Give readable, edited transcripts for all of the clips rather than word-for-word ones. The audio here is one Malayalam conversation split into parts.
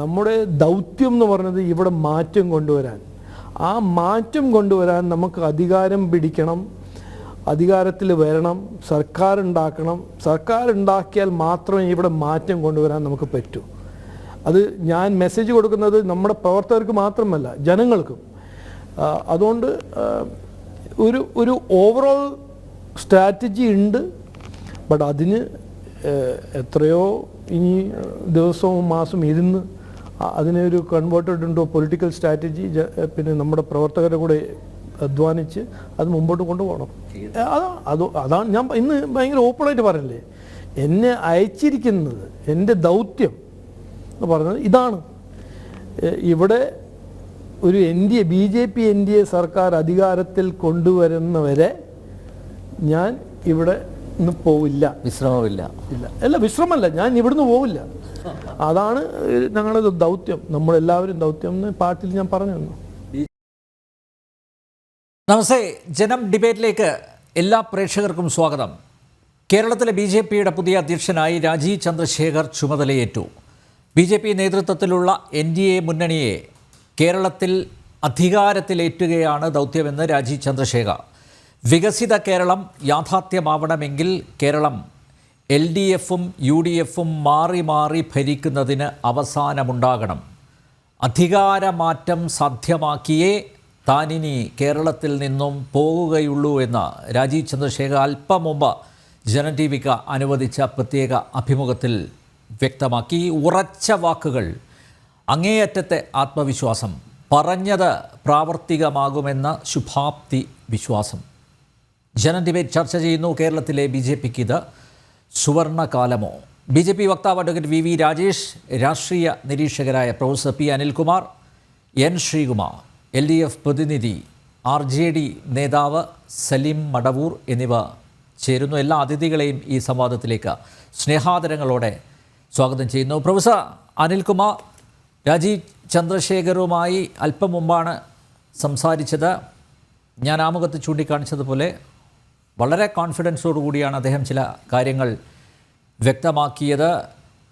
നമ്മുടെ ദൗത്യം എന്ന് പറയുന്നത് ഇവിടെ മാറ്റം കൊണ്ടുവരാൻ. ആ മാറ്റം കൊണ്ടുവരാൻ നമുക്ക് അധികാരം പിടിക്കണം, അധികാരത്തിൽ വരണം, സർക്കാർ ഉണ്ടാക്കണം. സർക്കാർ ഉണ്ടാക്കിയാൽ മാത്രമേ ഇവിടെ മാറ്റം കൊണ്ടുവരാൻ നമുക്ക് പറ്റൂ. അത് ഞാൻ മെസ്സേജ് കൊടുക്കുന്നത് നമ്മുടെ പ്രവർത്തകർക്ക് മാത്രമല്ല, ജനങ്ങൾക്കും. അതുകൊണ്ട് ഒരു ഓവറോൾ സ്ട്രാറ്റജി ഉണ്ട്. ബട്ട് അതിന് എത്രയോ ഇനി ദിവസവും മാസം ഇരുന്ന് അതിനെ ഒരു കൺവേർട്ടഡ് ഇൻടു പൊളിറ്റിക്കൽ സ്ട്രാറ്റജി പിന്നെ നമ്മുടെ പ്രവർത്തകരുടെ കൂടെ അധ്വാനിച്ച് അത് മുമ്പോട്ട് കൊണ്ടുപോകണം. അതാണ് ഞാൻ ഇന്ന് ഭയങ്കര ഓപ്പണായിട്ട് പറയല്ലേ, എന്നെ അയച്ചിരിക്കുന്നത് എൻ്റെ ദൗത്യം എന്ന് പറഞ്ഞത് ഇതാണ്. ഇവിടെ ഒരു BJP NDA സർക്കാർ അധികാരത്തിൽ കൊണ്ടുവരുന്നവരെ ഞാൻ ഇവിടെ നിന്ന് പോവില്ല, വിശ്രമമില്ല. അല്ല വിശ്രമമല്ല, ഞാൻ ഇവിടുന്ന് പോവില്ല. അതാണ് ഞങ്ങളുടെ ദൗത്യം, നമ്മളെല്ലാവരും ദൗത്യം എന്ന് പാട്ടിൽ ഞാൻ പറഞ്ഞു തന്നു. നമസ്തേ, ജനം ഡിബേറ്റിലേക്ക് എല്ലാ പ്രേക്ഷകർക്കും സ്വാഗതം. കേരളത്തിലെ BJPയുടെ പുതിയ അധ്യക്ഷനായി രാജീവ് ചന്ദ്രശേഖർ ചുമതലയേറ്റു. BJP നേതൃത്വത്തിലുള്ള NDA മുന്നണിയെ കേരളത്തിൽ അധികാരത്തിലേറ്റുകയാണ് ദൗത്യമെന്ന് രാജീവ് ചന്ദ്രശേഖർ. വികസിത കേരളം യാഥാർത്ഥ്യമാവണമെങ്കിൽ കേരളം LDFും UDFും മാറി മാറി ഭരിക്കുന്നതിന് അവസാനമുണ്ടാകണം. അധികാരമാറ്റം സാധ്യമാക്കിയേ താനിനി കേരളത്തിൽ നിന്നും പോകുകയുള്ളൂ എന്ന് രാജീവ് ചന്ദ്രശേഖർ അല്പം മുമ്പ് ജനം TVക്ക് അനുവദിച്ച പ്രത്യേക അഭിമുഖത്തിൽ വ്യക്തമാക്കി. ഉറച്ച വാക്കുകൾ, അങ്ങേയറ്റത്തെ ആത്മവിശ്വാസം, പറഞ്ഞത് പ്രാവർത്തികമാകുമെന്ന ശുഭാപ്തി വിശ്വാസം. ജനം ഡിബേറ്റ് ചർച്ച ചെയ്യുന്നു, കേരളത്തിലെ BJPക്ക് ഇത് സുവർണകാലമോ? BJP വക്താവ് അഡ്വക്കേറ്റ് VV രാജേഷ്, രാഷ്ട്രീയ നിരീക്ഷകരായ professor P Anilkumar, N Sreekumar, LDF പ്രതിനിധി, RJD നേതാവ് സലീം മടവൂർ എന്നിവ ചേരുന്നു. എല്ലാ അതിഥികളെയും ഈ സംവാദത്തിലേക്ക് സ്നേഹാദരങ്ങളോടെ സ്വാഗതം ചെയ്യുന്നു. പ്രൊഫസർ അനിൽകുമാർ, രാജീവ് ചന്ദ്രശേഖറുമായി അല്പം മുമ്പാണ് സംസാരിച്ചത്. ഞാൻ ആമുഖത്ത് ചൂണ്ടിക്കാണിച്ചതുപോലെ വളരെ കോൺഫിഡൻസോടുകൂടിയാണ് അദ്ദേഹം ചില കാര്യങ്ങൾ വ്യക്തമാക്കിയത്.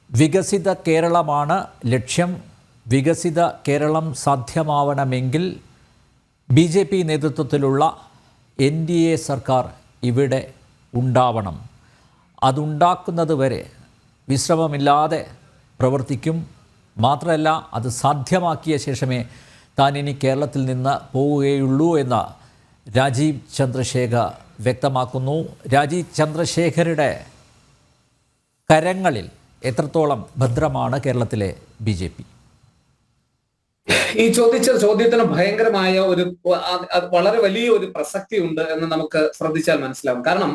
വികസിത കേരളമാണ് ലക്ഷ്യം. വികസിത കേരളം സാധ്യമാവണമെങ്കിൽ BJP നേതൃത്വത്തിലുള്ള NDA സർക്കാർ ഇവിടെ ഉണ്ടാവണം. അതുണ്ടാക്കുന്നത് വരെ വിശ്രമമില്ലാതെ പ്രവർത്തിക്കും. മാത്രമല്ല, അത് സാധ്യമാക്കിയ ശേഷമേ താൻ ഇനി കേരളത്തിൽ നിന്ന് പോവുകയുള്ളൂ എന്ന് രാജീവ് ചന്ദ്രശേഖർ വ്യക്തമാക്കുന്നു. രാജീവ് ചന്ദ്രശേഖരുടെ കരങ്ങളിൽ എത്രത്തോളം ഭദ്രമാണ് കേരളത്തിലെ BJP? ഈ ചോദ്യത്തിന് ഭയങ്കരമായ വളരെ വലിയ ഒരു പ്രസക്തി ഉണ്ട് എന്ന് നമുക്ക് ശ്രദ്ധിച്ചാൽ മനസ്സിലാവും. കാരണം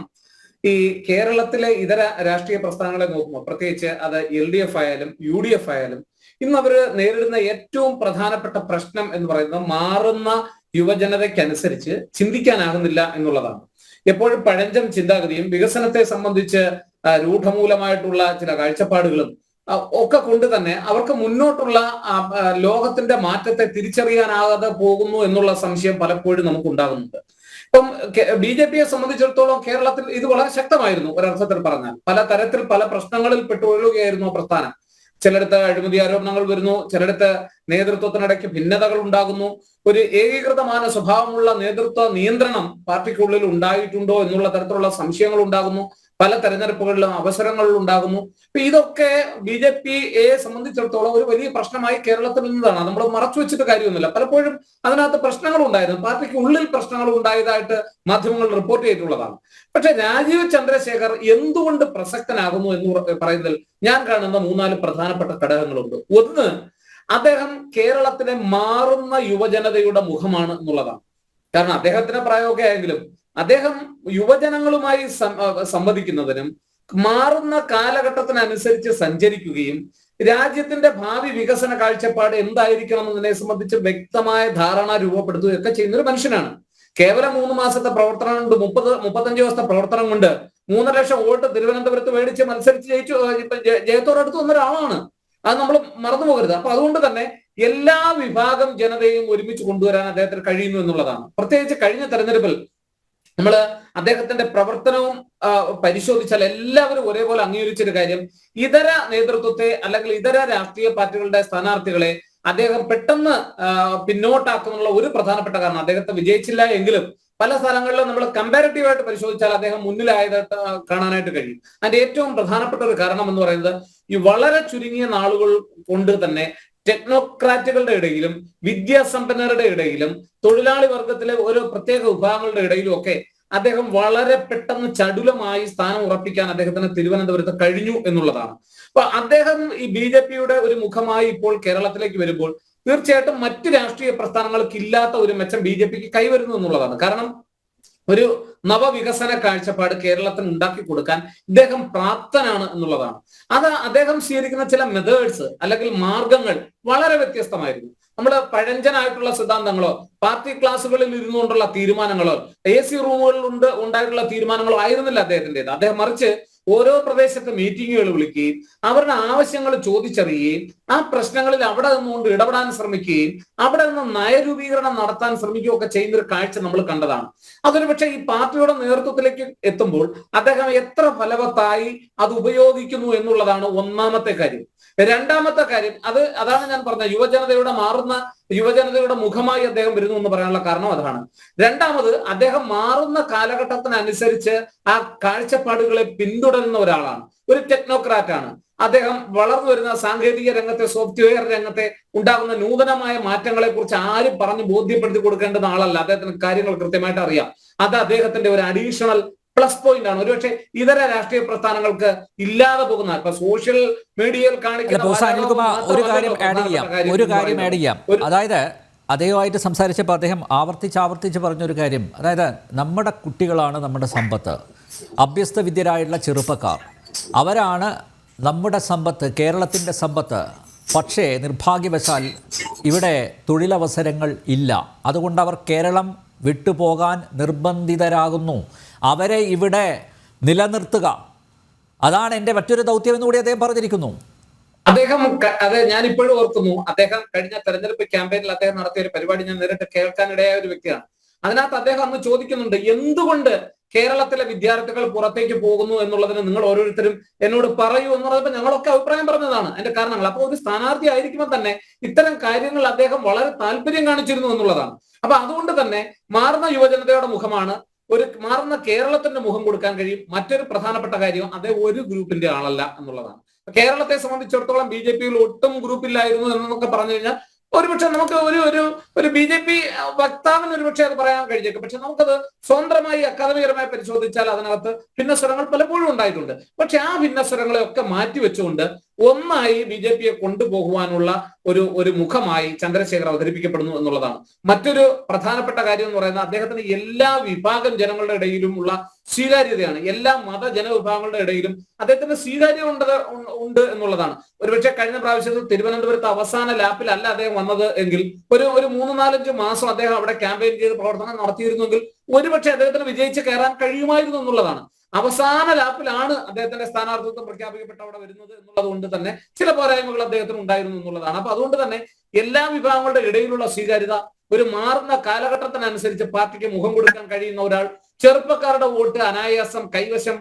ഈ കേരളത്തിലെ ഇതര രാഷ്ട്രീയ പ്രസ്ഥാനങ്ങളെ നോക്കുമ്പോൾ, പ്രത്യേകിച്ച് അത് LDF ആയാലും UDF ആയാലും, ഇന്ന് അവര് നേരിടുന്ന ഏറ്റവും പ്രധാനപ്പെട്ട പ്രശ്നം എന്ന് പറയുന്നത് മാറുന്ന യുവജനതയ്ക്കനുസരിച്ച് ചിന്തിക്കാനാകുന്നില്ല എന്നുള്ളതാണ്. എപ്പോഴും പഴഞ്ചൻ ചിന്താഗതിയും വികസനത്തെ സംബന്ധിച്ച് രൂഢമൂലമായിട്ടുള്ള ചില കാഴ്ചപ്പാടുകളും ഒക്കെ കൊണ്ട് തന്നെ അവർക്ക് മുന്നോട്ടുള്ള ലോകത്തിന്റെ മാറ്റത്തെ തിരിച്ചറിയാനാകാതെ പോകുന്നു എന്നുള്ള സംശയം പലപ്പോഴും നമുക്ക് ഉണ്ടാകുന്നുണ്ട്. ഇപ്പം BJPയെ സംബന്ധിച്ചിടത്തോളം കേരളത്തിൽ ഇത് വളരെ ശക്തമായിരുന്നു. ഒരർത്ഥത്തിൽ പറഞ്ഞാൽ പല തരത്തിൽ പല പ്രശ്നങ്ങളിൽ പെട്ടുകൊള്ളുകയായിരുന്നു പ്രസ്ഥാനം. ചിലയിടത്ത് അഴിമതി ആരോപണങ്ങൾ വരുന്നു, ചിലയിടത്ത് നേതൃത്വത്തിനിടയ്ക്ക് ഭിന്നതകൾ ഉണ്ടാകുന്നു. ഒരു ഏകീകൃതമായ സ്വഭാവമുള്ള നേതൃത്വ നിയന്ത്രണം പാർട്ടിക്കുള്ളിൽ ഉണ്ടായിട്ടുണ്ടോ എന്നുള്ള തരത്തിലുള്ള സംശയങ്ങൾ ഉണ്ടാകുന്നു. പല തെരഞ്ഞെടുപ്പുകളിലും അവസരങ്ങളിൽ ഉണ്ടാകുന്നു. അപ്പൊ ഇതൊക്കെ BJPയെ സംബന്ധിച്ചിടത്തോളം ഒരു വലിയ പ്രശ്നമായി കേരളത്തിൽ നിന്നതാണ്. നമ്മൾ മറച്ചു വെച്ചിട്ട് കാര്യമൊന്നുമില്ല. പലപ്പോഴും അതിനകത്ത് പ്രശ്നങ്ങൾ ഉണ്ടായിരുന്നു, പാർട്ടിക്ക് ഉള്ളിൽ പ്രശ്നങ്ങൾ ഉണ്ടായതായിട്ട് മാധ്യമങ്ങൾ റിപ്പോർട്ട് ചെയ്തിട്ടുള്ളതാണ്. പക്ഷെ രാജീവ് ചന്ദ്രശേഖർ എന്തുകൊണ്ട് പ്രസക്തനാകുന്നു എന്ന് പറയുന്നതിൽ ഞാൻ കാണുന്ന 3-4 പ്രധാനപ്പെട്ട ഘടകങ്ങളുണ്ട്. ഒന്ന്, അദ്ദേഹം കേരളത്തിലെ മാറുന്ന യുവജനതയുടെ മുഖമാണ് എന്നുള്ളതാണ്. കാരണം അദ്ദേഹത്തിന്റെ പ്രായമൊക്കെ ആയെങ്കിലും അദ്ദേഹം യുവജനങ്ങളുമായി സംവദിക്കുന്നതിനും മാറുന്ന കാലഘട്ടത്തിനനുസരിച്ച് സഞ്ചരിക്കുകയും രാജ്യത്തിന്റെ ഭാവി വികസന കാഴ്ചപ്പാട് എന്തായിരിക്കണം എന്നതിനെ സംബന്ധിച്ച് വ്യക്തമായ ധാരണ രൂപപ്പെടുത്തുകയൊക്കെ ചെയ്യുന്ന ഒരു മനുഷ്യനാണ്. കേവലം 3 മാസത്തെ പ്രവർത്തനം കൊണ്ട് 35 ദിവസത്തെ പ്രവർത്തനം കൊണ്ട് 3 ലക്ഷം വോട്ട് തിരുവനന്തപുരത്ത് മേടിച്ച് മത്സരിച്ച് ജയത്തോടടുത്ത് വന്ന ഒരാളാണ്. അത് നമ്മൾ മറന്നു പോകരുത്. അപ്പൊ അതുകൊണ്ട് തന്നെ എല്ലാ വിഭാഗം ജനതയും ഒരുമിച്ച് കൊണ്ടുവരാൻ അദ്ദേഹത്തിന് കഴിയുന്നു എന്നുള്ളതാണ്. പ്രത്യേകിച്ച് കഴിഞ്ഞ തെരഞ്ഞെടുപ്പിൽ നമ്മൾ അദ്ദേഹത്തിന്റെ പ്രവർത്തനവും പരിശോധിച്ചാൽ എല്ലാവരും ഒരേപോലെ അംഗീകരിച്ചൊരു കാര്യം, ഇതര നേതൃത്വത്തെ അല്ലെങ്കിൽ ഇതര രാഷ്ട്രീയ പാർട്ടികളുടെ സ്ഥാനാർത്ഥികളെ അദ്ദേഹം പെട്ടെന്ന് പിന്നോട്ടാക്കുന്നുള്ള ഒരു പ്രധാനപ്പെട്ട കാരണം, അദ്ദേഹത്തെ വിജയിച്ചില്ല എങ്കിലും പല സ്ഥലങ്ങളിലും നമ്മൾ കമ്പാരിറ്റീവായിട്ട് പരിശോധിച്ചാൽ അദ്ദേഹം മുന്നിലായതായിട്ട് കാണാനായിട്ട് കഴിയും. അതിന്റെ ഏറ്റവും പ്രധാനപ്പെട്ട ഒരു കാരണം എന്ന് പറയുന്നത്, ഈ വളരെ ചുരുങ്ങിയ നാളുകൾ കൊണ്ട് തന്നെ ടെക്നോക്രാറ്റുകളുടെ ഇടയിലും വിദ്യാസമ്പന്നരുടെ ഇടയിലും തൊഴിലാളി വർഗത്തിലെ ഓരോ പ്രത്യേക വിഭാഗങ്ങളുടെ ഇടയിലും ഒക്കെ അദ്ദേഹം വളരെ പെട്ടെന്ന് ചടുലമായി സ്ഥാനം ഉറപ്പിക്കാൻ അദ്ദേഹത്തിന് തിരുവനന്തപുരത്ത് കഴിഞ്ഞു എന്നുള്ളതാണ്. അപ്പൊ അദ്ദേഹം ഈ BJP-യുടെ ഒരു മുഖമായി ഇപ്പോൾ കേരളത്തിലേക്ക് വരുമ്പോൾ തീർച്ചയായിട്ടും മറ്റ് രാഷ്ട്രീയ പ്രസ്ഥാനങ്ങൾക്ക് ഇല്ലാത്ത ഒരു മെച്ചം BJP-ക്ക് കൈവരുന്നു എന്നുള്ളതാണ്. കാരണം ഒരു നവവികസന കാഴ്ചപ്പാട് കേരളത്തിന് ഉണ്ടാക്കി കൊടുക്കാൻ ഇദ്ദേഹം പ്രാപ്തനാണ് എന്നുള്ളതാണ്. അത് അദ്ദേഹം സ്വീകരിക്കുന്ന ചില മെത്തേഡ്സ് അല്ലെങ്കിൽ മാർഗങ്ങൾ വളരെ വ്യത്യസ്തമായിരുന്നു. നമ്മൾ പഴഞ്ചനായിട്ടുള്ള സിദ്ധാന്തങ്ങളോ പാർട്ടി ക്ലാസ്സുകളിൽ ഇരുന്നുകൊണ്ടുള്ള തീരുമാനങ്ങളോ AC റൂമുകളിൽ ഉണ്ടായിട്ടുള്ള തീരുമാനങ്ങളോ ആയിരുന്നില്ല അദ്ദേഹത്തിൻ്റെത്. അദ്ദേഹം മറിച്ച് ഓരോ പ്രദേശത്ത് മീറ്റിങ്ങുകൾ വിളിക്കുകയും അവരുടെ ആവശ്യങ്ങൾ ചോദിച്ചറിയുകയും ആ പ്രശ്നങ്ങളിൽ അവിടെ നിന്നുകൊണ്ട് ഇടപെടാൻ ശ്രമിക്കുകയും അവിടെ നിന്ന് നയരൂപീകരണം നടത്താൻ ശ്രമിക്കുകയും ഒക്കെ ചെയ്യുന്ന ഒരു കാഴ്ച നമ്മൾ കണ്ടതാണ്. അതൊരു പക്ഷേ ഈ പാർട്ടിയുടെ നേതൃത്വത്തിലേക്ക് എത്തുമ്പോൾ അദ്ദേഹം എത്ര ഫലവത്തായി അത് ഉപയോഗിക്കുന്നു എന്നുള്ളതാണ് ഒന്നാമത്തെ കാര്യം. രണ്ടാമത്തെ കാര്യം, അതാണ് ഞാൻ പറഞ്ഞ യുവജനതയുടെ മുഖമായി അദ്ദേഹം വരുന്നു എന്ന് പറയാനുള്ള കാരണം അതാണ്. രണ്ടാമത്, അദ്ദേഹം മാറുന്ന കാലഘട്ടത്തിനനുസരിച്ച് ആ കാഴ്ചപ്പാടുകളെ പിന്തുടരുന്ന ഒരാളാണ്, ഒരു ടെക്നോക്രാറ്റാണ്. അദ്ദേഹം വളർന്നു വരുന്ന സാങ്കേതിക രംഗത്തെ, സോഫ്റ്റ്വെയർ രംഗത്തെ ഉണ്ടാകുന്ന നൂതനമായ മാറ്റങ്ങളെ കുറിച്ച് ആരും പറഞ്ഞ് ബോധ്യപ്പെടുത്തി കൊടുക്കേണ്ടുന്ന ആളല്ല. അദ്ദേഹത്തിന് കാര്യങ്ങൾ കൃത്യമായിട്ട് അറിയാം. അത് അദ്ദേഹത്തിന്റെ ഒരു അഡീഷണൽ പ്ലസ് പോയിന്റ് ആണ്. ഒരുപക്ഷെ ഇതര രാഷ്ട്രീയ പ്രസ്ഥാനങ്ങൾക്ക് ഇല്ലാതെ പോകുന്ന, ഇപ്പൊ സോഷ്യൽ മീഡിയയിൽ കാണിക്കുന്ന ഒരു കാര്യം ആഡ് ചെയ്യാം. അതായത് അദ്ദേഹമായിട്ട് സംസാരിച്ചപ്പോൾ അദ്ദേഹം ആവർത്തിച്ച് പറഞ്ഞൊരു കാര്യം, അതായത് നമ്മുടെ കുട്ടികളാണ് നമ്മുടെ സമ്പത്ത്, അഭ്യസ്ത വിദ്യരായിട്ടുള്ള ചെറുപ്പക്കാർ അവരാണ് നമ്മുടെ സമ്പത്ത്, കേരളത്തിൻ്റെ സമ്പത്ത്. പക്ഷേ നിർഭാഗ്യവശാൽ ഇവിടെ തൊഴിലവസരങ്ങൾ ഇല്ല. അതുകൊണ്ട് അവർ കേരളം വിട്ടുപോകാൻ നിർബന്ധിതരാകുന്നു. അവരെ ഇവിടെ നിലനിർത്തുക, അതാണ് എൻ്റെ മറ്റൊരു ദൗത്യം എന്നുകൂടി അദ്ദേഹം പറഞ്ഞിരിക്കുന്നു. അതെ, ഞാൻ ഇപ്പോഴും ഓർക്കുന്നു, അദ്ദേഹം കഴിഞ്ഞ തെരഞ്ഞെടുപ്പ് ക്യാമ്പയിനിൽ അദ്ദേഹം നടത്തിയ ഒരു പരിപാടി ഞാൻ നേരിട്ട് കേൾക്കാനിടയായ ഒരു വ്യക്തിയാണ്. അതിനകത്ത് അദ്ദേഹം അന്ന് ചോദിക്കുന്നുണ്ട്, എന്തുകൊണ്ട് കേരളത്തിലെ വിദ്യാർത്ഥികൾ പുറത്തേക്ക് പോകുന്നു എന്നുള്ളതിന് നിങ്ങൾ ഓരോരുത്തരും എന്നോട് പറയൂ എന്ന് പറഞ്ഞപ്പോൾ ഞങ്ങളൊക്കെ അഭിപ്രായം പറഞ്ഞതാണ് അതിന്റെ കാരണങ്ങൾ. അപ്പോൾ ഒരു സ്ഥാനാർത്ഥി ആയിരിക്കുമ്പോൾ തന്നെ ഇത്തരം കാര്യങ്ങൾ അദ്ദേഹം വളരെ താല്പര്യം കാണിച്ചിരുന്നു എന്നുള്ളതാണ്. അപ്പൊ അതുകൊണ്ട് തന്നെ മാറുന്ന യുവജനതയുടെ മുഖമാണ്, മാറുന്ന കേരളത്തിന്റെ മുഖം കൊടുക്കാൻ കഴിയും. മറ്റൊരു പ്രധാനപ്പെട്ട കാര്യം, അദ്ദേഹം ഒരു ഗ്രൂപ്പിന്റെ ആളല്ല എന്നുള്ളതാണ്. കേരളത്തെ സംബന്ധിച്ചിടത്തോളം BJP-യിൽ ഒട്ടും ഗ്രൂപ്പില്ലായിരുന്നു എന്നൊക്കെ പറഞ്ഞു കഴിഞ്ഞാൽ ഒരുപക്ഷെ നമുക്ക് ഒരു BJP വക്താവിന് ഒരുപക്ഷെ അത് പറയാൻ കഴിഞ്ഞേക്കും. പക്ഷെ നമുക്കത് സ്വതന്ത്രമായി അക്കാദമികരമായി പരിശോധിച്ചാൽ അതിനകത്ത് ഭിന്നസ്വരങ്ങൾ പലപ്പോഴും ഉണ്ടായിട്ടുണ്ട്. പക്ഷെ ആ ഭിന്നസ്വരങ്ങളെ ഒക്കെ മാറ്റിവെച്ചുകൊണ്ട് ഒന്നായി BJP-യെ കൊണ്ടുപോകുവാനുള്ള ഒരു മുഖമായി ചന്ദ്രശേഖർ അവതരിപ്പിക്കപ്പെടുന്നു എന്നുള്ളതാണ്. മറ്റൊരു പ്രധാനപ്പെട്ട കാര്യം എന്ന് പറയുന്നത്, അദ്ദേഹത്തിന് എല്ലാ വിഭാഗം ജനങ്ങളുടെ ഇടയിലും ഉള്ള സ്വീകാര്യതയാണ്. എല്ലാ ജനവിഭാഗങ്ങളുടെ ഇടയിലും അദ്ദേഹത്തിന് സ്വീകാര്യത ഉണ്ട് എന്നുള്ളതാണ്. ഒരുപക്ഷെ കഴിഞ്ഞ പ്രാവശ്യത്തിൽ തിരുവനന്തപുരത്ത് അവസാന ലാപ്പിലല്ല അദ്ദേഹം വന്നത് എങ്കിൽ ഒരു 3-4 മാസം അദ്ദേഹം അവിടെ ക്യാമ്പയിൻ ചെയ്ത് പ്രവർത്തനം നടത്തിയിരുന്നെങ്കിൽ ഒരുപക്ഷെ അദ്ദേഹത്തിന് വിജയിച്ച് കയറാൻ കഴിയുമായിരുന്നു എന്നുള്ളതാണ്. അവസാന ലാപ്പിലാണ് അദ്ദേഹത്തിന്റെ സ്ഥാനാർത്ഥിത്വം പ്രഖ്യാപിക്കപ്പെട്ട അവിടെ വരുന്നത് എന്നുള്ളത് കൊണ്ട് തന്നെ ചില പോരായ്മകൾ അദ്ദേഹത്തിന് ഉണ്ടായിരുന്നു എന്നുള്ളതാണ്. അപ്പൊ അതുകൊണ്ട് തന്നെ എല്ലാ വിഭാഗങ്ങളുടെ ഇടയിലുള്ള സ്വീകാര്യത, ഒരു മാറുന്ന കാലഘട്ടത്തിനനുസരിച്ച് പാർട്ടിക്ക് മുഖം കൊടുക്കാൻ കഴിയുന്ന ഒരാൾ, ചെറുപ്പക്കാരുടെ വോട്ട് അനായാസം കൈവശം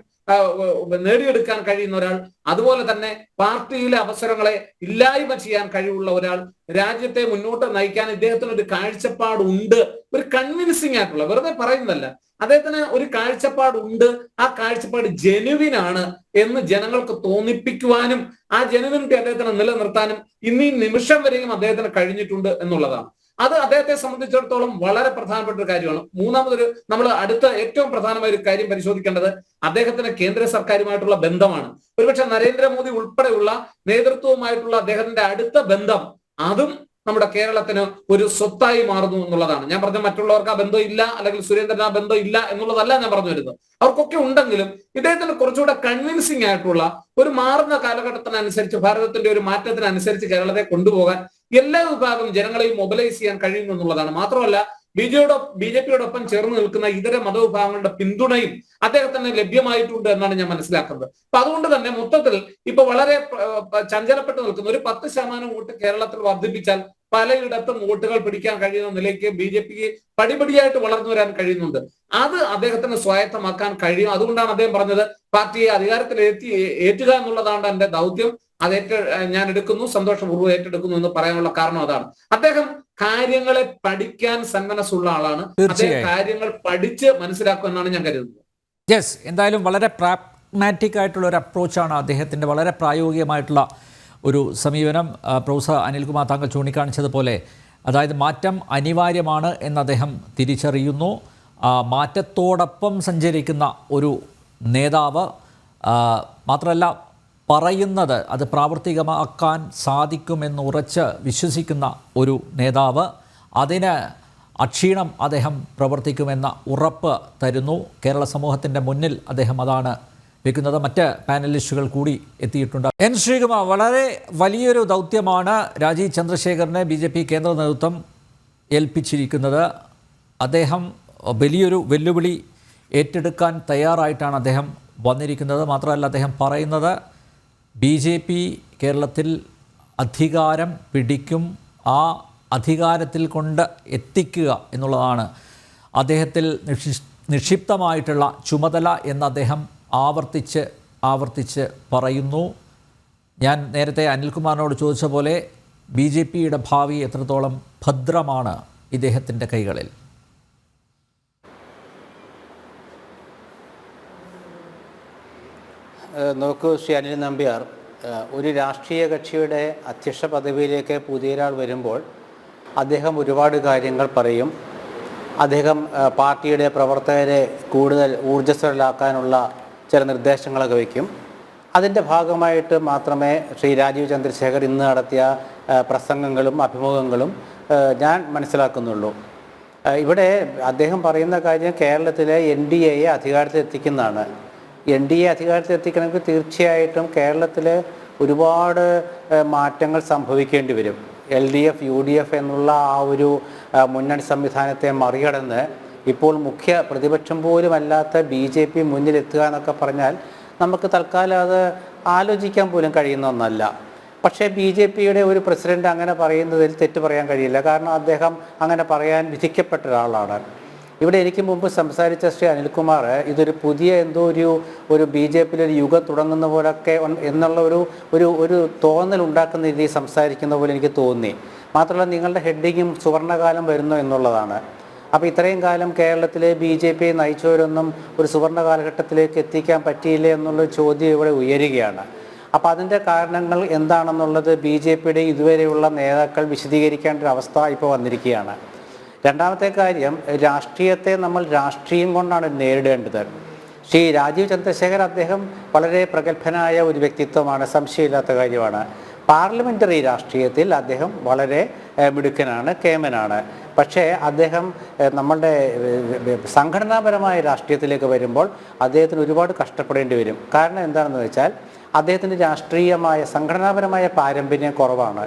നേടിയെടുക്കാൻ കഴിയുന്ന ഒരാൾ, അതുപോലെ തന്നെ പാർട്ടിയിലെ അവസരങ്ങളെ ഇല്ലായ്മ ചെയ്യാൻ കഴിവുള്ള ഒരാൾ, രാജ്യത്തെ മുന്നോട്ട് നയിക്കാൻ ഇദ്ദേഹത്തിന് ഒരു കാഴ്ചപ്പാടുണ്ട്. ഒരു കൺവിൻസിംഗ് ആയിട്ടുള്ള, വെറുതെ പറയുന്നതല്ല, അദ്ദേഹത്തിന് ഒരു കാഴ്ചപ്പാടുണ്ട്. ആ കാഴ്ചപ്പാട് ജെനുവിനാണ് എന്ന് ജനങ്ങൾക്ക് തോന്നിപ്പിക്കുവാനും ആ ജെനുവിനിറ്റി അദ്ദേഹത്തിന് നിലനിർത്താനും ഇന്നീ നിമിഷം വരെയും അദ്ദേഹത്തിന് കഴിഞ്ഞിട്ടുണ്ട് എന്നുള്ളതാണ്. അത് അദ്ദേഹത്തെ സംബന്ധിച്ചിടത്തോളം വളരെ പ്രധാനപ്പെട്ട ഒരു കാര്യമാണ്. നമ്മൾ അടുത്ത ഏറ്റവും പ്രധാനമായ ഒരു കാര്യം പരിശോധിക്കേണ്ടത് അദ്ദേഹത്തിന് കേന്ദ്ര സർക്കാരുമായിട്ടുള്ള ബന്ധമാണ്. ഒരുപക്ഷെ നരേന്ദ്രമോദി ഉൾപ്പെടെയുള്ള നേതൃത്വവുമായിട്ടുള്ള അദ്ദേഹത്തിന്റെ അടുത്ത ബന്ധം, അതും നമ്മുടെ കേരളത്തിന് ഒരു സ്വത്തായി മാറുന്നു എന്നുള്ളതാണ്. ഞാൻ പറഞ്ഞ മറ്റുള്ളവർക്ക് ആ ബന്ധം ഇല്ല, അല്ലെങ്കിൽ സുരേന്ദ്രന് ആ ബന്ധം ഇല്ല എന്നുള്ളതല്ല ഞാൻ പറഞ്ഞു വരുന്നത്. അവർക്കൊക്കെ ഉണ്ടെങ്കിലും ഇദ്ദേഹത്തിന് കുറച്ചുകൂടെ കൺവിൻസിംഗ് ആയിട്ടുള്ള ഒരു മാറുന്ന കാലഘട്ടത്തിനനുസരിച്ച്, ഭാരതത്തിന്റെ ഒരു മാറ്റത്തിനനുസരിച്ച് കേരളത്തെ കൊണ്ടുപോകാൻ എല്ലാ വിഭാഗം ജനങ്ങളെയും മൊബിലൈസ് ചെയ്യാൻ കഴിയുന്നു എന്നുള്ളതാണ്. മാത്രമല്ല BJP-യോടൊപ്പം ചേർന്ന് നിൽക്കുന്ന ഇതര മതവിഭാഗങ്ങളുടെ പിന്തുണയും അദ്ദേഹത്തിന് ലഭ്യമായിട്ടുണ്ട് എന്നാണ് ഞാൻ മനസ്സിലാക്കുന്നത്. അപ്പൊ അതുകൊണ്ട് തന്നെ മൊത്തത്തിൽ ഇപ്പൊ വളരെ ചഞ്ചലപ്പെട്ട് നിൽക്കുന്ന ഒരു 10% വോട്ട് കേരളത്തിൽ വർദ്ധിപ്പിച്ചാൽ പലയിടത്തും വോട്ടുകൾ പിടിക്കാൻ കഴിയുന്ന നിലയ്ക്ക് BJPക്ക് പടിപടിയായിട്ട് വളർന്നു വരാൻ കഴിയുന്നുണ്ട്. അത് അദ്ദേഹത്തിന് സ്വായത്തമാക്കാൻ കഴിയും. അതുകൊണ്ടാണ് അദ്ദേഹം പറഞ്ഞത് പാർട്ടിയെ അധികാരത്തിൽ ഏറ്റുക എന്നുള്ളതാണ് എന്റെ ദൗത്യം, അത് ഞാൻ എടുക്കുന്നു, സന്തോഷപൂർവ്വം ഏറ്റെടുക്കുന്നു എന്ന് പറയാനുള്ള കാരണം അതാണ്. അദ്ദേഹം കാര്യങ്ങളെ പഠിക്കാൻ സന്മനസ്സുള്ള ആളാണ്. അദ്ദേഹം കാര്യങ്ങൾ പഠിച്ച് മനസ്സിലാക്കുമെന്നാണ് ഞാൻ കരുതുന്നത്. യെസ്, എന്തായാലും വളരെ പ്രാഗ്മാറ്റിക് ആയിട്ടുള്ള ഒരു അപ്രോച്ചാണ് അദ്ദേഹത്തിൻ്റെ, വളരെ പ്രായോഗികമായിട്ടുള്ള ഒരു സമീപനം. പ്രൊഫസർ അനിൽകുമാർ താങ്കൾ ചൂണ്ടിക്കാണിച്ചതുപോലെ, അതായത് മാറ്റം അനിവാര്യമാണ് എന്ന് അദ്ദേഹം തിരിച്ചറിയുന്നു. മാറ്റത്തോടൊപ്പം സഞ്ചരിക്കുന്ന ഒരു നേതാവ്, മാത്രമല്ല പറയുന്നത് അത് പ്രാവർത്തികമാക്കാൻ സാധിക്കുമെന്ന് ഉറച്ച് വിശ്വസിക്കുന്ന ഒരു നേതാവ്, അതിന് അക്ഷീണം അദ്ദേഹം പ്രവർത്തിക്കുമെന്ന ഉറപ്പ് തരുന്നു. കേരള സമൂഹത്തിൻ്റെ മുന്നിൽ അദ്ദേഹം അതാണ് വെക്കുന്നത്. മറ്റ് പാനലിസ്റ്റുകൾ കൂടി എത്തിയിട്ടുണ്ട്. എൻ ശ്രീകുമാർ, വളരെ വലിയൊരു ദൗത്യമാണ് രാജീവ് ചന്ദ്രശേഖറിനെ BJP കേന്ദ്ര നേതൃത്വം ഏൽപ്പിച്ചിരിക്കുന്നത്. അദ്ദേഹം വലിയൊരു വെല്ലുവിളി ഏറ്റെടുക്കാൻ തയ്യാറായിട്ടാണ് അദ്ദേഹം വന്നിരിക്കുന്നത്. മാത്രമല്ല അദ്ദേഹം പറയുന്നത് BJP കേരളത്തിൽ അധികാരം പിടിക്കും, ആ അധികാരത്തിൽ കൊണ്ട് എത്തിക്കുക എന്നുള്ളതാണ് അദ്ദേഹത്തിൽ നിക്ഷിപ്തമായിട്ടുള്ള ചുമതല എന്ന് അദ്ദേഹം ആവർത്തിച്ച് പറയുന്നു. ഞാൻ നേരത്തെ അനിൽകുമാറിനോട് ചോദിച്ച പോലെ BJPയുടെ ഭാവി എത്രത്തോളം ഭദ്രമാണ് ഇദ്ദേഹത്തിൻ്റെ കൈകളിൽ? നോക്കൂ ശ്രീ അനിൽ നമ്പ്യാർ, ഒരു രാഷ്ട്രീയ കക്ഷിയുടെ അധ്യക്ഷ പദവിയിലേക്ക് പുതിയൊരാൾ വരുമ്പോൾ അദ്ദേഹം ഒരുപാട് കാര്യങ്ങൾ പറയും. അദ്ദേഹം പാർട്ടിയുടെ പ്രവർത്തകരെ കൂടുതൽ ഊർജ്ജസ്വലരാക്കാനുള്ള ചില നിർദ്ദേശങ്ങളൊക്കെ വയ്ക്കും. അതിൻ്റെ ഭാഗമായിട്ട് മാത്രമേ ശ്രീ രാജീവ് ചന്ദ്രശേഖർ ഇന്ന് നടത്തിയ പ്രസംഗങ്ങളും അഭിമുഖങ്ങളും ഞാൻ മനസ്സിലാക്കുന്നുള്ളൂ. ഇവിടെ അദ്ദേഹം പറയുന്ന കാര്യം കേരളത്തിലെ NDAയെ അധികാരത്തിൽ എത്തിക്കുന്നതാണ്. NDA അധികാരത്തിൽ എത്തിക്കണമെങ്കിൽ തീർച്ചയായിട്ടും കേരളത്തിൽ ഒരുപാട് മാറ്റങ്ങൾ സംഭവിക്കേണ്ടി വരും. LDF UDF എന്നുള്ള ആ ഒരു മുന്നണി സംവിധാനത്തെ മറികടന്ന് ഇപ്പോൾ മുഖ്യ പ്രതിപക്ഷം പോലും അല്ലാത്ത BJP മുന്നിലെത്തുക എന്നൊക്കെ പറഞ്ഞാൽ നമുക്ക് തൽക്കാലം അത് ആലോചിക്കാൻ പോലും കഴിയുന്ന ഒന്നല്ല. പക്ഷേ BJPയുടെ ഒരു പ്രസിഡന്റ് അങ്ങനെ പറയുന്നതിൽ തെറ്റ് പറയാൻ കഴിയില്ല. കാരണം അദ്ദേഹം അങ്ങനെ പറയാൻ വിധിക്കപ്പെട്ട ഒരാളാണ്. ഇവിടെ എനിക്ക് മുമ്പ് സംസാരിച്ച ശ്രീ അനിൽകുമാർ ഇതൊരു പുതിയ എന്തോ ഒരു BJPയിൽ ഒരു യുഗം തുടങ്ങുന്ന പോലൊക്കെ എന്നുള്ള ഒരു തോന്നൽ ഉണ്ടാക്കുന്ന രീതിയിൽ സംസാരിക്കുന്ന പോലെ എനിക്ക് തോന്നി. മാത്രമല്ല നിങ്ങളുടെ ഹെഡിങ്ങും സുവർണകാലം വരുന്നു എന്നുള്ളതാണ്. അപ്പോൾ ഇത്രയും കാലം കേരളത്തിലെ BJPയെ നയിച്ചവരൊന്നും ഒരു സുവർണ കാലഘട്ടത്തിലേക്ക് എത്തിക്കാൻ പറ്റിയില്ലേ എന്നുള്ളൊരു ചോദ്യം ഇവിടെ ഉയരുകയാണ്. അപ്പോൾ അതിൻ്റെ കാരണങ്ങൾ എന്താണെന്നുള്ളത് BJPയുടെ ഇതുവരെയുള്ള നേതാക്കൾ വിശദീകരിക്കേണ്ട ഒരു അവസ്ഥ ഇപ്പോൾ വന്നിരിക്കുകയാണ്. രണ്ടാമത്തെ കാര്യം, രാഷ്ട്രീയത്തെ നമ്മൾ രാഷ്ട്രീയം കൊണ്ടാണ് നേരിടേണ്ടത്. ശ്രീ രാജീവ് ചന്ദ്രശേഖർ അദ്ദേഹം വളരെ പ്രഗത്ഭനായ ഒരു വ്യക്തിത്വമാണ്, സംശയമില്ലാത്ത കാര്യമാണ്. പാർലമെൻ്ററി രാഷ്ട്രീയത്തിൽ അദ്ദേഹം വളരെ മിടുക്കനാണ്, കേമനാണ്. പക്ഷേ അദ്ദേഹം നമ്മളുടെ സംഘടനാപരമായ രാഷ്ട്രീയത്തിലേക്ക് വരുമ്പോൾ അദ്ദേഹത്തിന് ഒരുപാട് കഷ്ടപ്പെടേണ്ടി വരും. കാരണം എന്താണെന്ന് വെച്ചാൽ അദ്ദേഹത്തിൻ്റെ രാഷ്ട്രീയമായ സംഘടനാപരമായ പാരമ്പര്യം കുറവാണ്.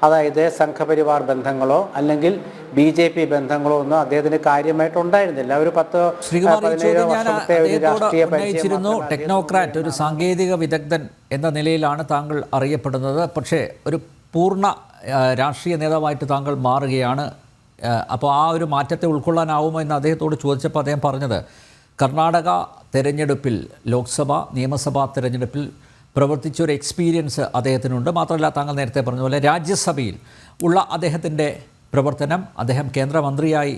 അതായത് സംഘപരിവാർ ബന്ധങ്ങളോ അല്ലെങ്കിൽ BJP ബന്ധങ്ങളോ ഒന്നും അദ്ദേഹത്തിന് കാര്യമായിട്ട് ഉണ്ടായിരുന്നില്ല. ഒരു 10-15 വർഷത്തെ ഒരു രാഷ്ട്രീയ പരിചയം. ടെക്നോക്രാറ്റ്, ഒരു സാങ്കേതിക വിദഗ്ധൻ എന്ന നിലയിലാണ് താങ്കൾ അറിയപ്പെടുന്നത്. പക്ഷേ ഒരു പൂർണ്ണ രാഷ്ട്രീയ നേതാവായിട്ട് താങ്കൾ മാറുകയാണ്. അപ്പോൾ ആ ഒരു മാറ്റത്തെ ഉൾക്കൊള്ളാനാവുമോ എന്ന് അദ്ദേഹത്തോട് ചോദിച്ചപ്പോൾ അദ്ദേഹം പറഞ്ഞത് കർണാടക തെരഞ്ഞെടുപ്പിൽ, ലോക്സഭ നിയമസഭാ തെരഞ്ഞെടുപ്പിൽ പ്രവർത്തിച്ചൊരു എക്സ്പീരിയൻസ് അദ്ദേഹത്തിനുണ്ട്. മാത്രമല്ല താങ്കൾ നേരത്തെ പറഞ്ഞ പോലെ രാജ്യസഭയിൽ ഉള്ള അദ്ദേഹത്തിൻ്റെ പ്രവർത്തനം, അദ്ദേഹം കേന്ദ്രമന്ത്രിയായി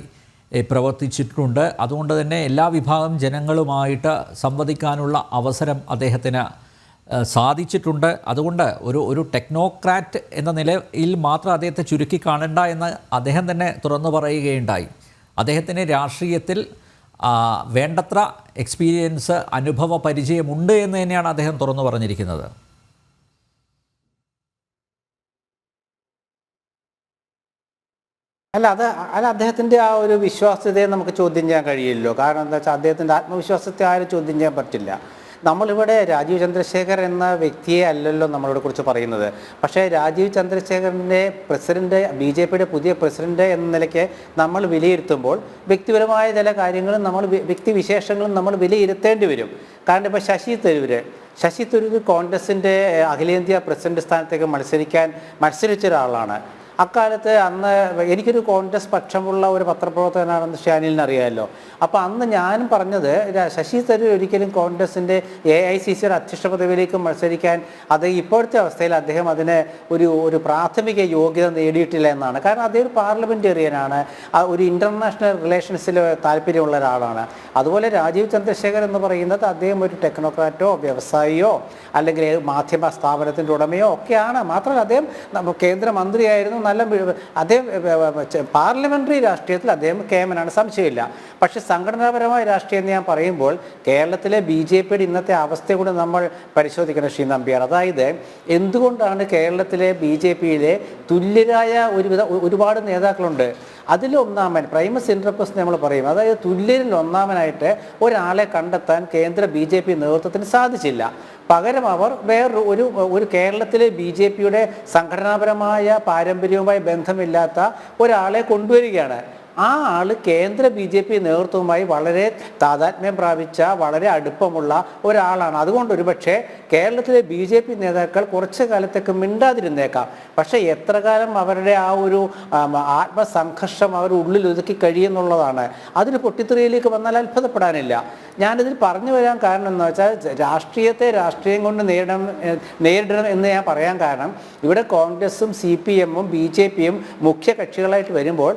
പ്രവർത്തിച്ചിട്ടുണ്ട്. അതുകൊണ്ട് തന്നെ എല്ലാ വിഭാഗം ജനങ്ങളുമായിട്ട് സംവദിക്കാനുള്ള അവസരം അദ്ദേഹത്തിന് സാധിച്ചിട്ടുണ്ട്. അതുകൊണ്ട് ഒരു ടെക്നോക്രാറ്റ് എന്ന നിലയിൽ മാത്രം അദ്ദേഹത്തെ ചുരുക്കി കാണണ്ട എന്ന് അദ്ദേഹം തന്നെ തുറന്നു പറയുകയുണ്ടായി. അദ്ദേഹത്തിന് രാഷ്ട്രീയത്തിൽ വേണ്ടത്ര എക്സ്പീരിയൻസ്, അനുഭവ പരിചയമുണ്ട് എന്ന് തന്നെയാണ് അദ്ദേഹം തുറന്നു പറഞ്ഞിരിക്കുന്നത്. അല്ല അദ്ദേഹത്തിൻ്റെ ആ ഒരു വിശ്വാസ്യതയെ നമുക്ക് ചോദ്യം ചെയ്യാൻ കഴിയില്ലല്ലോ. കാരണം എന്താ വെച്ചാൽ അദ്ദേഹത്തിൻ്റെ ആത്മവിശ്വാസത്തെ ആരും ചോദ്യം ചെയ്യാൻ പറ്റില്ല. നമ്മളിവിടെ രാജീവ് ചന്ദ്രശേഖർ എന്ന വ്യക്തിയെ അല്ലല്ലോ നമ്മളോട് കുറിച്ച് പറയുന്നത്. പക്ഷേ രാജീവ് ചന്ദ്രശേഖറിൻ്റെ പ്രസിഡന്റ്, BJPയുടെ പുതിയ പ്രസിഡന്റ് എന്ന നിലയ്ക്ക് നമ്മൾ വിലയിരുത്തുമ്പോൾ വ്യക്തിപരമായ ചില കാര്യങ്ങളും വ്യക്തിവിശേഷങ്ങളും നമ്മൾ വിലയിരുത്തേണ്ടി വരും. കാരണം ഇപ്പോൾ ശശി തരൂർ കോൺഗ്രസിൻ്റെ അഖിലേന്ത്യാ പ്രസിഡന്റ് സ്ഥാനത്തേക്ക് മത്സരിച്ച ഒരാളാണ്. അക്കാലത്ത് അന്ന് എനിക്കൊരു കോൺഗ്രസ് പക്ഷമുള്ള ഒരു പത്രപ്രവർത്തകനാണെന്ന് ഷാനിലിന് അറിയാമല്ലോ. അപ്പോൾ അന്ന് ഞാനും പറഞ്ഞത് ശശി തരൂർ ഒരിക്കലും കോൺഗ്രസിൻ്റെ AICC അധ്യക്ഷ പദവിയിലേക്ക് മത്സരിക്കാൻ അത് ഇപ്പോഴത്തെ അവസ്ഥയിൽ അദ്ദേഹം അതിന് ഒരു പ്രാഥമിക യോഗ്യത നേടിയിട്ടില്ല എന്നാണ്. കാരണം അദ്ദേഹം ഒരു പാർലമെൻറ്റേറിയനാണ്, ഒരു ഇൻ്റർനാഷണൽ റിലേഷൻസിൽ താല്പര്യമുള്ള ഒരാളാണ്. അതുപോലെ രാജീവ് ചന്ദ്രശേഖർ എന്ന് പറയുന്നത് അദ്ദേഹം ഒരു ടെക്നോക്രാറ്റോ വ്യവസായിയോ അല്ലെങ്കിൽ മാധ്യമ സ്ഥാപനത്തിൻ്റെ ഉടമയോ ഒക്കെയാണ്. മാത്രമല്ല അദ്ദേഹം കേന്ദ്രമന്ത്രിയായിരുന്നു. അദ്ദേഹം പാർലമെൻ്ററി രാഷ്ട്രീയത്തിൽ അദ്ദേഹം കേമനാണ്, സംശയമില്ല. പക്ഷേ സംഘടനാപരമായ രാഷ്ട്രീയം എന്ന് ഞാൻ പറയുമ്പോൾ കേരളത്തിലെ BJPയുടെ ഇന്നത്തെ അവസ്ഥ കൂടെ നമ്മൾ പരിശോധിക്കണം ശ്രീ നമ്പ്യാർ. അതായത് എന്തുകൊണ്ടാണ് കേരളത്തിലെ BJPയിലെ തുല്യരായ ഒരുപാട് നേതാക്കളുണ്ട്. അതിലൊന്നാമൻ പ്രൈമസ് ഇൻട്രപ്പസ് നമ്മൾ പറയും. അതായത് തുല്യരിൽ ഒന്നാമനായിട്ട് ഒരാളെ കണ്ടെത്താൻ കേന്ദ്ര BJP നേതൃത്വത്തിന് സാധിച്ചില്ല. പകരം അവർ ഒരു കേരളത്തിലെ BJPയുടെ സംഘടനാപരമായ പാരമ്പര്യവുമായി ബന്ധമില്ലാത്ത ഒരാളെ കൊണ്ടുവരികയാണ്. ആ ആൾ കേന്ദ്ര BJP നേതൃത്വവുമായി വളരെ താതാത്മ്യം പ്രാപിച്ച വളരെ അടുപ്പമുള്ള ഒരാളാണ്. അതുകൊണ്ട് ഒരുപക്ഷെ കേരളത്തിലെ BJP നേതാക്കൾ കുറച്ച് കാലത്തേക്ക് മിണ്ടാതിരുന്നേക്കാം. പക്ഷേ എത്ര കാലം അവരുടെ ആ ഒരു ആത്മസംഘർഷം അവർ ഉള്ളിൽ ഒതുക്കി കഴിയുന്നുള്ളതാണ്. അതിന് പൊട്ടിത്തെറിയിലേക്ക് വന്നാൽ അത്ഭുതപ്പെടാനില്ല. ഞാനിതിൽ പറഞ്ഞു വരാൻ കാരണം എന്ന് വെച്ചാൽ രാഷ്ട്രീയത്തെ രാഷ്ട്രീയം കൊണ്ട് നേരിടണം എന്ന് ഞാൻ പറയാൻ കാരണം ഇവിടെ കോൺഗ്രസും CPM-ഉം BJP-യും മുഖ്യ കക്ഷികളായിട്ട് വരുമ്പോൾ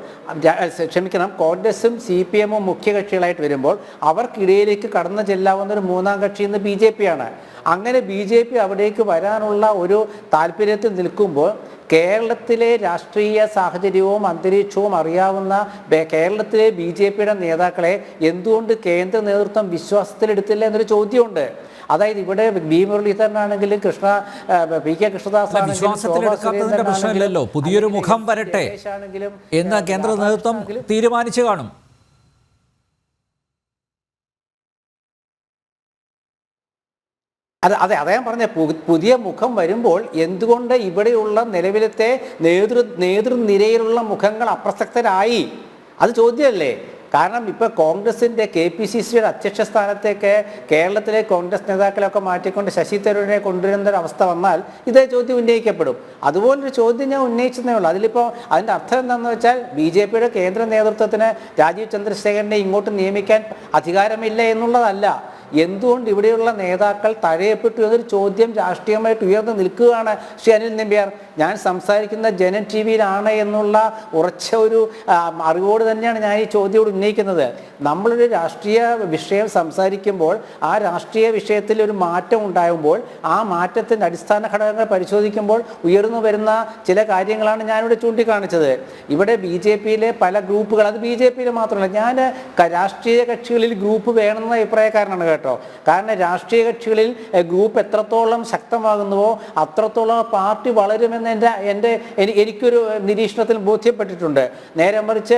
കോൺഗ്രസും CPM-ഉം മുഖ്യകക്ഷികളായിട്ട് വരുമ്പോൾ അവർക്കിടയിലേക്ക് കടന്നു ചെല്ലാവുന്ന ഒരു മൂന്നാം കക്ഷി ഇന്ന് BJP-യാണ്. അങ്ങനെ BJP അവിടേക്ക് വരാനുള്ള ഒരു താല്പര്യത്തിൽ നിൽക്കുമ്പോൾ കേരളത്തിലെ രാഷ്ട്രീയ സാഹചര്യവും അന്തരീക്ഷവും അറിയാവുന്ന കേരളത്തിലെ BJPയുടെ നേതാക്കളെ എന്തുകൊണ്ട് കേന്ദ്ര നേതൃത്വം വിശ്വാസത്തിലെടുത്തില്ല എന്നൊരു ചോദ്യമുണ്ട്. അതായത് ഇവിടെ B. മുരളീധരനാണെങ്കിലും PK കൃഷ്ണദാസ് വിശ്വാസത്തിലെടുക്കാത്തതിന്റെ പ്രശ്നമില്ലല്ലോ, പുതിയൊരു മുഖം വരട്ടെ എന്ന് കേന്ദ്ര നേതൃത്വം തീരുമാനിച്ചു കാണും. അതെ ഞാൻ പറഞ്ഞ പുതിയ മുഖം വരുമ്പോൾ എന്തുകൊണ്ട് ഇവിടെയുള്ള നിലവിലത്തെ നേതൃനിരയിലുള്ള മുഖങ്ങൾ അപ്രസക്തരായി? അത് ചോദ്യമല്ലേ? കാരണം ഇപ്പോൾ കോൺഗ്രസിൻ്റെ KPCCയുടെ അധ്യക്ഷ സ്ഥാനത്തേക്ക് കേരളത്തിലെ കോൺഗ്രസ് നേതാക്കളെയൊക്കെ മാറ്റിക്കൊണ്ട് ശശി തരൂരിനെ കൊണ്ടുവരുന്ന ഒരു അവസ്ഥ വന്നാൽ ഇതേ ചോദ്യം ഉന്നയിക്കപ്പെടും. അതുപോലൊരു ചോദ്യം ഞാൻ ഉന്നയിച്ചതേ ഉള്ളൂ. അതിലിപ്പോൾ അതിൻ്റെ അർത്ഥം എന്താണെന്ന് വെച്ചാൽ BJPയുടെ കേന്ദ്ര നേതൃത്വത്തിന് രാജീവ് ചന്ദ്രശേഖരനെ ഇങ്ങോട്ട് നിയമിക്കാൻ അധികാരമില്ല എന്നുള്ളതല്ല. എന്തുകൊണ്ട് ഇവിടെയുള്ള നേതാക്കൾ തഴയപ്പെട്ടു എന്നൊരു ചോദ്യം രാഷ്ട്രീയമായിട്ട് ഉയർന്നു നിൽക്കുകയാണ് ശ്രീ അനിൽ നമ്പ്യാർ. ഞാൻ സംസാരിക്കുന്ന ജനൻ TV-യിലാണ് എന്നുള്ള ഉറച്ച ഒരു അറിവോട് തന്നെയാണ് ഞാൻ ഈ ചോദ്യം ഉന്നയിക്കുന്നത്. നമ്മളൊരു രാഷ്ട്രീയ വിഷയം സംസാരിക്കുമ്പോൾ ആ രാഷ്ട്രീയ വിഷയത്തിൽ ഒരു മാറ്റം ഉണ്ടാകുമ്പോൾ ആ മാറ്റത്തിൻ്റെ അടിസ്ഥാന ഘടകങ്ങൾ പരിശോധിക്കുമ്പോൾ ഉയർന്നു വരുന്ന ചില കാര്യങ്ങളാണ് ഞാനിവിടെ ചൂണ്ടിക്കാണിച്ചത്. ഇവിടെ BJPയിലെ പല ഗ്രൂപ്പുകൾ, അത് BJPയിൽ മാത്രമല്ല, ഞാൻ രാഷ്ട്രീയ കക്ഷികളിൽ ഗ്രൂപ്പ് വേണമെന്ന അഭിപ്രായക്കാരനാണ് കേട്ടോ. കാരണം രാഷ്ട്രീയ കക്ഷികളിൽ ഗ്രൂപ്പ് എത്രത്തോളം ശക്തമാകുന്നുവോ അത്രത്തോളം പാർട്ടി വളരുമെന്ന് എനിക്കൊരു നിരീക്ഷണത്തിൽ ബോധ്യപ്പെട്ടിട്ടുണ്ട്. നേരെ മറിച്ച്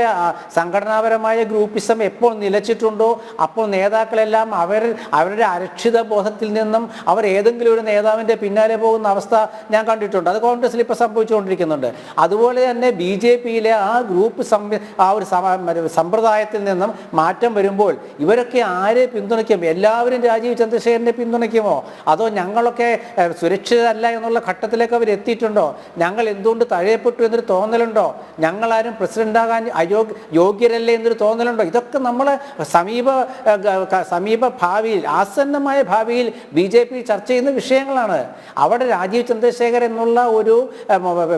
സംഘടനാപരമായ ഗ്രൂപ്പിസം എപ്പോൾ നിലച്ചിട്ടുണ്ടോ അപ്പോൾ നേതാക്കളെല്ലാം അവരുടെ അരക്ഷിത ബോധത്തിൽ നിന്നും അവർ ഏതെങ്കിലും ഒരു നേതാവിൻ്റെ പിന്നാലെ പോകുന്ന അവസ്ഥ ഞാൻ കണ്ടിട്ടുണ്ട്. അത് കോൺഗ്രസിൽ ഇപ്പോൾ സംഭവിച്ചുകൊണ്ടിരിക്കുന്നുണ്ട്. അതുപോലെ തന്നെ BJPയിലെ ആ ഗ്രൂപ്പ് ആ ഒരു സമ്പ്രദായത്തിൽ നിന്നും മാറ്റം വരുമ്പോൾ ഇവരൊക്കെ ആരെ പിന്തുണയ്ക്കും? എല്ലാവരും രാജീവ് ചന്ദ്രശേഖരനെ പിന്തുണയ്ക്കുമോ? അതോ ഞങ്ങളൊക്കെ സുരക്ഷിതരല്ല എന്നുള്ള ഘട്ടത്തിലേക്ക് അവർ എത്തിയിട്ടുണ്ടോ? ഞങ്ങൾ എന്തുകൊണ്ട് തഴയപ്പെട്ടു എന്നൊരു തോന്നലുണ്ടോ? ഞങ്ങളാരും പ്രസിഡന്റാകാൻ യോഗ്യരല്ലേ എന്നൊരു തോന്നലുണ്ടോ? ഇതൊക്കെ നമ്മൾ സമീപ ഭാവിയിൽ, ആസന്നമായ ഭാവിയിൽ BJP ചർച്ച ചെയ്യുന്ന വിഷയങ്ങളാണ്. അവിടെ രാജീവ് ചന്ദ്രശേഖർ എന്നുള്ള ഒരു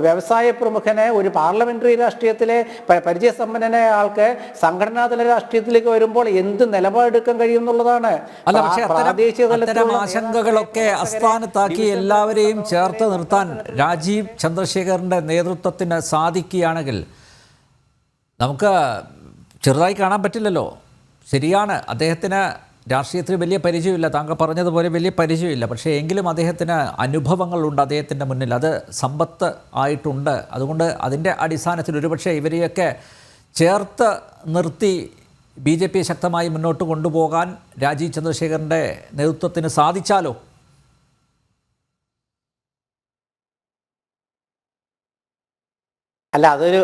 വ്യവസായ പ്രമുഖനെ, ഒരു പാർലമെന്ററി രാഷ്ട്രീയത്തിലെ പരിചയസമ്പന്നനായ ആൾക്ക് സംഘടനാതല രാഷ്ട്രീയത്തിലേക്ക് വരുമ്പോൾ എന്ത് നിലപാടെടുക്കാൻ കഴിയും എന്നുള്ളതാണ്. അല്ല, പക്ഷേ അത്തരം ആശങ്കകളൊക്കെ അസ്ഥാനത്താക്കി എല്ലാവരെയും ചേർത്ത് നിർത്താൻ രാജീവ് ചന്ദ്രശേഖറിൻ്റെ നേതൃത്വത്തിന് സാധിക്കുകയാണെങ്കിൽ നമുക്ക് ചെറുതായി കാണാൻ പറ്റില്ലല്ലോ. ശരിയാണ്, അദ്ദേഹത്തിന് രാഷ്ട്രീയത്തിൽ വലിയ പരിചയമില്ല, താങ്കൾ പറഞ്ഞതുപോലെ വലിയ പരിചയമില്ല. പക്ഷേ എങ്കിലും അദ്ദേഹത്തിന് അനുഭവങ്ങളുണ്ട് അദ്ദേഹത്തിൻ്റെ മുന്നിൽ, അത് സമ്പത്ത് ആയിട്ടുണ്ട്. അതുകൊണ്ട് അതിൻ്റെ അടിസ്ഥാനത്തിൽ ഒരുപക്ഷെ ഇവരെയൊക്കെ ചേർത്ത് നിർത്തി BJP ശക്തമായി മുന്നോട്ട് കൊണ്ടുപോകാൻ രാജീവ് ചന്ദ്രശേഖറിൻ്റെ നേതൃത്വത്തിന് സാധിച്ചാലോ? അല്ല, അതൊരു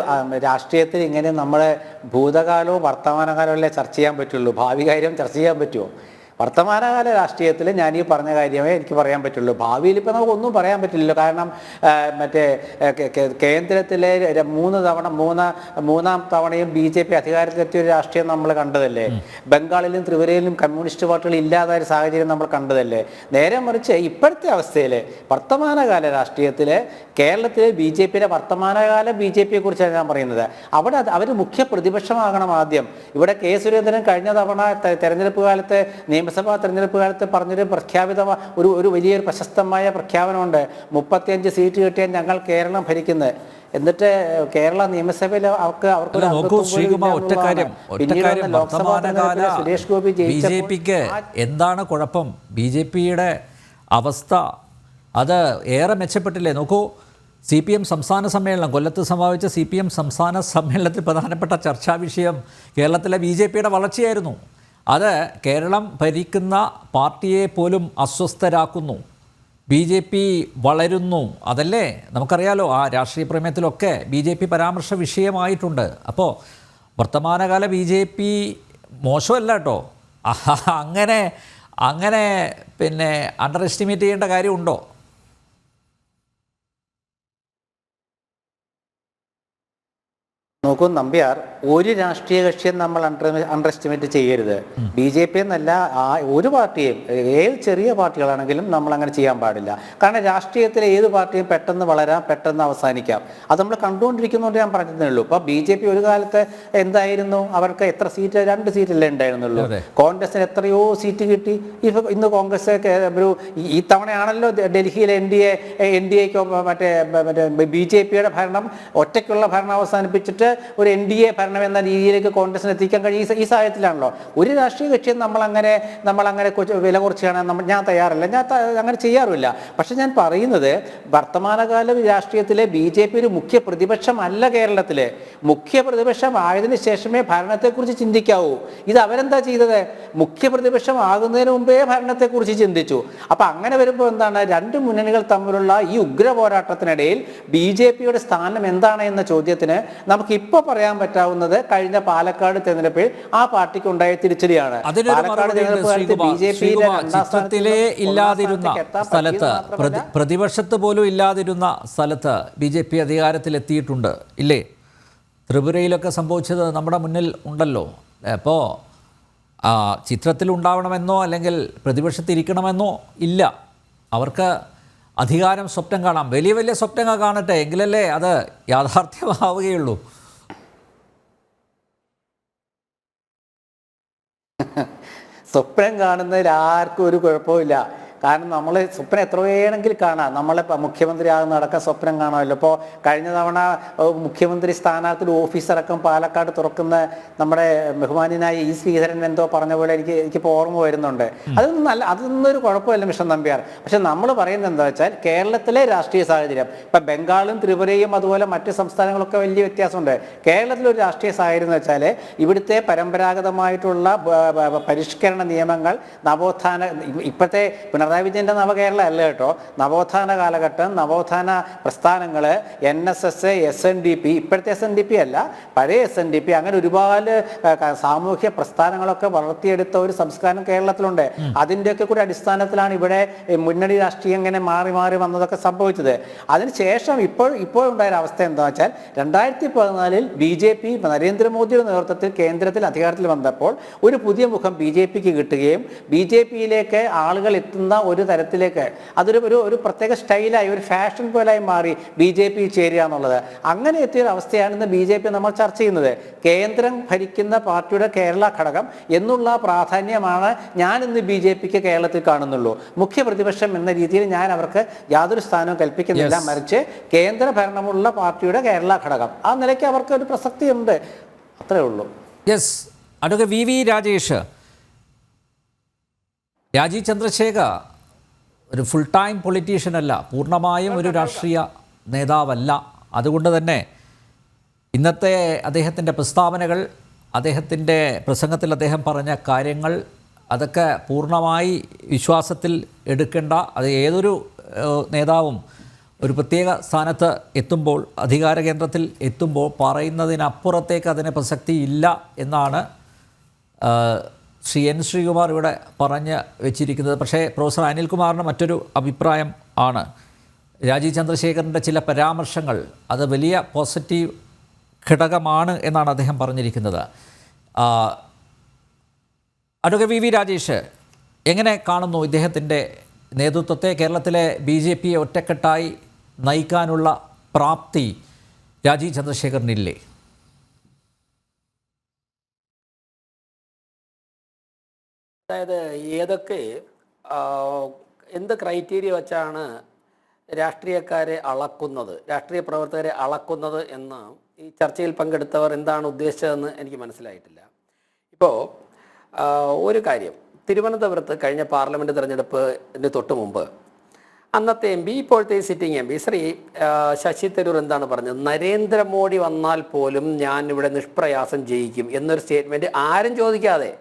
രാഷ്ട്രീയത്തിൽ ഇങ്ങനെ നമ്മളെ ഭൂതകാലവും വർത്തമാനകാലവും അല്ലേ ചർച്ച ചെയ്യാൻ പറ്റുള്ളൂ. ഭാവി കാര്യം ചർച്ച ചെയ്യാൻ പറ്റുമോ? വർത്തമാനകാല രാഷ്ട്രീയത്തിൽ ഞാൻ ഈ പറഞ്ഞ കാര്യമേ എനിക്ക് പറയാൻ പറ്റുള്ളൂ. ഭാവിയിൽ ഇപ്പം നമുക്കൊന്നും പറയാൻ പറ്റില്ലല്ലോ. കാരണം മറ്റേ കേന്ദ്രത്തിലെ മൂന്നാം തവണയും BJP അധികാരത്തിലെത്തിയ ഒരു രാഷ്ട്രീയം നമ്മൾ കണ്ടതല്ലേ. ബംഗാളിലും ത്രിപുരയിലും കമ്മ്യൂണിസ്റ്റ് പാർട്ടികൾ ഇല്ലാതായ സാഹചര്യം നമ്മൾ കണ്ടതല്ലേ. നേരെ മറിച്ച് ഇപ്പോഴത്തെ അവസ്ഥയിൽ വർത്തമാനകാല രാഷ്ട്രീയത്തിൽ കേരളത്തിലെ BJPയുടെ വർത്തമാനകാല BJPയെ കുറിച്ചാണ് ഞാൻ പറയുന്നത്. അവിടെ അവർ മുഖ്യ പ്രതിപക്ഷമാകണം ആദ്യം. ഇവിടെ K. സുരേന്ദ്രൻ കഴിഞ്ഞ തവണ തെരഞ്ഞെടുപ്പ് കാലത്ത്, നിയമസഭാ തെരഞ്ഞെടുപ്പ് കാലത്ത് പറഞ്ഞൊരു ഒരു വലിയൊരു പ്രശസ്തമായ പ്രഖ്യാപനമുണ്ട്. 35 സീറ്റ് കിട്ടിയാൽ ഞങ്ങൾ കേരളം ഭരിക്കുന്നത്. എന്നിട്ട് കേരള നിയമസഭയിൽ സുരേഷ് ഗോപി BJPക്ക് എന്താണ് കുഴപ്പം? BJPയുടെ അവസ്ഥ അത് ഏറെ മെച്ചപ്പെട്ടില്ലേ? നോക്കൂ, CPM സംസ്ഥാന സമ്മേളനം, കൊല്ലത്ത് സമാപിച്ച CPM സംസ്ഥാന സമ്മേളനത്തിൽ പ്രധാനപ്പെട്ട ചർച്ചാ വിഷയം കേരളത്തിലെ BJPയുടെ വളർച്ചയായിരുന്നു. അത് കേരളം ഭരിക്കുന്ന പാർട്ടിയെ പോലും അസ്വസ്ഥരാക്കുന്നു. BJP വളരുന്നു. അതല്ലേ നമുക്കറിയാലോ, ആ രാഷ്ട്രീയ പ്രമേയത്തിലൊക്കെ BJP പരാമർശ വിഷയമായിട്ടുണ്ട്. അപ്പോൾ വർത്തമാനകാല BJP മോശമല്ല കേട്ടോ. അങ്ങനെ പിന്നെ അണ്ടർ എസ്റ്റിമേറ്റ് ചെയ്യേണ്ട കാര്യമുണ്ടോ? നോക്കൂ നമ്പ്യാർ, ഒരു രാഷ്ട്രീയ കക്ഷിയും നമ്മൾ അണ്ടർ എസ്റ്റിമേറ്റ് ചെയ്യരുത്. BJP എന്നല്ല, ഒരു പാർട്ടിയും, ഏത് ചെറിയ പാർട്ടികളാണെങ്കിലും നമ്മൾ അങ്ങനെ ചെയ്യാൻ പാടില്ല. കാരണം രാഷ്ട്രീയത്തിലെ ഏത് പാർട്ടിയും പെട്ടെന്ന് വളരാം, പെട്ടെന്ന് അവസാനിക്കാം. അത് നമ്മൾ കണ്ടുകൊണ്ടിരിക്കുന്നതുകൊണ്ട് ഞാൻ പറഞ്ഞതേ ഉള്ളൂ. ഇപ്പോൾ BJP ഒരു കാലത്ത് എന്തായിരുന്നു, അവർക്ക് എത്ര സീറ്റ്, 2 സീറ്റല്ലേ ഉണ്ടായിരുന്നുള്ളൂ. കോൺഗ്രസിന് എത്രയോ സീറ്റ് കിട്ടി. ഇന്ന് കോൺഗ്രസ് ഈ തവണയാണല്ലോ ഡൽഹിയിലെ NDAക്ക് മറ്റേ BJPയുടെ ഭരണം, ഒറ്റയ്ക്കുള്ള ഭരണം അവസാനിപ്പിച്ചിട്ട് ഒരു NDA ഭരണം എന്ന രീതിയിലേക്ക് കോൺഗ്രസിന് എത്തിക്കാൻ കഴിയും. ഈ സാഹചര്യത്തിലാണല്ലോ ഒരു രാഷ്ട്രീയ കക്ഷിയും നമ്മളങ്ങനെ വില കുറച്ച് കാണാൻ ഞാൻ തയ്യാറല്ല. ഞാൻ അങ്ങനെ ചെയ്യാറില്ല. പക്ഷെ ഞാൻ പറയുന്നത് വർത്തമാനകാല രാഷ്ട്രീയത്തിലെ BJP ഒരു മുഖ്യ പ്രതിപക്ഷമല്ല. കേരളത്തിലെ മുഖ്യ പ്രതിപക്ഷം ആയതിനു ശേഷമേ ഭരണത്തെക്കുറിച്ച് ചിന്തിക്കാവൂ. ഇത് അവരെന്താ ചെയ്തത്? മുഖ്യ പ്രതിപക്ഷം ആകുന്നതിന് മുമ്പേ ഭരണത്തെക്കുറിച്ച് ചിന്തിച്ചു. അപ്പം അങ്ങനെ വരുമ്പോൾ എന്താണ്, 2 മുന്നണികൾ തമ്മിലുള്ള ഈ ഉഗ്ര പോരാട്ടത്തിനിടയിൽ BJPയുടെ സ്ഥാനം എന്താണ് എന്ന ചോദ്യത്തിന് നമുക്ക് ഇപ്പോൾ പറയാൻ പറ്റാവുന്നത് കഴിഞ്ഞ പാലക്കാട് തെരഞ്ഞെടുപ്പിൽ ആ പാർട്ടിക്ക് ഉണ്ടായ തിരിച്ചടിയാണ്. പാലക്കാട് ചിത്രത്തിലേ ഇല്ലാതിരുന്ന സ്ഥലത്ത്, പ്രതിപക്ഷത്ത് പോലും ഇല്ലാതിരുന്ന സ്ഥലത്ത് BJP അധികാരത്തിലെത്തിയിട്ടുണ്ട് ഇല്ലേ? ത്രിപുരയിലൊക്കെ സംഭവിച്ചത് നമ്മുടെ മുന്നിൽ ഉണ്ടല്ലോ. അപ്പോൾ ചിത്രത്തിലുണ്ടാവണമെന്നോ അല്ലെങ്കിൽ പ്രതിപക്ഷത്തിരിക്കണമെന്നോ ഇല്ല. അവർക്ക് അധികാരം സ്വപ്നം കാണാം. വലിയ വലിയ സ്വപ്നങ്ങൾ കാണട്ടെ, എങ്കിലല്ലേ അത് യാഥാർത്ഥ്യമാവുകയുള്ളൂ. സ്വപ്നം കാണുന്നതിൽ ആർക്കും ഒരു കുഴപ്പമില്ല. കാരണം നമ്മൾ സ്വപ്നം എത്ര വേണമെങ്കിൽ കാണാം. നമ്മളെ മുഖ്യമന്ത്രി ആകുന്ന അടക്കം സ്വപ്നം കാണാമല്ലോ. ഇപ്പോൾ കഴിഞ്ഞ തവണ മുഖ്യമന്ത്രി സ്ഥാനാർത്ഥി ഓഫീസടക്കം പാലക്കാട് തുറക്കുന്ന നമ്മുടെ ബഹുമാന്യനായ E. ശ്രീധരൻ എന്തോ പറഞ്ഞ പോലെ എനിക്കിപ്പോൾ ഓർമ്മ വരുന്നുണ്ട്. അതൊന്നും ഒരു കുഴപ്പമില്ല മിസ്റ്റർ നമ്പ്യാർ. പക്ഷെ നമ്മൾ പറയുന്നത് എന്താ വെച്ചാൽ കേരളത്തിലെ രാഷ്ട്രീയ സാഹചര്യം, ഇപ്പം ബംഗാളും ത്രിപുരയും അതുപോലെ മറ്റ് സംസ്ഥാനങ്ങളൊക്കെ വലിയ വ്യത്യാസമുണ്ട്. കേരളത്തിലൊരു രാഷ്ട്രീയ സാഹചര്യം എന്ന് വെച്ചാൽ ഇവിടുത്തെ പരമ്പരാഗതമായിട്ടുള്ള പരിഷ്കരണ നിയമങ്ങൾ, നവോത്ഥാന, ഇപ്പോഴത്തെ പിണറായി വിജയൻ്റെ നവകേരള അല്ല കേട്ടോ, നവോത്ഥാന കാലഘട്ടം, നവോത്ഥാന പ്രസ്ഥാനങ്ങൾ, NSS, SNDP, ഇപ്പോഴത്തെ SNDP അല്ല, പഴയ SNDP, അങ്ങനെ ഒരുപാട് സാമൂഹ്യ പ്രസ്ഥാനങ്ങളൊക്കെ വളർത്തിയെടുത്ത ഒരു സംസ്കാരം കേരളത്തിലുണ്ട്. അതിൻ്റെയൊക്കെ കൂടി അടിസ്ഥാനത്തിലാണ് ഇവിടെ മുന്നണി രാഷ്ട്രീയം ഇങ്ങനെ മാറി മാറി വന്നതൊക്കെ സംഭവിച്ചത്. അതിനുശേഷം ഇപ്പോൾ ഉണ്ടായ അവസ്ഥ എന്താ വെച്ചാൽ 2014 BJP നരേന്ദ്രമോദിയുടെ നേതൃത്വത്തിൽ കേന്ദ്രത്തിൽ അധികാരത്തിൽ വന്നപ്പോൾ ഒരു പുതിയ മുഖം BJPക്ക് കിട്ടുകയും BJPയിലേക്ക് ആളുകൾ എത്തുന്ന ഒരു തരത്തിലേക്ക് അതൊരു പ്രത്യേക സ്റ്റൈലായി, ഒരു ഫാഷൻ പോലായി മാറി BJP ചേരുക എന്നുള്ളത്. അങ്ങനെ എത്തിയൊരു അവസ്ഥയാണ് ഇന്ന് BJP നമ്മൾ ചർച്ച ചെയ്യുന്നത്. കേന്ദ്രം ഭരിക്കുന്ന പാർട്ടിയുടെ കേരള ഘടകം എന്നുള്ള പ്രാധാന്യമാണ് ഞാൻ ഇന്ന് BJPക്ക് കേരളത്തിൽ കാണുന്നുള്ളൂ. മുഖ്യ പ്രതിപക്ഷം എന്ന രീതിയിൽ ഞാൻ അവർക്ക് യാതൊരു സ്ഥാനവും കൽപ്പിക്കുന്നില്ല. മറിച്ച് കേന്ദ്ര ഭരണമുള്ള പാർട്ടിയുടെ കേരള ഘടകം, ആ നിലയ്ക്ക് അവർക്ക് ഒരു പ്രസക്തി ഉണ്ട്. അത്രേ ഉള്ളൂ. Yes, advocate VV Rajesh, Rajeev Chandrasekhar ഒരു ഫുൾ ടൈം പൊളിറ്റീഷ്യൻ അല്ല, പൂർണ്ണമായും ഒരു രാഷ്ട്രീയ നേതാവല്ല. അതുകൊണ്ട് തന്നെ ഇന്നത്തെ അദ്ദേഹത്തിൻ്റെ പ്രസ്താവനകൾ, അദ്ദേഹത്തിൻ്റെ പ്രസംഗത്തിൽ അദ്ദേഹം പറഞ്ഞ കാര്യങ്ങൾ, അതൊക്കെ പൂർണ്ണമായി വിശ്വാസത്തിൽ എടുക്കേണ്ട. അത് ഏതൊരു നേതാവും ഒരു പ്രത്യേക സ്ഥാനത്ത് എത്തുമ്പോൾ, അധികാര കേന്ദ്രത്തിൽ എത്തുമ്പോൾ പറയുന്നതിനപ്പുറത്തേക്ക് അതിന് പ്രസക്തി ഇല്ല എന്നാണ് ശ്രീ എൻ ശ്രീകുമാർ ഇവിടെ പറഞ്ഞ് വെച്ചിരിക്കുന്നത്. പക്ഷേ പ്രൊഫസർ അനിൽകുമാറിന് മറ്റൊരു അഭിപ്രായം ആണ്. രാജീവ് ചന്ദ്രശേഖറിൻ്റെ ചില പരാമർശങ്ങൾ അത് വലിയ പോസിറ്റീവ് ഘടകമാണ് എന്നാണ് അദ്ദേഹം പറഞ്ഞിരിക്കുന്നത്. അഡ്വക്കേറ്റ് വി രാജേഷ് എങ്ങനെ കാണുന്നു ഇദ്ദേഹത്തിൻ്റെ നേതൃത്വത്തെ? കേരളത്തിലെ BJP ഒറ്റക്കെട്ടായി നയിക്കാനുള്ള പ്രാപ്തി രാജീവ് ചന്ദ്രശേഖറിനില്ലേ? അതായത് എന്ത് ക്രൈറ്റീരിയ വെച്ചാണ് രാഷ്ട്രീയക്കാരെ അളക്കുന്നത്, രാഷ്ട്രീയ പ്രവർത്തകരെ അളക്കുന്നത് എന്ന് ഈ ചർച്ചയിൽ പങ്കെടുത്തവർ എന്താണ് ഉദ്ദേശിച്ചതെന്ന് എനിക്ക് മനസ്സിലായിട്ടില്ല. ഇപ്പോൾ ഒരു കാര്യം, തിരുവനന്തപുരത്ത് കഴിഞ്ഞ പാർലമെൻറ്റ് തെരഞ്ഞെടുപ്പിന് തൊട്ട് മുമ്പ് അന്നത്തെ MP, ഇപ്പോഴത്തെ സിറ്റിംഗ് MP ശ്രീ ശശി തരൂർ എന്താണ് പറഞ്ഞത്? നരേന്ദ്രമോദി വന്നാൽ പോലും ഞാൻ ഇവിടെ നിഷ്പ്രയാസം ജയിക്കും എന്നൊരു സ്റ്റേറ്റ്മെൻറ്റ് ആരും ചോദിക്കാതെ,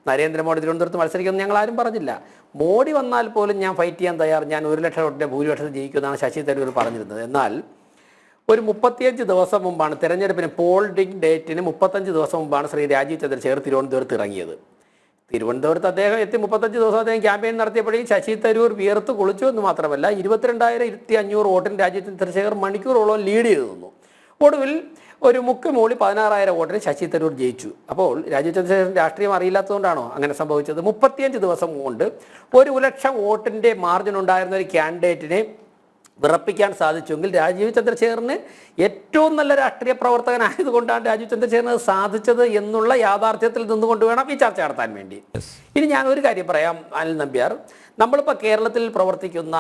നരേന്ദ്രമോദി തിരുവനന്തപുരത്ത് മത്സരിക്കുമെന്ന് ഞങ്ങൾ ആരും പറഞ്ഞില്ല, മോഡി വന്നാൽ പോലും ഞാൻ ഫൈറ്റ് ചെയ്യാൻ തയ്യാർ, ഞാൻ 1 ലക്ഷം വോട്ടിൻ്റെ ഭൂരിപക്ഷത്തിൽ ജയിക്കുമെന്നാണ് ശശി തരൂർ പറഞ്ഞിരുന്നത്. എന്നാൽ ഒരു 35 ദിവസം മുമ്പാണ് തെരഞ്ഞെടുപ്പിന് പോളിംഗ് ഡേറ്റിന് 35 ദിവസം മുമ്പാണ് ശ്രീ രാജീവ് ചന്ദ്രശേഖർ തിരുവനന്തപുരത്ത് ഇറങ്ങിയത്. തിരുവനന്തപുരത്ത് അദ്ദേഹം എത്തി 35 ദിവസം അദ്ദേഹം ക്യാമ്പയിൻ നടത്തിയപ്പോഴേക്കും ശശി തരൂർ വിയർത്ത് കുളിച്ചു എന്ന് മാത്രമല്ല 22,500 വോട്ടിന് രാജീവ് ചന്ദ്രശേഖർ മണിക്കൂറോളം ലീഡ് ചെയ്തു നിന്നു. ഒടുവിൽ ഒരു മുക്കുമൂളി 16,000 വോട്ടിന് ശശി തരൂർ ജയിച്ചു. അപ്പോൾ രാജീവ് ചന്ദ്രശേഖരൻ രാഷ്ട്രീയം അറിയില്ലാത്തതുകൊണ്ടാണോ അങ്ങനെ സംഭവിച്ചത്? 35 ദിവസം കൊണ്ട് 1 ലക്ഷം വോട്ടിൻ്റെ മാർജിൻ ഉണ്ടായിരുന്ന ഒരു ക്യാൻഡിഡേറ്റിനെ വിറപ്പിക്കാൻ സാധിച്ചുവെങ്കിൽ രാജീവ് ചന്ദ്രശേഖറിന് ഏറ്റവും നല്ല രാഷ്ട്രീയ പ്രവർത്തകനായതുകൊണ്ടാണ് രാജീവ് ചന്ദ്രശേഖരന് സാധിച്ചത് എന്നുള്ള യാഥാർത്ഥ്യത്തിൽ നിന്നുകൊണ്ട് വേണം ഈ ചർച്ച നടത്താൻ വേണ്ടി. ഇനി ഞാൻ ഒരു കാര്യം പറയാം അനിൽ നമ്പ്യാർ, നമ്മളിപ്പോൾ കേരളത്തിൽ പ്രവർത്തിക്കുന്ന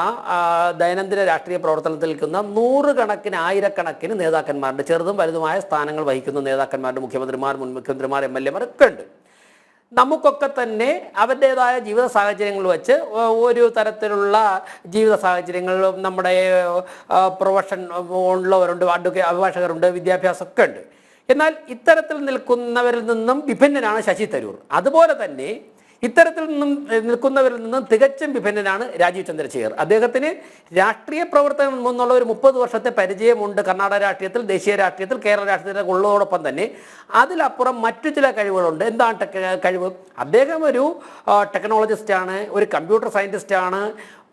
ദൈനംദിന രാഷ്ട്രീയ പ്രവർത്തനത്തിൽ നിൽക്കുന്ന 100 കണക്കിന് 1000 നേതാക്കന്മാരുടെ ചെറുതും വലുതുമായ സ്ഥാനങ്ങൾ വഹിക്കുന്ന നേതാക്കന്മാരുടെ മുഖ്യമന്ത്രിമാർ, മുൻ മുഖ്യമന്ത്രിമാർ, MLA മാർ ഒക്കെ ഉണ്ട്. നമുക്കൊക്കെ തന്നെ അവരുടേതായ ജീവിത സാഹചര്യങ്ങൾ വെച്ച് ഒരു തരത്തിലുള്ള ജീവിത സാഹചര്യങ്ങൾ, നമ്മുടെ പ്രൊഫഷൻ ഉള്ളവരുണ്ട്, അഭിഭാഷകരുണ്ട്, വിദ്യാഭ്യാസമൊക്കെ ഉണ്ട്. എന്നാൽ ഇത്തരത്തിൽ നിൽക്കുന്നവരിൽ നിന്നും വിഭിന്നനാണ് ശശി തരൂർ. അതുപോലെ തന്നെ ഇത്തരത്തിൽ നിന്നും നിൽക്കുന്നവരിൽ നിന്നും തികച്ചും വിഭിന്നനാണ് രാജീവ് ചന്ദ്രശേഖർ. അദ്ദേഹത്തിന് രാഷ്ട്രീയ പ്രവർത്തനം എന്നുള്ള ഒരു 30 വർഷത്തെ പരിചയമുണ്ട് കർണാടക രാഷ്ട്രീയത്തിൽ, ദേശീയ രാഷ്ട്രീയത്തിൽ, കേരള രാഷ്ട്രീയത്തിൽ ഉള്ളതോടൊപ്പം തന്നെ അതിലപ്പുറം മറ്റു ചില കഴിവുകളുണ്ട്. എന്താണ് കഴിവ്? അദ്ദേഹം ഒരു ടെക്നോളജിസ്റ്റാണ്, ഒരു കമ്പ്യൂട്ടർ സയൻറ്റിസ്റ്റാണ്.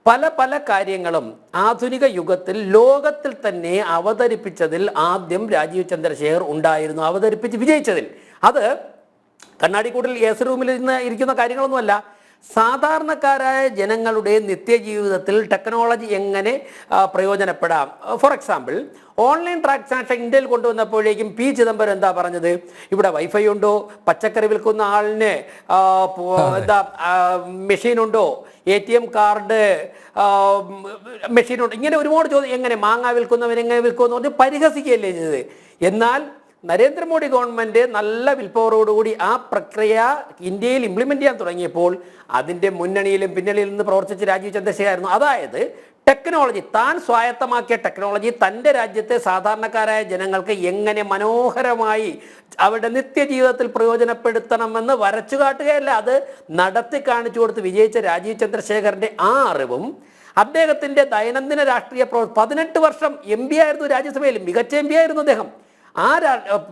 പല പല കാര്യങ്ങളും ആധുനിക യുഗത്തിൽ ലോകത്തിൽ തന്നെ അവതരിപ്പിച്ചതിൽ ആദ്യം രാജീവ് ചന്ദ്രശേഖർ ഉണ്ടായിരുന്നു, അവതരിപ്പിച്ച് വിജയിച്ചതിൽ. അത് കണ്ണാടിക്കൂട്ടിൽ AC റൂമിൽ ഇരിക്കുന്ന കാര്യങ്ങളൊന്നുമല്ല. സാധാരണക്കാരായ ജനങ്ങളുടെ നിത്യജീവിതത്തിൽ ടെക്നോളജി എങ്ങനെ പ്രയോജനപ്പെടാം. ഫോർ എക്സാമ്പിൾ, ഓൺലൈൻ ട്രാൻസാക്ഷൻ ഇന്ത്യയിൽ കൊണ്ടുവന്നപ്പോഴേക്കും P. ചിദംബരം എന്താ പറഞ്ഞത്? ഇവിടെ വൈഫൈ ഉണ്ടോ? പച്ചക്കറി വിൽക്കുന്ന ആളിന് മെഷീനുണ്ടോ? ATM card മെഷീനുണ്ടോ? ഇങ്ങനെ ഒരുപാട് ചോദ്യം. എങ്ങനെ മാങ്ങ വിൽക്കുന്നവൻ എങ്ങനെ വിൽക്കുമെന്ന് പറഞ്ഞ് പരിഹസിക്കുകയല്ലേ ചെയ്തത്. എന്നാൽ നരേന്ദ്രമോദി ഗവൺമെൻറ് നല്ല വിൽപ്പവറോടുകൂടി ആ പ്രക്രിയ ഇന്ത്യയിൽ ഇംപ്ലിമെൻ്റ് ചെയ്യാൻ തുടങ്ങിയപ്പോൾ അതിൻ്റെ മുന്നണിയിലും പിന്നണിയിലും നിന്ന് പ്രവർത്തിച്ച രാജീവ് ചന്ദ്രശേഖരായിരുന്നു. അതായത് ടെക്നോളജി, താൻ സ്വായത്തമാക്കിയ ടെക്നോളജി തൻ്റെ രാജ്യത്തെ സാധാരണക്കാരായ ജനങ്ങൾക്ക് എങ്ങനെ മനോഹരമായി അവരുടെ നിത്യജീവിതത്തിൽ പ്രയോജനപ്പെടുത്തണമെന്ന് വരച്ചു കാട്ടുകയല്ല, അത് നടത്തി കാണിച്ചു കൊടുത്ത് വിജയിച്ച രാജീവ് ചന്ദ്രശേഖറിൻ്റെ ആ അറിവും അദ്ദേഹത്തിൻ്റെ ദൈനംദിന രാഷ്ട്രീയ 18 വർഷം MP ആയിരുന്നു, രാജ്യസഭയിൽ മികച്ച MP ആയിരുന്നു അദ്ദേഹം. ആ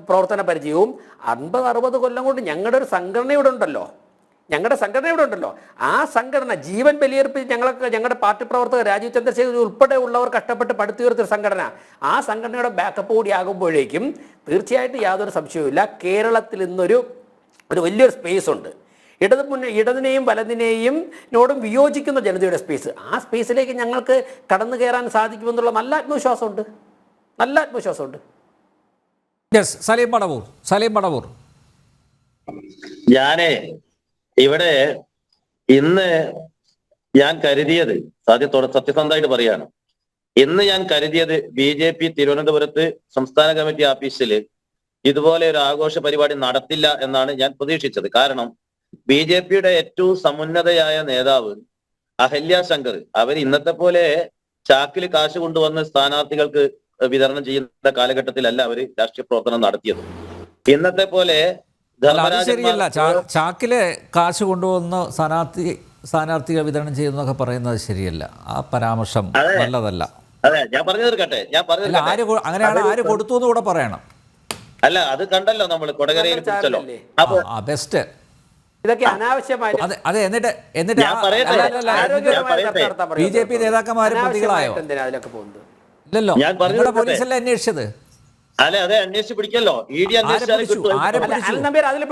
പ്രവർത്തന പരിചയവും 50-60 കൊല്ലം കൊണ്ട് ഞങ്ങളുടെ ഒരു സംഘടന ഇവിടെ ഉണ്ടല്ലോ, ആ സംഘടന ജീവൻ ബലിയർപ്പിച്ച് ഞങ്ങളുടെ പാർട്ടി പ്രവർത്തകർ രാജീവ് ചന്ദ്രശേഖർ ഉൾപ്പെടെ ഉള്ളവർ കഷ്ടപ്പെട്ട് പടുത്തുയർത്തിയൊരു സംഘടന, ആ സംഘടനയുടെ ബാക്കപ്പ് കൂടി ആകുമ്പോഴേക്കും തീർച്ചയായിട്ടും യാതൊരു സംശയവുമില്ല കേരളത്തിൽ ഇന്നൊരു വലിയൊരു സ്പേസ് ഉണ്ട്. ഇടതിനെയും വലതിനെയും നോടും വിയോജിക്കുന്ന ജനതയുടെ സ്പേസ്. ആ സ്പേസിലേക്ക് ഞങ്ങൾക്ക് കടന്നു കയറാൻ സാധിക്കുമെന്നുള്ള നല്ല ആത്മവിശ്വാസമുണ്ട്. സലീം മടവൂർ. ഞാനേ ഇവിടെ ഇന്ന് ഞാൻ കരുതിയത്, സത്യസന്ധമായിട്ട് പറയാണ്, ഇന്ന് ഞാൻ കരുതിയത് BJP തിരുവനന്തപുരത്ത് സംസ്ഥാന കമ്മിറ്റി ഓഫീസിൽ ഇതുപോലെ ഒരു ആഘോഷ പരിപാടി നടത്തില്ല എന്നാണ് ഞാൻ പ്രതീക്ഷിച്ചത്. കാരണം BJPയുടെ ഏറ്റവും സമുന്നതയായ നേതാവ് അഹല്യ ശങ്കർ അവർ ഇന്നത്തെ പോലെ ചാക്കിൽ കാശ് കൊണ്ടുവന്ന് സ്ഥാനാർത്ഥികൾക്ക് വിതരണം ചെയ്യുന്ന കാലഘട്ടത്തിലല്ല അവർ രാഷ്ട്രീയ പ്രവർത്തനം നടത്തിയത്. ഇന്നത്തെ പോലെ ശരിയല്ല, ചാക്കില് കാശ് കൊണ്ടുവന്ന് സ്ഥാനാർത്ഥികൾ വിതരണം ചെയ്യുന്നതൊക്കെ പറയുന്നത് ശരിയല്ല. ആ പരാമർശം നല്ലതല്ല. അതെ, ഞാൻ പറഞ്ഞു തീർക്കട്ടെ. അങ്ങനെയാണ് ആര് കൊടുത്തു എന്ന് കൂടെ പറയണം. അല്ല, അത് കണ്ടല്ലോ നമ്മൾ കൊടകരയിൽ പിടിച്ചല്ലോ. അപ്പൊ ബെസ്റ്റ് ഇതൊക്കെ അനാവശ്യമായിട്ട് അതെ എന്നിട്ട് ഞാൻ പറയട്ടെ. ആരോഗ്യപരമായ ചർച്ച നടത്താൻ ബി ജെ പി നേതാക്കന്മാർ പ്രതികളായോ? എന്തിനാ അതിലൊക്കെ പോകുന്നത്? ഇല്ലല്ലോ, ഞാൻ പറഞ്ഞു നിങ്ങളുടെ പോലീസല്ലേ അന്വേഷിച്ചത്? അല്ലെ അതെ അന്വേഷിച്ച് പിടിക്കല്ലോ. ഇ ഡി അന്വേഷിച്ചാലും പിടിച്ചു? കിട്ടും. ആരെ അല്ല, പിടിച്ചു? അനിൽ നമ്പ്യാർ അതിൽ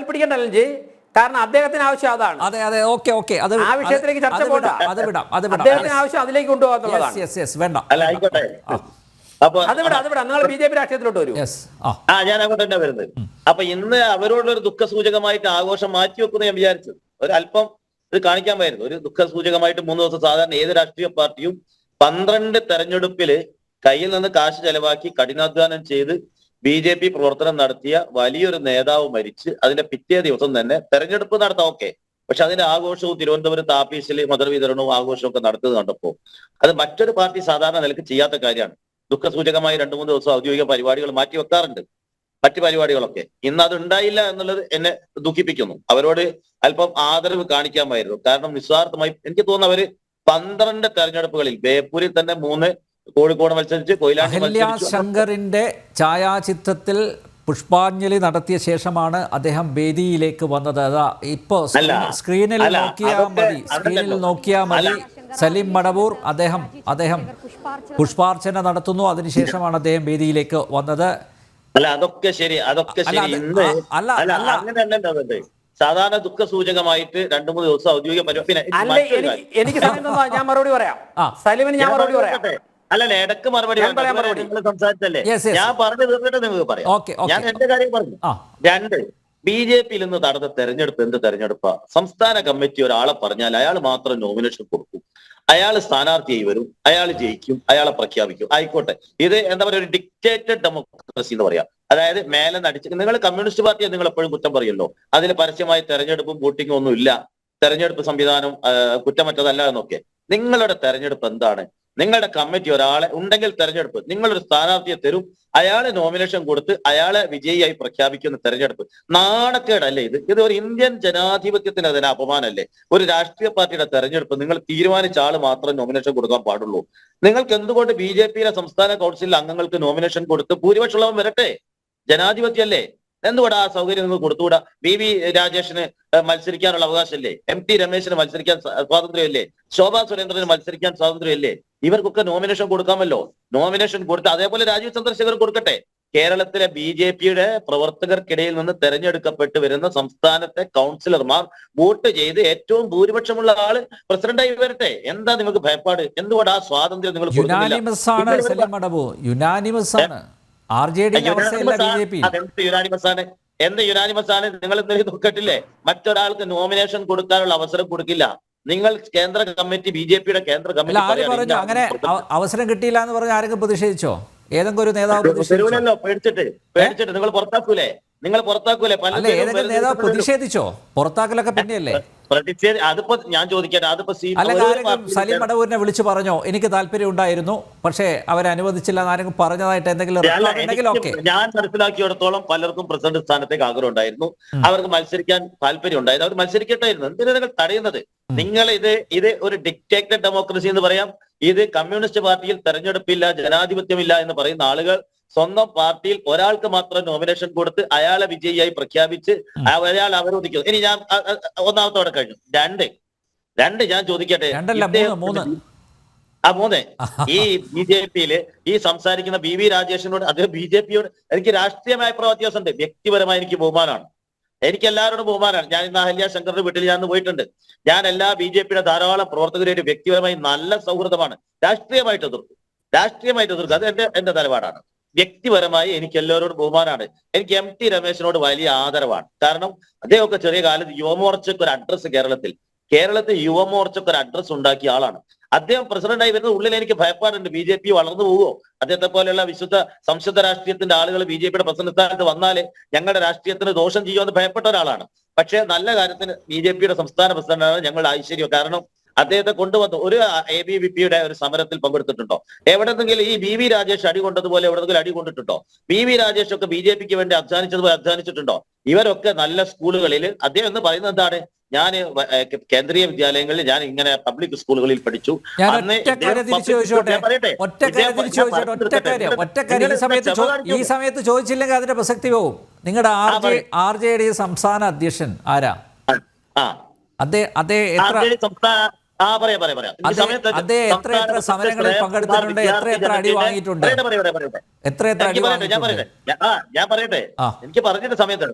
പിടിക്കണ്ട അലൻജി, കാരണം അദ്ദേഹത്തിന് ആവശ്യം അതാണ്. അതെ ഓക്കെ അത് ആ വിഷയത്തിലേക്ക് ചർച്ച പോകണ്ട. അത് വിടാം അദ്ദേഹത്തിന് ആവശ്യം അതിലേക്ക് കൊണ്ടുപോകാന്നുള്ളതാണ്. യെസ് വേണ്ട. അല്ല ആയിക്കോട്ടെ. അപ്പൊ അത് വിടാം നിങ്ങൾ ബി ജെ പി രാഷ്ട്രീയത്തിലോട്ട് വരൂ. യെസ് ഞാൻ അങ്ങോട്ട് തന്നെ വരുന്നത്. അപ്പൊ ഇന്ന് അവരോടൊരു ദുഃഖസൂചകമായിട്ട് ആഘോഷം മാറ്റി വെക്കുന്ന ഞാൻ വിചാരിച്ചു. ഒരു അല്പം ഇത് കാണിക്കാമായിരുന്നു. ഒരു ദുഃഖസൂചകമായിട്ട് 3 ദിവസം സാധാരണ ഏത് രാഷ്ട്രീയ പാർട്ടിയും 12 തെരഞ്ഞെടുപ്പില് കയ്യിൽ നിന്ന് കാശ് ചെലവാക്കി കഠിനാധ്വാനം ചെയ്ത് BJP പ്രവർത്തനം നടത്തിയ വലിയൊരു നേതാവ് മരിച്ച് അതിന്റെ പിറ്റേ ദിവസം തന്നെ തെരഞ്ഞെടുപ്പ് നടത്താം. ഓക്കെ, പക്ഷെ അതിന്റെ ആഘോഷവും തിരുവനന്തപുരത്ത് ആഫീസിൽ മധുരവിതരണവും ആഘോഷവും ഒക്കെ നടത്തുന്നത് കണ്ടപ്പോൾ അത് മറ്റൊരു പാർട്ടി സാധാരണ നിലക്ക് ചെയ്യാത്ത കാര്യമാണ്. ദുഃഖസൂചകമായി 2-3 ദിവസം ഔദ്യോഗിക പരിപാടികൾ മാറ്റി വെക്കാറുണ്ട്, മറ്റു പരിപാടികളൊക്കെ. ഇന്ന് അത് ഉണ്ടായില്ല എന്നുള്ളത് എന്നെ ദുഃഖിപ്പിക്കുന്നു. അവരോട് അല്പം ആദരവ് കാണിക്കാമായിരുന്നു. കാരണം നിസ്വാർത്ഥമായി എനിക്ക് തോന്നുന്നു അവര് 12 തെരഞ്ഞെടുപ്പുകളിൽ ബേപ്പൂരിൽ തന്നെ 3, കോഴിക്കോട് മത്സരിച്ച്, കൊയിലാണ്ടി അഹല്യ മത്സരിച്ചു. ശങ്കറിന്റെ ഛായാചിത്രത്തിൽ പുഷ്പാഞ്ജലി നടത്തിയ ശേഷമാണ് അദ്ദേഹം വേദിയിലേക്ക് വന്നത്. അതാ ഇപ്പോ സ്ക്രീനിൽ നോക്കിയാൽ മതി സലീം മടവൂർ അദ്ദേഹം പുഷ്പാർച്ചന നടത്തുന്നു. അതിനുശേഷമാണ് അദ്ദേഹം വേദിയിലേക്ക് വന്നത്. അതൊക്കെ ശരി. ഇന്ന് അങ്ങനെയല്ലേ സാധാരണ ദുഃഖസൂചകമായിട്ട് 2-3 ദിവസം ഔദ്യോഗിക പരിപാടി. എനിക്ക് ഞാൻ മറുപടി പറയാം. സലീമിന് ഞാൻ മറുപടി പറയാം. അല്ലല്ല, ഇടക്ക് മറുപടി നിങ്ങൾ സംസാരിച്ചല്ലേ, ഞാൻ പറഞ്ഞു തീർന്നിട്ട് നിങ്ങൾക്ക് പറയാം. ഞാൻ എന്റെ കാര്യം പറഞ്ഞു. 2, BJPയിൽ നിന്ന് നടന്ന തെരഞ്ഞെടുപ്പ് എന്ത് തെരഞ്ഞെടുപ്പാ? സംസ്ഥാന കമ്മിറ്റി ഒരാളെ പറഞ്ഞാൽ അയാൾ മാത്രം നോമിനേഷൻ കൊടുക്കും, അയാൾ സ്ഥാനാർത്ഥിയായി വരും, അയാൾ ജയിക്കും, അയാളെ പ്രഖ്യാപിക്കും. ആയിക്കോട്ടെ, ഇത് എന്താ പറയുക, ഒരു ഡിക്റ്റേറ്റഡ് ഡെമോക്രസി എന്ന് പറയാം. അതായത് മേലെ നടിച്ച് നിങ്ങൾ കമ്മ്യൂണിസ്റ്റ് പാർട്ടിയെ നിങ്ങൾ എപ്പോഴും കുറ്റം പറയല്ലോ, അതിൽ പരസ്യമായ തെരഞ്ഞെടുപ്പും വോട്ടിങ്ങും ഒന്നും ഇല്ല, തെരഞ്ഞെടുപ്പ് സംവിധാനം കുറ്റമറ്റതല്ല എന്നൊക്കെ. നിങ്ങളുടെ തെരഞ്ഞെടുപ്പ് എന്താണ്? നിങ്ങളുടെ കമ്മിറ്റി ഒരാളെ ഉണ്ടെങ്കിൽ തെരഞ്ഞെടുപ്പ്, നിങ്ങളൊരു സ്ഥാനാർത്ഥിയെ തരും, അയാളെ നോമിനേഷൻ കൊടുത്ത് അയാളെ വിജയിയായി പ്രഖ്യാപിക്കുന്ന തെരഞ്ഞെടുപ്പ്. നാണക്കേടല്ലേ ഇത്? ഇത് ഒരു ഇന്ത്യൻ ജനാധിപത്യത്തിന് അതിന് അപമാനമല്ലേ? ഒരു രാഷ്ട്രീയ പാർട്ടിയുടെ തെരഞ്ഞെടുപ്പ് നിങ്ങൾ തീരുമാനിച്ച ആള് മാത്രം നോമിനേഷൻ കൊടുക്കാൻ പാടുള്ളൂ. നിങ്ങൾക്ക് എന്തുകൊണ്ട് BJPയിലെ സംസ്ഥാന കൗൺസിലിൽ അംഗങ്ങൾക്ക് നോമിനേഷൻ കൊടുത്ത് ഭൂരിപക്ഷമുള്ളവൻ വരട്ടെ? ജനാധിപത്യമല്ലേ? എന്തുകൂടെ ആ സൗകര്യം നിങ്ങൾ കൊടുത്തുകൂടാ? VV രാജേഷിന് മത്സരിക്കാനുള്ള അവകാശമല്ലേ? MT രമേശിന് മത്സരിക്കാൻ സ്വാതന്ത്ര്യമല്ലേ? ശോഭാ സുരേന്ദ്രന് മത്സരിക്കാൻ സ്വാതന്ത്ര്യമല്ലേ? ഇവർക്കൊക്കെ നോമിനേഷൻ കൊടുക്കാമല്ലോ. നോമിനേഷൻ കൊടുത്ത് അതേപോലെ രാജീവ് ചന്ദ്രശേഖർ കൊടുക്കട്ടെ. കേരളത്തിലെ BJPയുടെ പ്രവർത്തകർക്കിടയിൽ നിന്ന് തെരഞ്ഞെടുക്കപ്പെട്ട് വരുന്ന സംസ്ഥാനത്തെ കൗൺസിലർമാർ വോട്ട് ചെയ്ത് ഏറ്റവും ഭൂരിപക്ഷമുള്ള ആള് പ്രസിഡന്റായി വരട്ടെ. എന്താ നിങ്ങൾക്ക് ഭയപ്പാട്? എന്തുകൊണ്ട് ആ സ്വാതന്ത്ര്യം നിങ്ങൾ കൊടുക്കുന്നില്ല? എന്ത് യുനാനിമസ് ആണ്? നിങ്ങൾ എന്തെങ്കിലും നോക്കട്ടില്ലേ? മറ്റൊരാൾക്ക് നോമിനേഷൻ കൊടുക്കാനുള്ള അവസരം കൊടുക്കില്ല. നിങ്ങൾ കേന്ദ്ര കമ്മിറ്റി, BJPയുടെ കേന്ദ്ര കമ്മിറ്റി അങ്ങനെ അവസരം കിട്ടിയില്ല എന്ന് പറഞ്ഞ് ആരെങ്കിലും പ്രതിഷേധിച്ചോ? ഏതെങ്കിലും ഒരു നേതാവ് പേടിച്ചിട്ട് നിങ്ങൾ പുറത്താക്കൂലേ? ഏതെങ്കിലും നേതാവ് പ്രതിഷേധിച്ചോ? പുറത്താക്കലൊക്കെ പിന്നെയല്ലേ അതിപ്പോ ഞാൻ ചോദിക്കട്ടെ, അതിപ്പോ സലീം മടവൂരിനെ വിളിച്ചു പറഞ്ഞോ എനിക്ക് താല്പര്യം ഉണ്ടായിരുന്നു പക്ഷേ അവരനുവദിച്ചില്ല എന്നാരെങ്കിലും പറഞ്ഞതായിട്ട് എന്തെങ്കിലും? ഞാൻ മനസ്സിലാക്കിയിടത്തോളം പലർക്കും പ്രസിഡന്റ് സ്ഥാനത്തേക്ക് ആഗ്രഹം ഉണ്ടായിരുന്നു, അവർക്ക് മത്സരിക്കാൻ താല്പര്യം ഉണ്ടായിരുന്നു, അവർ മത്സരിക്കട്ടായിരുന്നു. എന്തിനാ നിങ്ങൾ തടയുന്നത്? നിങ്ങൾ ഇത് ഒരു ഡിക്റ്റേറ്റഡ് ഡെമോക്രസി എന്ന് പറയാം. ഇത് കമ്മ്യൂണിസ്റ്റ് പാർട്ടിയിൽ തെരഞ്ഞെടുപ്പില്ല, ജനാധിപത്യമില്ല എന്ന് പറയുന്ന ആളുകൾ സ്വന്തം പാർട്ടിയിൽ ഒരാൾക്ക് മാത്രം നോമിനേഷൻ കൊടുത്ത് അയാളെ വിജയിയായി പ്രഖ്യാപിച്ച് അയാൾ അവരോധിക്കുന്നു. ഇനി ഞാൻ ഒന്നാമത്തോടെ കഴിഞ്ഞു. 2 ഞാൻ ചോദിക്കട്ടെ, 3 ഈ BJPയില് ഈ സംസാരിക്കുന്ന BV രാജേഷിനോട്, അദ്ദേഹം BJPയോട് എനിക്ക് രാഷ്ട്രീയമായ വ്യത്യാസമുണ്ട്, വ്യക്തിപരമായി എനിക്ക് ബഹുമാനമാണ്. എനിക്ക് എല്ലാവരോടും ബഹുമാനമാണ്. ഞാൻ ഇന്ന് അഹല്യ ശങ്കറിന്റെ വീട്ടിൽ ഞാൻ പോയിട്ടുണ്ട്. ഞാൻ എല്ലാ BJPയുടെ ധാരാളം പ്രവർത്തകരായിട്ട് വ്യക്തിപരമായി നല്ല സൗഹൃദമാണ്. രാഷ്ട്രീയമായിട്ട് എതിർക്കും, അത് എന്റെ നിലപാടാണ്. വ്യക്തിപരമായി എനിക്ക് എല്ലാവരോടും ബഹുമാനമാണ്. എനിക്ക് MT രമേശിനോട് വലിയ ആദരവാണ്. കാരണം അദ്ദേഹമൊക്കെ ചെറിയ കാലത്ത് യുവമോർച്ചയ്ക്ക് ഒരു അഡ്രസ്സ് കേരളത്തിൽ യുവമോർച്ചയ്ക്ക് ഒരു അഡ്രസ്സ് ഉണ്ടാക്കിയ ആളാണ്. അദ്ദേഹം പ്രസിഡന്റായി വരുന്നത് ഉള്ളിൽ എനിക്ക് ഭയപ്പാടുണ്ട്. BJP വളർന്നു പോവുമോ? അദ്ദേഹത്തെ പോലെയുള്ള സംശുദ്ധ രാഷ്ട്രീയത്തിന്റെ ആളുകൾ BJPയുടെ പ്രസിഡന്റ് സ്ഥാനത്ത് വന്നാലേ ഞങ്ങളുടെ രാഷ്ട്രീയത്തിന് ദോഷം ചെയ്യുമെന്ന് ഭയപ്പെട്ട ഒരാളാണ്. പക്ഷേ നല്ല കാര്യത്തിന് BJPയുടെ സംസ്ഥാന പ്രസിഡന്റാണ് ഞങ്ങളുടെ ഐശ്വര്യം. കാരണം അദ്ദേഹത്തെ കൊണ്ടുവന്നു. ഒരു ABVPയുടെ ഒരു സമരത്തിൽ പങ്കെടുത്തിട്ടുണ്ടോ? എവിടെന്നെങ്കിലും ഈ BV രാജേഷ് അടി കൊണ്ടതുപോലെ എവിടെന്നെങ്കിലും അടി കൊണ്ടിട്ടുണ്ടോ? BV രാജേഷ് ഒക്കെ BJPക്ക് വേണ്ടി അധ്വാനിച്ചതുപോലെ അധ്വാനിച്ചിട്ടുണ്ടോ? ഇവരൊക്കെ നല്ല സ്കൂളുകളിൽ, അദ്ദേഹം എന്ന് പറയുന്നത് എന്താണ്, ഞാൻ കേന്ദ്രീയ വിദ്യാലയങ്ങളിൽ, ഞാൻ ഇങ്ങനെ പബ്ലിക് സ്കൂളുകളിൽ പഠിച്ചു. ഈ സമയത്ത് ചോദിച്ചില്ലെങ്കിൽ അതിന്റെ പ്രസക്തി പോവും. നിങ്ങളുടെ RJD സംസ്ഥാന അധ്യക്ഷൻ ആരാ? ആ അതേ എത്ര സംസ്ഥാന പറയാം ഈ സമയത്ത് എത്ര സമരങ്ങളിൽ പങ്കെടുത്തിട്ടുണ്ട്, എത്ര അടി വാങ്ങിയിട്ടുണ്ട്, എത്ര അടി വാങ്ങിയിട്ടുണ്ട്? ഞാൻ പറയട്ടെ, എനിക്ക് പറഞ്ഞിട്ട് സമയത്താണ്.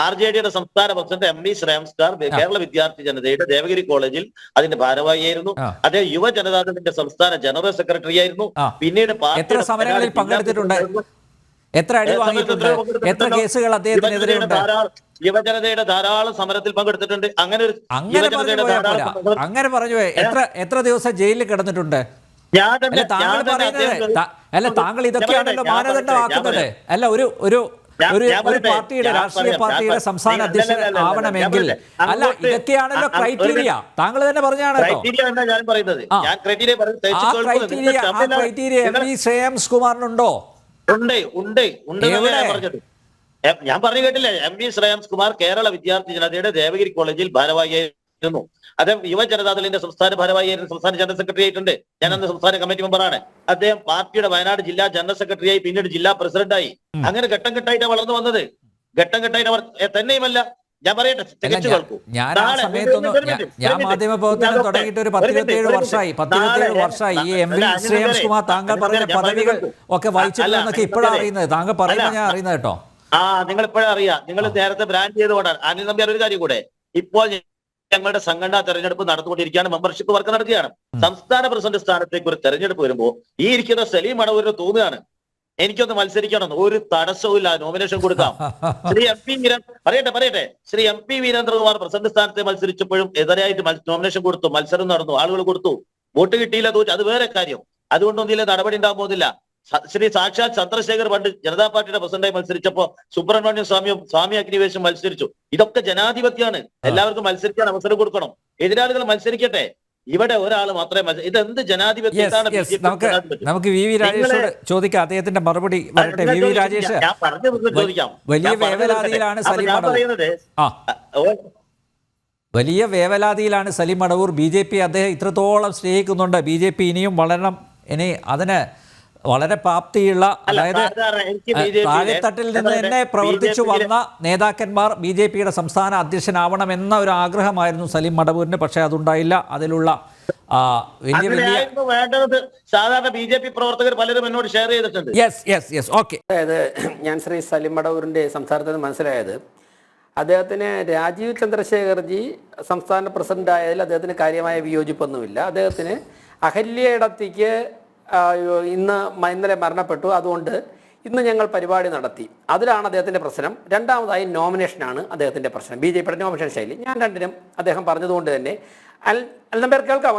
RJDയുടെ സംസ്ഥാന പ്രസിഡന്റ് MV ശ്രേംസ്കാർ കേരള വിദ്യാർത്ഥി ജനതയുടെ ദേവഗിരി കോളേജിൽ അതിന്റെ ഭാരവാഹിയായിരുന്നു. അദ്ദേഹം യുവജനതാദളിന്റെ സംസ്ഥാന ജനറൽ സെക്രട്ടറി ആയിരുന്നു. പിന്നീട് എത്ര സമരങ്ങളിൽ പങ്കെടുത്തിട്ടുണ്ട്, എത്ര അടി വാങ്ങിയിട്ടുണ്ട്, എത്ര കേസുകൾ അദ്ദേഹത്തിനെതിരെ ഉണ്ട്? യുവജനതയുടെ ധാരാളം സമരത്തിൽ പങ്കെടുത്തിട്ടുണ്ട്. അങ്ങനെ പറഞ്ഞു. എത്ര ദിവസം ജയിലിൽ കിടന്നിട്ടുണ്ട്? താങ്കൾ ഇതൊക്കെയാണല്ലോ മാനദണ്ഡമാക്കുന്നത്. അല്ല, ഒരു പാർട്ടിയുടെ രാഷ്ട്രീയ പാർട്ടിയുടെ സംസ്ഥാന അധ്യക്ഷൻ ആവണമെങ്കിൽ അല്ല, ഇതൊക്കെയാണല്ലോ ക്രൈറ്റീരിയ. താങ്കൾ തന്നെ പറഞ്ഞാണ് ക്രൈറ്റീരിയ. MV ശ്രേയാംസ്കുമാറിനുണ്ടോ? ഉണ്ട്. ഞാൻ പറഞ്ഞു കേട്ടില്ല. MV ശ്രേയാംസ്കുമാർ കേരള വിദ്യാർത്ഥി ജനതയുടെ ദേവഗിരി കോളേജിൽ ഭാരവാഹിയായിരുന്നു. അദ്ദേഹം യുവജനതാദളിന്റെ സംസ്ഥാന ഭാരവാഹിയായിരുന്നു, സംസ്ഥാന ജനറൽ സെക്രട്ടറി ആയിട്ടുണ്ട്. ഞാൻ അന്ന് സംസ്ഥാന കമ്മിറ്റി മെമ്പറാണ്. അദ്ദേഹം പാർട്ടിയുടെ വയനാട് ജില്ലാ ജനറൽ സെക്രട്ടറിയായി, പിന്നീട് ജില്ലാ പ്രസിഡന്റായി. അങ്ങനെ ഘട്ടം ഘട്ടമായിട്ടാണ് വളർന്നു വന്നത്. ഘട്ടം ഘട്ടമായിട്ട് തന്നെയുമല്ല. ഞാൻ പറയട്ടെ, തികച്ചു കേൾക്കൂ. ഞാൻ മാധ്യമപ്രവർത്തനം തുടങ്ങിയിട്ട് ഒരു 17 വർഷമായി. ഈ MV ശ്രേയാംസ്കുമാർ താങ്കൾ പറഞ്ഞ പദവികൾ ഒക്കെ വഹിച്ചിട്ടുണ്ടെന്നൊക്കെ ഇപ്പോഴാണ് അറിയുന്നത്. താങ്കൾ പറയുമ്പോൾ ഞാൻ അറിയുന്നത് കേട്ടോ. നിങ്ങൾ ഇപ്പോഴും അറിയാം. നിങ്ങൾ നേരത്തെ ബ്രാൻഡ് ചെയ്തുകൊണ്ടാണ്. അനിൽ നമ്പ്യാർ, ഒരു കാര്യം കൂടെ, ഇപ്പോൾ ഞങ്ങളുടെ സംഘടനാ തെരഞ്ഞെടുപ്പ് നടന്നുകൊണ്ടിരിക്കുകയാണ്. മെമ്പർഷിപ്പ് വർക്ക് നടക്കുകയാണ്. സംസ്ഥാന പ്രസിഡന്റ് സ്ഥാനത്തേക്ക് ഒരു തെരഞ്ഞെടുപ്പ് വരുമ്പോൾ ഈ ഇരിക്കുന്ന സലീം മടവൂരിന് തോന്നുകയാണ്, എനിക്കൊന്ന് മത്സരിക്കണം, ഒരു തടസ്സവും നോമിനേഷൻ കൊടുക്കാം. ശ്രീ MP വീരേന്ദ്രകുമാർ പ്രസിഡന്റ് സ്ഥാനത്തെ മത്സരിച്ചപ്പോഴും എതിരായിട്ട് നോമിനേഷൻ കൊടുത്തു, മത്സരം നടന്നു, ആളുകൾ കൊടുത്തു, വോട്ട് കിട്ടിയില്ല, തോറ്റു. അത് വേറെ കാര്യം. അതുകൊണ്ടൊന്നും നടപടി ഉണ്ടാകാൻ പോകുന്നില്ല. ശ്രീ സാക്ഷാത് ചന്ദ്രശേഖർ പണ്ട് ജനതാ പാർട്ടിയുടെ പ്രസിഡന്റായി മത്സരിച്ചപ്പോ സുബ്രഹ്മണ്യം സ്വാമി അഗ്നിവേശം മത്സരിച്ചു. ഇതൊക്കെ ജനാധിപത്യമാണ്. എല്ലാവർക്കും മത്സരിക്കാൻ അവസരം കൊടുക്കണം. എതിരാളികൾ മത്സരിക്കട്ടെ. ഇവിടെ ഒരാൾ മാത്രമേ ഇതെന്ത് ജനാധിപത്യമാണ്? നമുക്ക് VV രാജേഷോട് ചോദിക്കാം, അദ്ദേഹത്തിന്റെ മറുപടി വരട്ടെ. VV രാജേഷ്, വലിയ വേവലാതിയിലാണ് സലീം മടവൂർ. BJP അദ്ദേഹം ഇത്രത്തോളം സ്നേഹിക്കുന്നുണ്ട്. BJP ഇനിയും വളരണം. ഇനി അതിന് വളരെ പ്രാപ്തിയുള്ള, അതായത് താഴെത്തട്ടിൽ നിന്ന് തന്നെ പ്രവർത്തിച്ചു വന്ന നേതാക്കന്മാർ BJPയുടെ സംസ്ഥാന അധ്യക്ഷനാവണമെന്ന ഒരു ആഗ്രഹമായിരുന്നു സലീം മടവൂരിന്. പക്ഷേ അതുണ്ടായില്ല. അതിലുള്ള വലിയ സാധാരണ BJP പ്രവർത്തകർ പലരും എന്നോട് ഷെയർ ചെയ്തിട്ടുണ്ട്. അതായത് ഞാൻ ശ്രീ സലീം മടവൂരിന്റെ സംസാരത്തിൽ നിന്ന് മനസ്സിലായത്, അദ്ദേഹത്തിന് രാജീവ് ചന്ദ്രശേഖർജി സംസ്ഥാന പ്രസിഡന്റ് ആയതിൽ അദ്ദേഹത്തിന് കാര്യമായ വിയോജിപ്പൊന്നുമില്ല. അദ്ദേഹത്തിന് അഹല്യയിടത്തേക്ക് ഇന്നലെ മരണപ്പെട്ടു, അതുകൊണ്ട് ഇന്ന് ഞങ്ങൾ പരിപാടി നടത്തി, അതിലാണ് അദ്ദേഹത്തിൻ്റെ പ്രശ്നം. രണ്ടാമതായി നോമിനേഷനാണ് അദ്ദേഹത്തിൻ്റെ പ്രശ്നം, BJPയുടെ നോമിനേഷൻ ശൈലി. ഞാൻ രണ്ടിനും അദ്ദേഹം പറഞ്ഞതുകൊണ്ട് തന്നെ അൽനമ്പേർ കേൾക്കാമോ?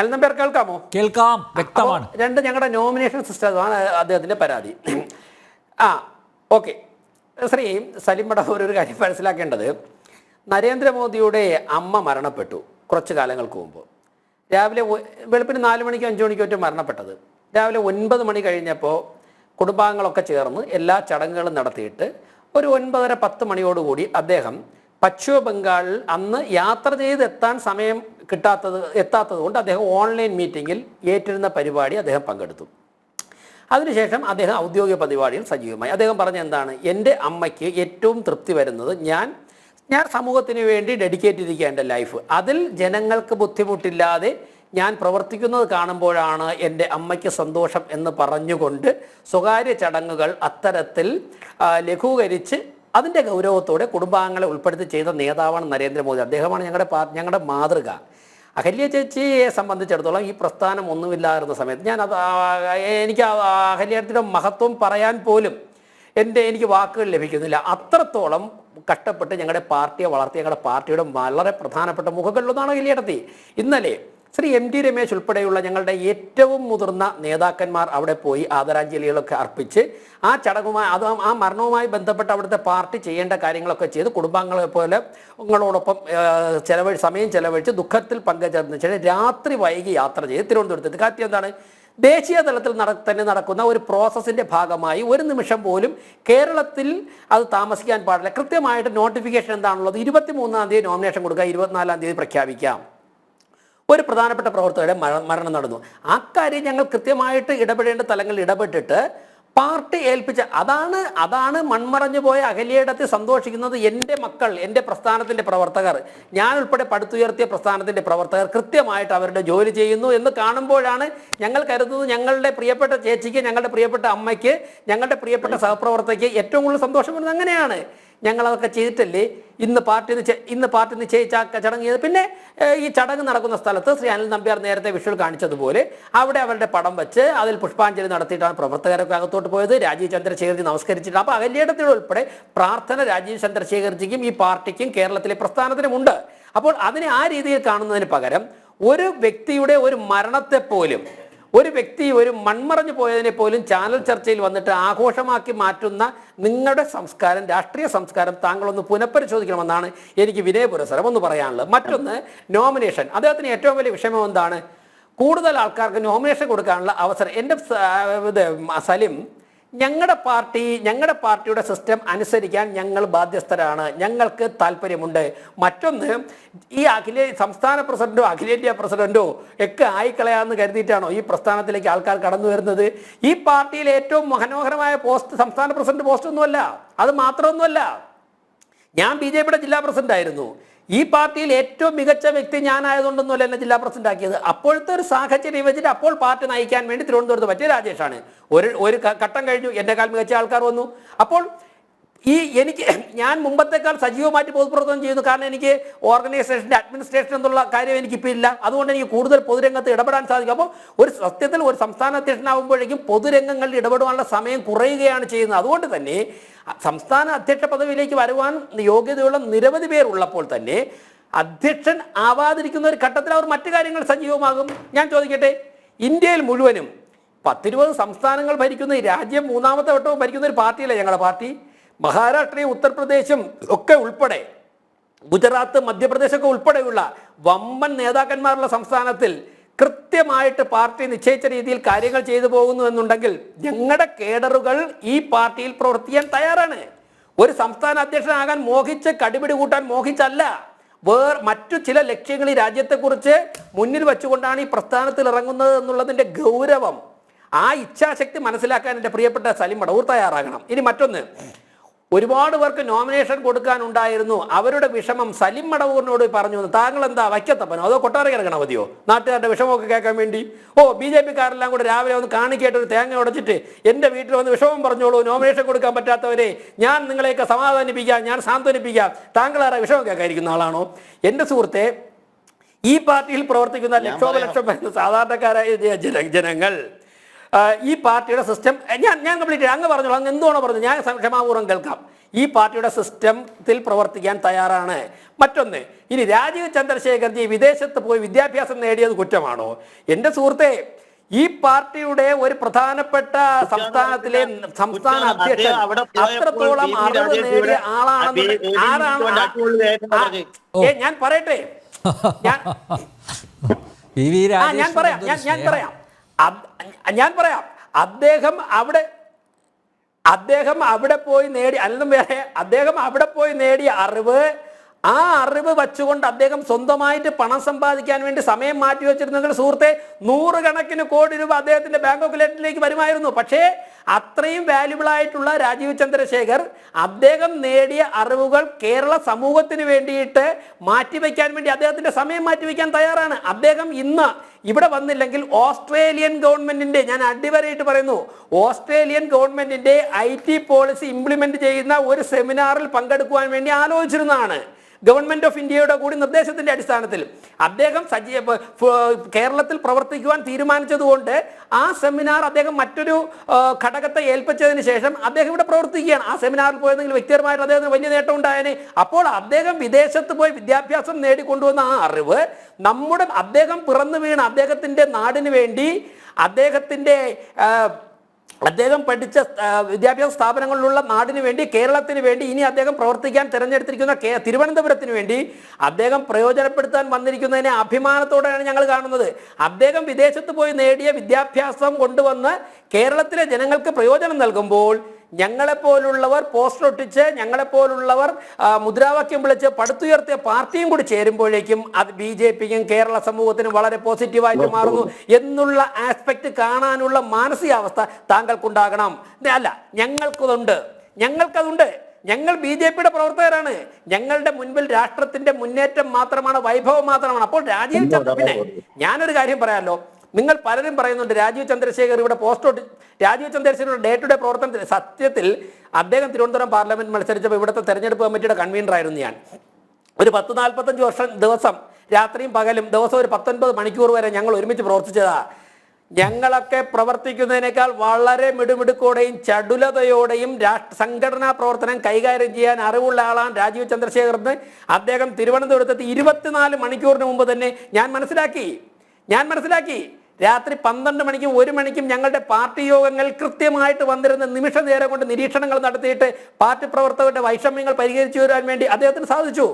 അൽനമ്പേർ കേൾക്കാമോ? കേൾക്കാം, വ്യക്തമാണ്. രണ്ട്, ഞങ്ങളുടെ നോമിനേഷൻ സിസ്റ്റമാണ് അദ്ദേഹത്തിൻ്റെ പരാതി. ഓക്കെ. ശ്രീ സലീം മടവൂർ, ഒരു കാര്യം മനസ്സിലാക്കേണ്ടത്, നരേന്ദ്രമോദിയുടെ അമ്മ മരണപ്പെട്ടു കുറച്ച് കാലങ്ങൾക്ക് മുമ്പ്. രാവിലെ വെളുപ്പിന് 4 മണിക്കോ 5 മണിക്കോ ഒറ്റ മരണപ്പെട്ടത്. രാവിലെ 9 മണി കഴിഞ്ഞപ്പോൾ കുടുംബാംഗങ്ങളൊക്കെ ചേർന്ന് എല്ലാ ചടങ്ങുകളും നടത്തിയിട്ട് ഒരു 9:30-10 മണിയോടുകൂടി അദ്ദേഹം പശ്ചിമ ബംഗാളിൽ അന്ന് യാത്ര ചെയ്ത് എത്താൻ സമയം എത്താത്തത് കൊണ്ട് അദ്ദേഹം ഓൺലൈൻ മീറ്റിങ്ങിൽ ഏറ്റിരുന്ന പരിപാടി അദ്ദേഹം പങ്കെടുത്തു. അതിനുശേഷം അദ്ദേഹം ഔദ്യോഗിക പരിപാടിയിൽ സജീവമായി. അദ്ദേഹം പറഞ്ഞ എന്താണ്, എൻ്റെ അമ്മയ്ക്ക് ഏറ്റവും തൃപ്തി വരുന്നത് ഞാൻ സമൂഹത്തിന് വേണ്ടി ഡെഡിക്കേറ്റ് ചെയ്തിരിക്കുക എൻ്റെ ലൈഫ്, അതിൽ ജനങ്ങൾക്ക് ബുദ്ധിമുട്ടില്ലാതെ ഞാൻ പ്രവർത്തിക്കുന്നത് കാണുമ്പോഴാണ് എൻ്റെ അമ്മയ്ക്ക് സന്തോഷം എന്ന് പറഞ്ഞുകൊണ്ട് സ്വകാര്യ ചടങ്ങുകൾ അത്തരത്തിൽ ലഘൂകരിച്ച് അതിൻ്റെ ഗൗരവത്തോടെ കുടുംബാംഗങ്ങളെ ഉൾപ്പെടുത്തി ചെയ്ത നേതാവാണ് നരേന്ദ്രമോദി. അദ്ദേഹമാണ് ഞങ്ങളുടെ മാതൃക. അഹല്യ ചേച്ചിയെ സംബന്ധിച്ചിടത്തോളം ഈ പ്രസ്ഥാനം ഒന്നുമില്ലായിരുന്ന സമയത്ത് എനിക്ക് അഹല്യയുടെ മഹത്വം പറയാൻ പോലും എനിക്ക് വാക്കുകൾ ലഭിക്കുന്നില്ല. അത്രത്തോളം കഷ്ടപ്പെട്ട് ഞങ്ങളുടെ പാർട്ടിയെ വളർത്തി, ഞങ്ങളുടെ പാർട്ടിയുടെ വളരെ പ്രധാനപ്പെട്ട മുഖങ്ങളിലൊന്നാണ് അഹല്യടത്തി. ഇന്നലെ ശ്രീ MT രമേശ് ഉൾപ്പെടെയുള്ള ഞങ്ങളുടെ ഏറ്റവും മുതിർന്ന നേതാക്കന്മാർ അവിടെ പോയി ആദരാഞ്ജലികളൊക്കെ അർപ്പിച്ച് ആ ചടങ്ങുമായി ആ മരണവുമായി ബന്ധപ്പെട്ട് അവിടുത്തെ പാർട്ടി ചെയ്യേണ്ട കാര്യങ്ങളൊക്കെ ചെയ്ത് കുടുംബാംഗങ്ങളെ പോലെ നിങ്ങളോടൊപ്പം സമയം ചെലവഴിച്ച് ദുഃഖത്തിൽ പങ്കുചേർന്ന് വെച്ചാൽ രാത്രി വൈകി യാത്ര ചെയ്ത് തിരുവനന്തപുരത്ത്. കാര്യം എന്താണ്, ദേശീയ തലത്തിൽ തന്നെ നടക്കുന്ന ഒരു പ്രോസസ്സിൻ്റെ ഭാഗമായി ഒരു നിമിഷം പോലും കേരളത്തിൽ അത് താമസിക്കാൻ പാടില്ല. കൃത്യമായിട്ട് നോട്ടിഫിക്കേഷൻ എന്താണുള്ളത്, 23-ാം തീയതി നോമിനേഷൻ കൊടുക്കുക, 24-ാം തീയതി പ്രഖ്യാപിക്കാം. ഒരു പ്രധാനപ്പെട്ട പ്രവർത്തകരുടെ മരണം നടന്നു. ആ കാര്യം ഞങ്ങൾ കൃത്യമായിട്ട് ഇടപെടേണ്ട തലങ്ങളിൽ ഇടപെട്ടിട്ട് പാർട്ടി ഏൽപ്പിച്ച അതാണ് മൺമറഞ്ഞു പോയ അഖിലയിടത്തിൽ സന്തോഷിക്കുന്നത്. എൻ്റെ മക്കൾ, എൻ്റെ പ്രസ്ഥാനത്തിൻ്റെ പ്രവർത്തകർ, ഞാൻ ഉൾപ്പെടെ പടുത്തുയർത്തിയ പ്രസ്ഥാനത്തിൻ്റെ പ്രവർത്തകർ കൃത്യമായിട്ട് അവരുടെ ജോലി ചെയ്യുന്നു എന്ന് കാണുമ്പോഴാണ് ഞങ്ങൾ കരുതുന്നത് ഞങ്ങളുടെ പ്രിയപ്പെട്ട ചേച്ചിക്ക്, ഞങ്ങളുടെ പ്രിയപ്പെട്ട അമ്മയ്ക്ക്, ഞങ്ങളുടെ പ്രിയപ്പെട്ട സഹപ്രവർത്തകയ്ക്ക് ഏറ്റവും കൂടുതൽ സന്തോഷം വരുന്നത്. അങ്ങനെയാണ് ഞങ്ങളതൊക്കെ ചെയ്തിട്ടല്ലേ ഇന്ന് പാർട്ടി നിശ്ചയിച്ച ചടങ്ങ് ചെയ്ത്. പിന്നെ ഈ ചടങ്ങ് നടക്കുന്ന സ്ഥലത്ത് ശ്രീ അനിൽ നമ്പ്യാർ നേരത്തെ വിഷ്വൽ കാണിച്ചതുപോലെ അവിടെ അവരുടെ പടം വെച്ച് അതിൽ പുഷ്പാഞ്ജലി നടത്തിയിട്ടാണ് പ്രവർത്തകരൊക്കെ അകത്തോട്ട് പോയത്. രാജീവ് ചന്ദ്രശേഖർജി നമസ്കരിച്ചിട്ട്. അപ്പോൾ അഖിലേടത്തിൽ ഉൾപ്പെടെ പ്രാർത്ഥന രാജീവ് ചന്ദ്രശേഖർജിക്കും ഈ പാർട്ടിക്കും കേരളത്തിലെ പ്രസ്ഥാനത്തിനുമുണ്ട്. അപ്പോൾ അതിനെ ആ രീതിയിൽ കാണുന്നതിന് പകരം ഒരു വ്യക്തിയുടെ ഒരു മരണത്തെ പോലും, ഒരു വ്യക്തി ഒരു മൺമറഞ്ഞു പോയതിനെ പോലും ചാനൽ ചർച്ചയിൽ വന്നിട്ട് ആഘോഷമാക്കി മാറ്റുന്ന നിങ്ങളുടെ സംസ്കാരം, രാഷ്ട്രീയ സംസ്കാരം താങ്കളൊന്ന് പുനഃപരിശോധിക്കണമെന്നാണ് എനിക്ക് വിനയപുരസരം ഒന്ന് പറയാനുള്ളത്. മറ്റൊന്ന്, നോമിനേഷൻ. അദ്ദേഹത്തിന് ഏറ്റവും വലിയ വിഷമം എന്താണ്? കൂടുതൽ ആൾക്കാർക്ക് നോമിനേഷൻ കൊടുക്കാനുള്ള അവസരം. എൻ്റെ സലിം, ഞങ്ങളുടെ പാർട്ടിയുടെ സിസ്റ്റം അനുസരിക്കാൻ ഞങ്ങൾ ബാധ്യസ്ഥരാണ്, ഞങ്ങൾക്ക് താല്പര്യമുണ്ട്. മറ്റൊന്ന്, ഈ സംസ്ഥാന പ്രസിഡന്റോ അഖിലേന്ത്യാ പ്രസിഡന്റോ ഒക്കെ ആയിക്കളയാന്ന് കരുതിയിട്ടാണോ ഈ പ്രസ്ഥാനത്തിലേക്ക് ആൾക്കാർ കടന്നു വരുന്നത്? ഈ പാർട്ടിയിലെ ഏറ്റവും മനോഹരമായ പോസ്റ്റ് സംസ്ഥാന പ്രസിഡന്റ് പോസ്റ്റ് ഒന്നുമല്ല, അത് മാത്രമൊന്നുമല്ല. ഞാൻ BJPയുടെ ജില്ലാ പ്രസിഡന്റ് ആയിരുന്നു. ഈ പാർട്ടിയിൽ ഏറ്റവും മികച്ച വ്യക്തി ഞാനായതുകൊണ്ടൊന്നുമല്ല എന്നെ ജില്ലാ പ്രസിഡന്റ് ആക്കിയത്. അപ്പോഴത്തെ ഒരു സാഹചര്യം വെച്ചിട്ട് അപ്പോൾ പാർട്ടി നയിക്കാൻ വേണ്ടി തിരുവനന്തപുരത്ത് പറ്റിയ രാജേഷാണ്. ഒരു ഘട്ടം കഴിഞ്ഞു, എന്നെക്കാൾ മികച്ച ആൾക്കാർ വന്നു. അപ്പോൾ ഞാൻ മുമ്പത്തേക്കാൾ സജീവമായിട്ട് പൊതുപ്രവർത്തനം ചെയ്യുന്നു. കാരണം എനിക്ക് ഓർഗനൈസേഷൻ്റെ അഡ്മിനിസ്ട്രേഷൻ എന്നുള്ള കാര്യം എനിക്കിപ്പോൾ ഇല്ല. അതുകൊണ്ട് എനിക്ക് കൂടുതൽ പൊതുരംഗത്ത് ഇടപെടാൻ സാധിക്കും. അപ്പോൾ സത്യത്തിൽ ഒരു സംസ്ഥാന അധ്യക്ഷനാകുമ്പോഴേക്കും പൊതുരംഗങ്ങളിൽ ഇടപെടാനുള്ള സമയം കുറയുകയാണ് ചെയ്യുന്നത്. അതുകൊണ്ട് തന്നെ സംസ്ഥാന അധ്യക്ഷ പദവിയിലേക്ക് വരുവാൻ യോഗ്യതയുള്ള നിരവധി പേർ ഉള്ളപ്പോൾ തന്നെ അധ്യക്ഷൻ ആവാതിരിക്കുന്ന ഒരു ഘട്ടത്തിൽ അവർ മറ്റു കാര്യങ്ങൾ സജീവമാകും. ഞാൻ ചോദിക്കട്ടെ, ഇന്ത്യയിൽ മുഴുവനും 10-20 സംസ്ഥാനങ്ങൾ ഭരിക്കുന്ന ഈ രാജ്യം 3ാമത്തെ വട്ടവും ഭരിക്കുന്ന ഒരു പാർട്ടിയല്ലേ ഞങ്ങളുടെ പാർട്ടി. മഹാരാഷ്ട്രയും ഉത്തർപ്രദേശും ഒക്കെ ഉൾപ്പെടെ, ഗുജറാത്ത്, മധ്യപ്രദേശൊക്കെ ഉൾപ്പെടെയുള്ള വമ്പൻ നേതാക്കന്മാരുള്ള സംസ്ഥാനത്തിൽ കൃത്യമായിട്ട് പാർട്ടി നിശ്ചയിച്ച രീതിയിൽ കാര്യങ്ങൾ ചെയ്തു പോകുന്നു എന്നുണ്ടെങ്കിൽ ഞങ്ങളുടെ കേഡറുകൾ ഈ പാർട്ടിയിൽ പ്രവർത്തിക്കാൻ തയ്യാറാണ്. ഒരു സംസ്ഥാന അധ്യക്ഷനാകാൻ മോഹിച്ച് കടിപിടി കൂട്ടാൻ മോഹിച്ചല്ല, മറ്റു ചില ലക്ഷ്യങ്ങൾ ഈ രാജ്യത്തെക്കുറിച്ച് മുന്നിൽ വെച്ചുകൊണ്ടാണ് ഈ പ്രസ്ഥാനത്തിൽ ഇറങ്ങുന്നത് എന്നുള്ളതിൻ്റെ ഗൗരവം, ആ ഇച്ഛാശക്തി മനസ്സിലാക്കാൻ എൻ്റെ പ്രിയപ്പെട്ട സലിം മടവൂർ തയ്യാറാകണം. ഇനി മറ്റൊന്ന്, ഒരുപാട് പേർക്ക് നോമിനേഷൻ കൊടുക്കാനുണ്ടായിരുന്നു. അവരുടെ വിഷമം സലിം മടവൂരിനോട് പറഞ്ഞു, താങ്കൾ എന്താ വയ്ക്കത്തപ്പനോ അതോ കൊട്ടാരക്കര ഗണപതിയോ നാട്ടുകാരുടെ വിഷമമൊക്കെ കേൾക്കാൻ വേണ്ടി? BJPക്കാരെല്ലാം കൂടെ രാവിലെ വന്ന് കാണിക്കേണ്ട ഒരു തേങ്ങ ഉടച്ചിട്ട് എൻ്റെ വീട്ടിൽ വന്ന് വിഷമം പറഞ്ഞോളൂ, നോമിനേഷൻ കൊടുക്കാൻ പറ്റാത്തവരെ ഞാൻ നിങ്ങളെയൊക്കെ സമാധാനിപ്പിക്കാം, ഞാൻ സാന്ത്വനിപ്പിക്കാം, താങ്കളാരെ വിഷമം കേൾക്കാതിരിക്കുന്ന ആളാണോ? എൻ്റെ സുഹൃത്തെ, ഈ പാർട്ടിയിൽ പ്രവർത്തിക്കുന്ന ലക്ഷോപലക്ഷം വരുന്ന സാധാരണക്കാരായ ജനങ്ങൾ ഈ പാർട്ടിയുടെ സിസ്റ്റം ഞാൻ കംപ്ലീറ്റ് അങ്ങ് പറഞ്ഞോളൂ, അങ്ങ് എന്തുവാണോ പറഞ്ഞു, ഞാൻ ക്ഷമാപൂർവ്വം കേൾക്കാം. ഈ പാർട്ടിയുടെ സിസ്റ്റത്തിൽ പ്രവർത്തിക്കാൻ തയ്യാറാണ്. മറ്റൊന്ന്, ഇനി രാജീവ് ചന്ദ്രശേഖർജി വിദേശത്ത് പോയി വിദ്യാഭ്യാസം നേടിയത് കുറ്റമാണോ? എൻ്റെ സുഹൃത്തെ, ഈ പാർട്ടിയുടെ ഒരു പ്രധാനപ്പെട്ട സംസ്ഥാനത്തിലെ സംസ്ഥാന അധ്യക്ഷൻ അത്രത്തോളം അറിവ് നേടിയ ആളാണെന്ന് ഞാൻ പറയട്ടെ, ഞാൻ പറയാം അദ്ദേഹം അവിടെ പോയി നേടി അല്ലെന്നും വേറെ അദ്ദേഹം അവിടെ പോയി നേടിയ അറിവ്, ആ അറിവ് വച്ചുകൊണ്ട് അദ്ദേഹം സ്വന്തമായിട്ട് പണം സമ്പാദിക്കാൻ വേണ്ടി സമയം മാറ്റി വെച്ചിരുന്നെങ്കിൽ സുഹൃത്തെ 100 കണക്കിന് കോടി രൂപ അദ്ദേഹത്തിന്റെ ബാങ്ക് അക്കൗണ്ടിലേക്ക് വരുമായിരുന്നു. പക്ഷേ അത്രയും വാല്യുബിൾ ആയിട്ടുള്ള രാജീവ് ചന്ദ്രശേഖർ അദ്ദേഹം നേടിയ അറിവുകൾ കേരള സമൂഹത്തിന് വേണ്ടിയിട്ട് മാറ്റിവെക്കാൻ വേണ്ടി അദ്ദേഹത്തിന്റെ സമയം മാറ്റിവെക്കാൻ തയ്യാറാണ്. അദ്ദേഹം ഇന്ന് ഇവിടെ വന്നില്ലെങ്കിൽ ഓസ്ട്രേലിയൻ ഗവൺമെന്റിന്റെ, ഞാൻ അടിവരയിട്ട് പറയുന്നു, ഓസ്ട്രേലിയൻ ഗവൺമെന്റിന്റെ IT പോളിസി ഇംപ്ലിമെന്റ് ചെയ്യുന്ന ഒരു സെമിനാറിൽ പങ്കെടുക്കുവാൻ വേണ്ടി ആലോചിച്ചിരുന്നതാണ്. ഗവൺമെന്റ് ഓഫ് ഇന്ത്യയുടെ കൂടി നിർദ്ദേശത്തിന്റെ അടിസ്ഥാനത്തിൽ അദ്ദേഹം കേരളത്തിൽ പ്രവർത്തിക്കുവാൻ തീരുമാനിച്ചതുകൊണ്ട് ആ സെമിനാർ അദ്ദേഹം മറ്റൊരു ഘടകത്തെ ഏൽപ്പിച്ചതിന് ശേഷം അദ്ദേഹം ഇവിടെ പ്രവർത്തിക്കുകയാണ്. ആ സെമിനാറിൽ പോയതെങ്കിൽ വ്യക്തിപരമായിട്ട് അദ്ദേഹത്തിന് വലിയ നേട്ടം ഉണ്ടായേനെ. അപ്പോൾ അദ്ദേഹം വിദേശത്ത് പോയി വിദ്യാഭ്യാസം നേടിക്കൊണ്ടുവന്ന ആ അറിവ് അദ്ദേഹം പിറന്നു വീണ അദ്ദേഹത്തിന്റെ നാടിന് വേണ്ടി, അദ്ദേഹം പഠിച്ച വിദ്യാഭ്യാസ സ്ഥാപനങ്ങളിലുള്ള നാടിന് വേണ്ടി, കേരളത്തിന് വേണ്ടി, ഇനി അദ്ദേഹം പ്രവർത്തിക്കാൻ തിരഞ്ഞെടുത്തിരിക്കുന്ന തിരുവനന്തപുരത്തിന് വേണ്ടി അദ്ദേഹം പ്രയോജനപ്പെടുത്താൻ വന്നിരിക്കുന്നതിനെ അഭിമാനത്തോടെയാണ് ഞങ്ങൾ കാണുന്നത്. അദ്ദേഹം വിദേശത്ത് പോയി നേടിയ വിദ്യാഭ്യാസം കൊണ്ടുവന്ന് കേരളത്തിലെ ജനങ്ങൾക്ക് പ്രയോജനം നൽകുമ്പോൾ ഞങ്ങളെപ്പോലുള്ളവർ പോസ്റ്റർ ഒട്ടിച്ച് ഞങ്ങളെപ്പോലുള്ളവർ മുദ്രാവാക്യം വിളിച്ച് പടുത്തുയർത്തിയ പാർട്ടിയും കൂടി ചേരുമ്പോഴേക്കും അത് BJPക്കും കേരള സമൂഹത്തിനും വളരെ പോസിറ്റീവായിട്ട് മാറുന്നു എന്നുള്ള ആസ്പെക്ട് കാണാനുള്ള മാനസികാവസ്ഥ താങ്കൾക്കുണ്ടാകണം. അല്ല, ഞങ്ങൾക്കതുണ്ട്. ഞങ്ങൾ BJPയുടെ പ്രവർത്തകരാണ്. ഞങ്ങളുടെ മുൻപിൽ രാഷ്ട്രത്തിന്റെ മുന്നേറ്റം മാത്രമാണ്, വൈഭവം മാത്രമാണ്. അപ്പോൾ പിന്നെ ഞാനൊരു കാര്യം പറയാമല്ലോ, നിങ്ങൾ പലരും പറയുന്നുണ്ട് രാജീവ് ചന്ദ്രശേഖർ ഇവിടെ രാജീവ് ചന്ദ്രശേഖരുടെ ഡേ ടു ഡേ പ്രവർത്തനത്തിൽ സത്യത്തിൽ അദ്ദേഹം തിരുവനന്തപുരം പാർലമെന്റ് മത്സരിച്ചപ്പോൾ ഇവിടുത്തെ തെരഞ്ഞെടുപ്പ് കമ്മിറ്റിയുടെ കൺവീനറായിരുന്നു ഞാൻ. ഒരു 10-45 ദിവസം രാത്രിയും പകലും ദിവസം ഒരു 19 മണിക്കൂർ വരെ ഞങ്ങൾ ഒരുമിച്ച് പ്രവർത്തിച്ചതാ. ഞങ്ങളൊക്കെ പ്രവർത്തിക്കുന്നതിനേക്കാൾ വളരെ മിടുമിടുക്കോടെയും ചടുലതയോടെയും സംഘടനാ പ്രവർത്തനം കൈകാര്യം ചെയ്യാൻ അറിവുള്ള ആളാണ് രാജീവ് ചന്ദ്രശേഖറിന്. അദ്ദേഹം തിരുവനന്തപുരത്തെത്തി 24 മണിക്കൂറിന് മുമ്പ് തന്നെ ഞാൻ മനസ്സിലാക്കി. രാത്രി 12 മണിക്കും 1 മണിക്കും ഞങ്ങളുടെ പാർട്ടി യോഗങ്ങൾ കൃത്യമായിട്ട് വന്നിരുന്ന നിമിഷ നേരം കൊണ്ട് നിരീക്ഷണങ്ങൾ നടത്തിയിട്ട് പാർട്ടി പ്രവർത്തകരുടെ വൈഷമ്യങ്ങൾ പരിഹരിച്ചു വരാൻ വേണ്ടി അദ്ദേഹത്തിന് സാധിച്ചു.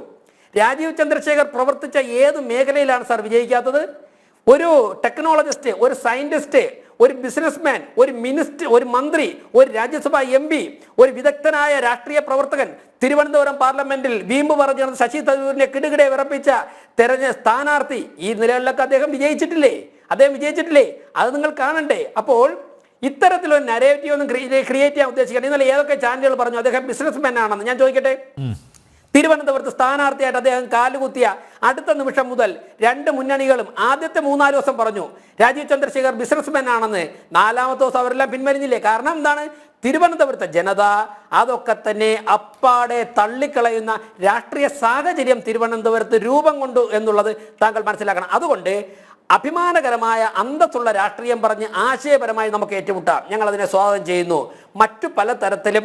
രാജീവ് ചന്ദ്രശേഖർ പ്രവർത്തിച്ച ഏത് മേഖലയിലാണ് സാർ വിജയിക്കാത്തത്? ഒരു ടെക്നോളജിസ്റ്റ്, ഒരു സയന്റിസ്റ്റ്, ഒരു ബിസിനസ്മാൻ, ഒരു മിനിസ്റ്റർ, ഒരു മന്ത്രി, ഒരു രാജ്യസഭാ MP, ഒരു വിദഗ്ധനായ രാഷ്ട്രീയ പ്രവർത്തകൻ, തിരുവനന്തപുരം പാർലമെന്റിൽ വീമ്പ് പറഞ്ഞു ശശി തരൂരിനെ കിടുകിടെ വിറപ്പിച്ച സ്ഥാനാർത്ഥി, ഈ നിലയിലൊക്കെ അദ്ദേഹം വിജയിച്ചിട്ടില്ലേ? അത് നിങ്ങൾ കാണണ്ടേ? അപ്പോൾ ഇത്തരത്തിലൊരു നരേറ്റീവ് ഒന്നും ക്രിയേറ്റ് ചെയ്യാൻ ഉദ്ദേശിക്കണം. ഇന്നലെ ഏതൊക്കെ ചാനലുകൾ പറഞ്ഞു അദ്ദേഹം ബിസിനസ്മാൻ ആണെന്ന്? ഞാൻ ചോദിക്കട്ടെ, തിരുവനന്തപുരത്ത് സ്ഥാനാർത്ഥിയായിട്ട് അദ്ദേഹം കാലുകുത്തിയ അടുത്ത നിമിഷം മുതൽ 2 മുന്നണികളും ആദ്യത്തെ 3-4 ദിവസം പറഞ്ഞു രാജീവ് ചന്ദ്രശേഖർ ബിസിനസ്മാൻ ആണെന്ന്. 4ാമത്തെ ദിവസം അവരെല്ലാം പിൻവലിഞ്ഞില്ലേ? കാരണം എന്താണ്? തിരുവനന്തപുരത്തെ ജനത അതൊക്കെ തന്നെ അപ്പാടെ തള്ളിക്കളയുന്ന രാഷ്ട്രീയ സാഹചര്യം തിരുവനന്തപുരത്ത് രൂപം കൊണ്ടു എന്നുള്ളത് താങ്കൾ മനസ്സിലാക്കണം. അതുകൊണ്ട് അഭിമാനകരമായ അന്തസ്സുള്ള രാഷ്ട്രീയം പറഞ്ഞ് ആശയപരമായി നമുക്ക് ഏറ്റുമുട്ടാം. ഞങ്ങൾ അതിനെ സ്വാഗതം ചെയ്യുന്നു. മറ്റു പല തരത്തിലും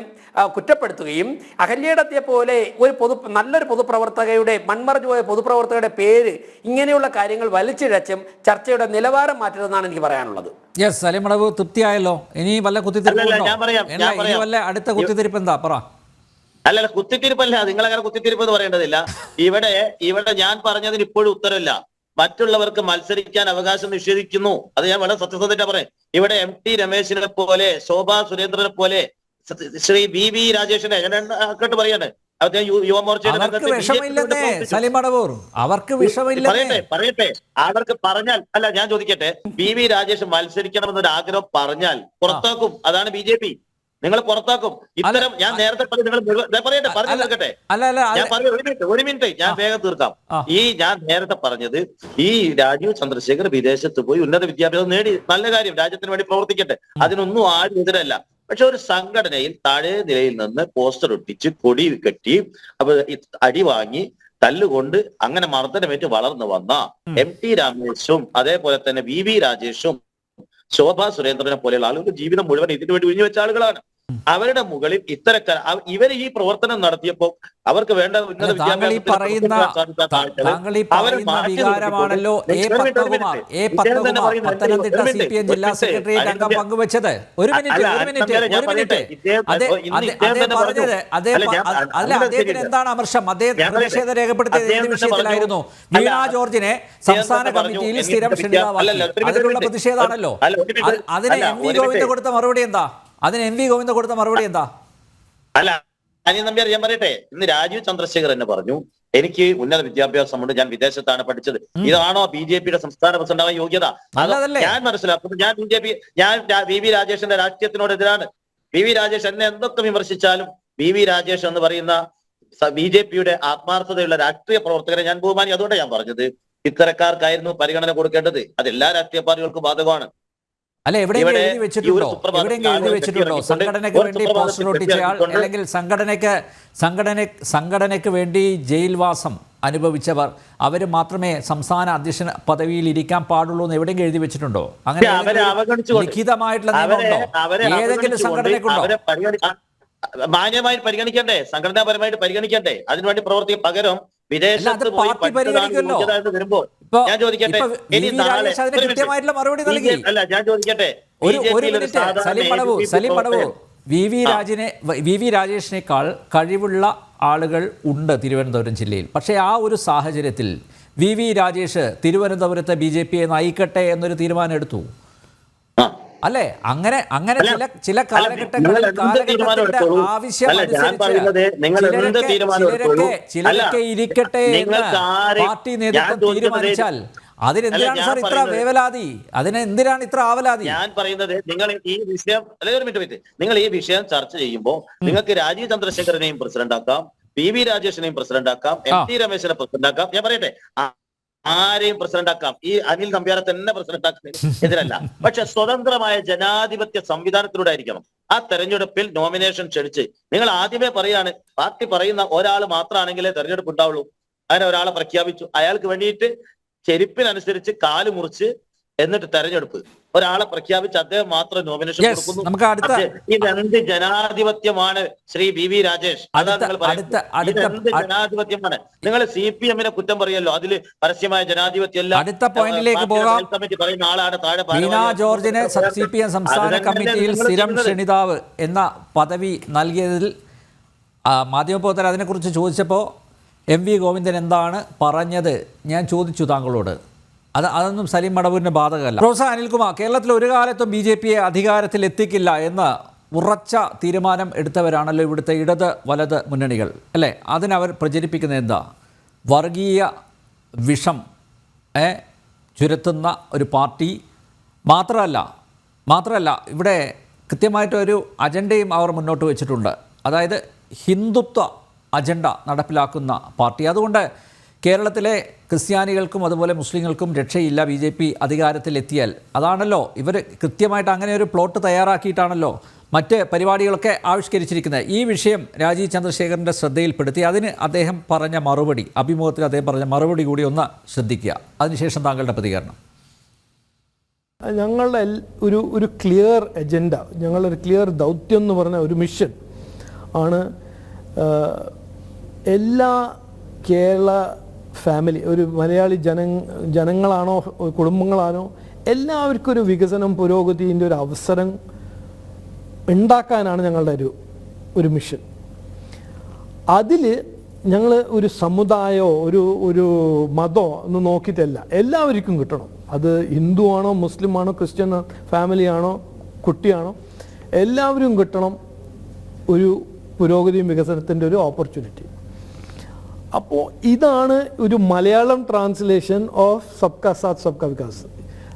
കുറ്റപ്പെടുത്തുകയും അഹല്യയുടെ പോലെ നല്ലൊരു പൊതുപ്രവർത്തകയുടെ മൺമറഞ്ഞു പോയ പൊതുപ്രവർത്തകയുടെ പേര് ഇങ്ങനെയുള്ള കാര്യങ്ങൾ വലിച്ചിഴച്ചും ചർച്ചയുടെ നിലവാരം മാറ്റരുതെന്നാണ് എനിക്ക് പറയാനുള്ളത്. യെസ്, സലീം മടവൂർ തൃപ്തിയായല്ലോ. ഇനി വല്ല കുത്തിത്തിരിപ്പ് വല്ല അടുത്ത കുത്തിത്തിരിപ്പ് എന്താ പറ? അല്ലല്ല, കുത്തിത്തിരിപ്പല്ല. നിങ്ങളങ്ങനെ കുത്തിത്തിരിപ്പ് എന്ന് പറയേണ്ടതില്ല. ഇവിടെ ഞാൻ പറഞ്ഞതിന് ഇപ്പോഴും ഉത്തരവില്ല. മറ്റുള്ളവർക്ക് മത്സരിക്കാൻ അവകാശം നിഷേധിക്കുന്നു. അത് ഞാൻ വളരെ സത്യസന്ധത പറയാം. ഇവിടെ MT രമേശിനെ പോലെ, ശോഭാ സുരേന്ദ്രനെ പോലെ, ശ്രീ BV രാജേഷിനെ കേട്ട് പറയാണ് പറയട്ടെ. അവർക്ക് പറഞ്ഞാൽ അല്ല, ഞാൻ ചോദിക്കട്ടെ, BV രാജേഷ് മത്സരിക്കണമെന്നൊരു ആഗ്രഹം പറഞ്ഞാൽ പുറത്താക്കും. അതാണ് BJP. നിങ്ങൾ പുറത്താക്കും. ഇത്തരം ഞാൻ നേരത്തെ പറയട്ടെ, പറഞ്ഞു തീർക്കട്ടെ. ഞാൻ ഒരു മിനിറ്റ് ഞാൻ വേഗം തീർക്കാം. ഞാൻ നേരത്തെ പറഞ്ഞത് ഈ രാജീവ് ചന്ദ്രശേഖർ വിദേശത്ത് പോയി ഉന്നത വിദ്യാഭ്യാസം നേടി, നല്ല കാര്യം, രാജ്യത്തിന് വേണ്ടി പ്രവർത്തിക്കട്ടെ, അതിനൊന്നും ആരും എതിരല്ല. പക്ഷെ ഒരു സംഘടനയിൽ താഴെ നിലയിൽ നിന്ന് പോസ്റ്റർ ഒട്ടിച്ച് കൊടി കെട്ടി അടി വാങ്ങി തല്ലുകൊണ്ട് അങ്ങനെ മർദ്ദനമേറ്റ് വളർന്നു വന്ന MT രമേശും അതേപോലെ തന്നെ BV രാജേഷും ശോഭാ സുരേന്ദ്രനെ പോലെയുള്ള ആളുകൾ ജീവിതം മുഴുവൻ ഇതിനു വേണ്ടി ഒഴിഞ്ഞു വെച്ച ആളുകളാണ്. അവരുടെ മുകളിൽ ഇത്തരക്കാർ ഇവർ ഈ പ്രവർത്തനം നടത്തിയപ്പോൾ അവർക്ക് വേണ്ട ഉന്നത വികാരമാണല്ലോ പത്തനംതിട്ട CPM ജില്ലാ സെക്രട്ടേറിയറ്റ് അംഗം പങ്കുവച്ചത്. ഒരു മിനിറ്റ് അദ്ദേഹത്തിന് എന്താണ് അമർഷം? അദ്ദേഹം പ്രതിഷേധം രേഖപ്പെടുത്തിയ വിഷയത്തിലായിരുന്നു. വീണ ജോർജിനെ സംസ്ഥാന കമ്മിറ്റിയിൽ സ്ഥിരം ക്ഷണിതാവാക്കി. അതിനുള്ള പ്രതിഷേധമാണല്ലോ. അതിന് MV ഗോവിന്ദ കൊടുത്ത മറുപടി എന്താ? അല്ല, അനിൽ നമ്പ്യാർ, ഞാൻ പറയട്ടെ, ഇന്ന് രാജീവ് ചന്ദ്രശേഖർ എന്നെ പറഞ്ഞു എനിക്ക് ഉന്നത വിദ്യാഭ്യാസമുണ്ട്, ഞാൻ വിദേശത്താണ് പഠിച്ചത്. ഇതാണോ BJPയുടെ സംസ്ഥാന പ്രസിഡന്റാവാൻ യോഗ്യത? ഞാൻ മനസ്സിലാക്കുന്നു. ഞാൻ BV രാജേഷിന്റെ രാഷ്ട്രീയത്തിനോടെതിരാണ്. BV രാജേഷ് എന്നെ എന്തൊക്കെ വിമർശിച്ചാലും BV രാജേഷ് എന്ന് പറയുന്ന BJPയുടെ ആത്മാർത്ഥതയുള്ള രാഷ്ട്രീയ പ്രവർത്തകരെ ഞാൻ ബഹുമാനി. അതുകൊണ്ടാണ് ഞാൻ പറഞ്ഞത് ഇത്തരക്കാർക്കായിരുന്നു പരിഗണന കൊടുക്കേണ്ടത്. അത് എല്ലാ രാഷ്ട്രീയ പാർട്ടികൾക്കും ബാധകമാണ്. അല്ല, എവിടെയെങ്കിലും എഴുതി വെച്ചിട്ടുണ്ടോ സംഘടനയ്ക്ക് വേണ്ടി പോസ്റ്റർ ഒട്ടിച്ചയാൾ അല്ലെങ്കിൽ സംഘടനയ്ക്ക് വേണ്ടി ജയിൽവാസം അനുഭവിച്ചവർ അവർ മാത്രമേ സംസ്ഥാന അധ്യക്ഷ പദവിയിൽ ഇരിക്കാൻ പാടുള്ളൂ എന്ന് എവിടെയെങ്കിലും എഴുതി വെച്ചിട്ടുണ്ടോ? അങ്ങനെ ലിഖിതമായിട്ടുള്ള നിയമമുണ്ടോ ഏതെങ്കിലും സംഘടനയ്ക്കുണ്ടോ? മാന്യമായി പരിഗണിക്കണ്ടേ, സംഘടനാപരമായിട്ട് പരിഗണിക്കണ്ടേ? അതിനുവേണ്ടി പ്രവർത്തിക്കും. പകരം വിദേശത്ത് പോയി വരുമ്പോ ഞാൻ ചോദിക്കട്ടെ, ഇനി നാളെ അല്ല, ഞാൻ ചോദിക്കട്ടെ, സലീം മടവൂർ, വി രാജേഷിനേക്കാൾ കഴിവുള്ള ആളുകൾ ഉണ്ട് തിരുവനന്തപുരം ജില്ലയിൽ. പക്ഷേ ആ ഒരു സാഹചര്യത്തിൽ VV രാജേഷ് തിരുവനന്തപുരത്തെ BJPയെ നയിക്കട്ടെ എന്നൊരു തീരുമാനം എടുത്തു. അല്ലേ? അങ്ങനെ ചില നിങ്ങൾ എന്ത് തീരുമാനം എടുത്തോളൂ. അല്ല, ഞാൻ പറയുന്നത് നിങ്ങൾ എന്ത് തീരുമാനം എടുത്തോളൂ. ചിലരൊക്കെ ഇരിക്കട്ടെ എന്ന് പാർട്ടി നേതൃത്വം തീരുമാനിച്ചാൽ അതിനെന്തിനാണ് സാർ ഇത്ര വേവലാതി? അതിനെന്തിനാണ് ഇത്ര ആവലാതി? ഞാൻ പറയുന്നത് നിങ്ങൾ ഈ വിഷയം ഒരു മിനിറ്റ് നിങ്ങൾ ഈ വിഷയം ചർച്ച ചെയ്യുമ്പോൾ നിങ്ങൾക്ക് രാജീവ് ചന്ദ്രശേഖരനെയും പ്രസിഡന്റ് ആക്കാം, PV രാജേഷിനെയും പ്രസിഡന്റ് ആക്കാം, MT രമേശിനെ പ്രസിഡന്റ് ആക്കാം. ഞാൻ പറയട്ടെ, ആരെയും പ്രസിഡന്റ് ആക്കാം. ഈ അനിൽ നമ്പ്യാരെ തന്നെ പ്രസിഡന്റ് ആക്കുന്നതിന് എതിരല്ല. പക്ഷെ സ്വതന്ത്രമായ ജനാധിപത്യ സംവിധാനത്തിലൂടെ ആയിരിക്കണം ആ തെരഞ്ഞെടുപ്പിൽ നോമിനേഷൻ ക്ഷണിച്ച്. നിങ്ങൾ ആദ്യമേ പറയാണ് പാർട്ടി പറയുന്ന ഒരാൾ മാത്രമാണെങ്കിലേ തെരഞ്ഞെടുപ്പ് ഉണ്ടാവുള്ളൂ. അങ്ങനെ ഒരാളെ പ്രഖ്യാപിച്ചു, അയാൾക്ക് വേണ്ടിയിട്ട് ചെരുപ്പിനനുസരിച്ച് കാല് മുറിച്ച് എന്നിട്ട് തെരഞ്ഞെടുപ്പ്. ഒരാളെ പ്രഖ്യാപിച്ച് അദ്ദേഹം മാത്രം നോമിനേഷൻ കൊടുക്കുന്നു. ഇതെന്ത് ജനാധിപത്യമാണ് ശ്രീ VV രാജേഷ്? അതാണ് നിങ്ങൾ പറയുന്നത്. ഇതെന്ത് ജനാധിപത്യമാണ്? നിങ്ങൾ CPM-നെ കുറ്റം പറയല്ലോ, അതില് പരസ്യമായ ജനാധിപത്യം. അടുത്ത പോയിന്റിലേക്ക് പോകാം. പറയുന്ന ആളാണ് താഴെ വീണ ജോർജിനെ CPM സംസ്ഥാന കമ്മിറ്റിയിൽ സ്ഥിരം ക്ഷണിതാവ് എന്ന പദവി നൽകിയതിൽ മാധ്യമപ്രവർത്തകർ അതിനെക്കുറിച്ച് ചോദിച്ചപ്പോൾ MV ഗോവിന്ദൻ എന്താണ് പറഞ്ഞത് ഞാൻ ചോദിച്ചു താങ്കളോട്. അതൊന്നും സലീം മടവൂരിന് ബാധകമല്ല. പ്രൊഫസർ അനിൽകുമാർ, കേരളത്തിൽ ഒരു കാലത്തും BJP-യെ അധികാരത്തിൽ എത്തിക്കില്ല എന്ന് ഉറച്ച തീരുമാനം എടുത്തവരാണല്ലോ ഇവിടുത്തെ ഇടത് വലത് മുന്നണികൾ, അല്ലേ? അതിനവർ പ്രചരിപ്പിക്കുന്നത് എന്താ? വർഗീയ വിഷം ചുരത്തുന്ന ഒരു പാർട്ടി മാത്രമല്ല ഇവിടെ കൃത്യമായിട്ടൊരു അജണ്ടയും അവർ മുന്നോട്ട് വെച്ചിട്ടുണ്ട്. അതായത് ഹിന്ദുത്വ അജണ്ട നടപ്പിലാക്കുന്ന പാർട്ടി. അതുകൊണ്ട് കേരളത്തിലെ ക്രിസ്ത്യാനികൾക്കും അതുപോലെ മുസ്ലിങ്ങൾക്കും രക്ഷയില്ല BJP അധികാരത്തിലെത്തിയാൽ. അതാണല്ലോ ഇവർ കൃത്യമായിട്ട് അങ്ങനെ ഒരു പ്ലോട്ട് തയ്യാറാക്കിയിട്ടാണല്ലോ മറ്റ് പരിപാടികളൊക്കെ ആവിഷ്കരിച്ചിരിക്കുന്നത്. ഈ വിഷയം രാജീവ് ചന്ദ്രശേഖരൻ്റെ ശ്രദ്ധയിൽപ്പെടുത്തി അതിന് അദ്ദേഹം പറഞ്ഞ മറുപടി, അഭിമുഖത്തിൽ അദ്ദേഹം പറഞ്ഞ മറുപടി കൂടി ഒന്ന് ശ്രദ്ധിക്കുക. അതിനുശേഷം താങ്കളുടെ പ്രതികരണം. ഞങ്ങളുടെ ഒരു ക്ലിയർ അജണ്ട, ഞങ്ങളുടെ ക്ലിയർ ദൗത്യം എന്ന് പറഞ്ഞ ഒരു മിഷൻ ആണ്. എല്ലാ കേരള ഫാമിലി, ഒരു മലയാളി ജനങ്ങളാണോ കുടുംബങ്ങളാണോ, എല്ലാവർക്കും ഒരു വികസനം പുരോഗതിൻ്റെ ഒരു അവസരം ഉണ്ടാക്കാനാണ് ഞങ്ങളുടെ ഒരു മിഷൻ. അതിൽ ഞങ്ങൾ ഒരു സമുദായമോ ഒരു മതമോ ഒന്നും നോക്കിയിട്ടല്ല, എല്ലാവർക്കും കിട്ടണം. അത് ഹിന്ദു ആണോ മുസ്ലിം ആണോ ക്രിസ്ത്യൻ ഫാമിലിയാണോ കുട്ടിയാണോ, എല്ലാവരും കിട്ടണം ഒരു പുരോഗതിയും വികസനത്തിൻ്റെ ഒരു ഓപ്പർച്യൂണിറ്റി. അപ്പോൾ ഇതാണ് ഒരു മലയാളം ട്രാൻസ്ലേഷൻ ഓഫ് സബ്കാ സാത്ത് സബ്കാ വികാസ്.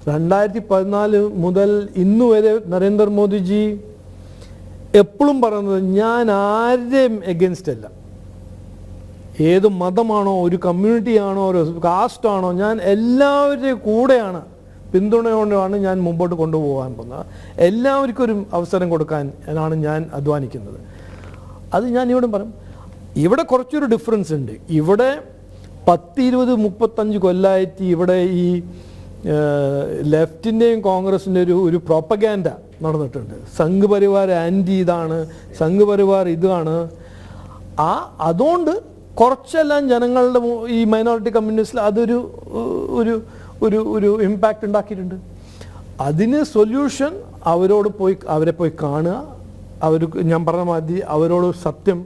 2014 മുതൽ ഇന്ന് വരെ നരേന്ദ്രമോദിജി എപ്പോഴും പറയുന്നത് ഞാൻ ആരുടെയും എഗൻസ്റ്റ് അല്ല. ഏത് മതമാണോ, ഒരു കമ്മ്യൂണിറ്റിയാണോ, ഒരു കാസ്റ്റാണോ, ഞാൻ എല്ലാവരുടെയും കൂടെയാണ്, പിന്തുണയോടെയാണ് ഞാൻ മുമ്പോട്ട് കൊണ്ടുപോകാൻ പോകുന്നത്. എല്ലാവർക്കും ഒരു അവസരം കൊടുക്കാൻ ആണ് ഞാൻ അധ്വാനിക്കുന്നത്. അത് ഞാൻ ഇവിടെ പറയും. ഇവിടെ കുറച്ചൊരു ഡിഫറൻസ് ഉണ്ട്. ഇവിടെ 10, 20, 35 കൊല്ലമായിട്ട് ഇവിടെ ഈ ലെഫ്റ്റിൻ്റെയും കോൺഗ്രസിൻ്റെ ഒരു പ്രോപ്പഗാൻഡ നടന്നിട്ടുണ്ട്. സംഘ് പരിവാർ ആൻറ്റി ഇതാണ്, സംഘ് പരിവാർ ഇതാണ്. അതുകൊണ്ട് കുറച്ചെല്ലാം ജനങ്ങളുടെ ഈ മൈനോറിറ്റി കമ്മ്യൂണിസ്റ്റിൽ അതൊരു ഒരു ഇമ്പാക്റ്റ് ഉണ്ടാക്കിയിട്ടുണ്ട്. അതിന് സൊല്യൂഷൻ അവരെ പോയി കാണുക. ഞാൻ പറഞ്ഞ മാതിരി അവരോട് സത്യം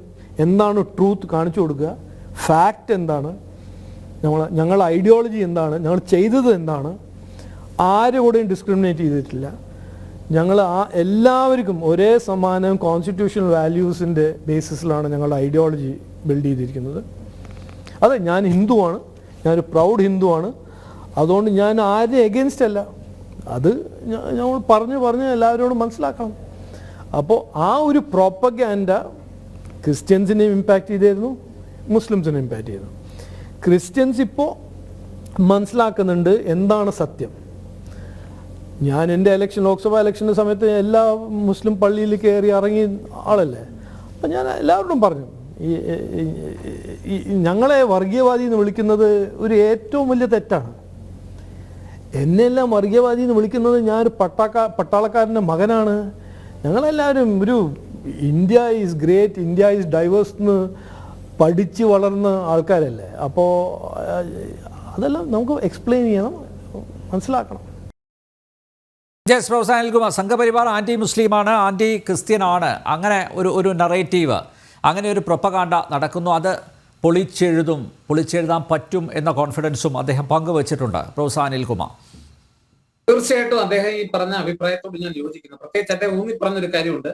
എന്താണ്, ട്രൂത്ത് കാണിച്ചു കൊടുക്കുക. ഫാക്റ്റ് എന്താണ്, ഞങ്ങളുടെ ഐഡിയോളജി എന്താണ്, ഞങ്ങൾ ചെയ്തത് എന്താണ്, ആരോടെയും ഡിസ്ക്രിമിനേറ്റ് ചെയ്തിട്ടില്ല. ഞങ്ങൾ എല്ലാവർക്കും ഒരേ സമാനം കോൺസ്റ്റിറ്റ്യൂഷണൽ വാല്യൂസിൻ്റെ ബേസിസിലാണ് ഞങ്ങളുടെ ഐഡിയോളജി ബിൽഡ് ചെയ്തിരിക്കുന്നത്. അതെ, ഞാൻ ഹിന്ദുവാണ്, ഞാനൊരു പ്രൗഡ് ഹിന്ദുവാണ്. അതുകൊണ്ട് ഞാൻ ആരെയും എഗെയിൻസ്റ്റ് അല്ല. അത് ഞങ്ങൾ പറഞ്ഞ് എല്ലാവരോടും മനസ്സിലാക്കണം. അപ്പോൾ ആ ഒരു പ്രോപ്പഗാൻഡ ക്രിസ്ത്യൻസിനെയും ഇമ്പാക്റ്റ് ചെയ്തിരുന്നു, മുസ്ലിംസിനെ ഇമ്പാക്റ്റ് ചെയ്തു. ക്രിസ്ത്യൻസ് ഇപ്പോൾ മനസ്സിലാക്കുന്നുണ്ട് എന്താണ് സത്യം. ഞാൻ എൻ്റെ ലോക്സഭാ ഇലക്ഷൻ്റെ സമയത്ത് എല്ലാ മുസ്ലിം പള്ളിയിൽ കയറി ഇറങ്ങിയ ആളല്ലേ. അപ്പം ഞാൻ എല്ലാവരോടും പറഞ്ഞു, ഞങ്ങളെ വർഗീയവാദി എന്ന് വിളിക്കുന്നത് ഒരു ഏറ്റവും വലിയ തെറ്റാണ്. എന്നെല്ലാം വർഗീയവാദി എന്ന് വിളിക്കുന്നത് ഞാനൊരു പട്ടാളക്കാരൻ്റെ മകനാണ്. ഞങ്ങളെല്ലാവരും ഒരു India is great, India is diverse എന്ന് പഠിച്ച് വളർന്ന ആൾക്കാരല്ലേ. അപ്പോൾ അതെല്ലാം നമുക്ക് എക്സ്പ്ലെയിൻ ചെയ്യണം, മനസ്സിലാക്കണം. പ്രൊഫസർ അനിൽകുമാർ, സംഘപരിവാർ ആൻറ്റി മുസ്ലിമാണ്, ആൻറ്റി ക്രിസ്ത്യനാണ്, അങ്ങനെ ഒരു നറേറ്റീവ്, അങ്ങനെ ഒരു പ്രൊപ്പഗാൻഡ നടക്കുന്നു. അത് പൊളിച്ചെഴുതാൻ പറ്റും എന്ന കോൺഫിഡൻസും അദ്ദേഹം പങ്കുവച്ചിട്ടുണ്ട്. പ്രൊഫസർ അനിൽകുമാർ, തീർച്ചയായിട്ടും അദ്ദേഹം ഈ പറഞ്ഞ അഭിപ്രായത്തോട് ഞാൻ യോജിക്കുന്നു. പ്രത്യേകിച്ച് അദ്ദേഹം ഊന്നി പറഞ്ഞൊരു കാര്യമുണ്ട്.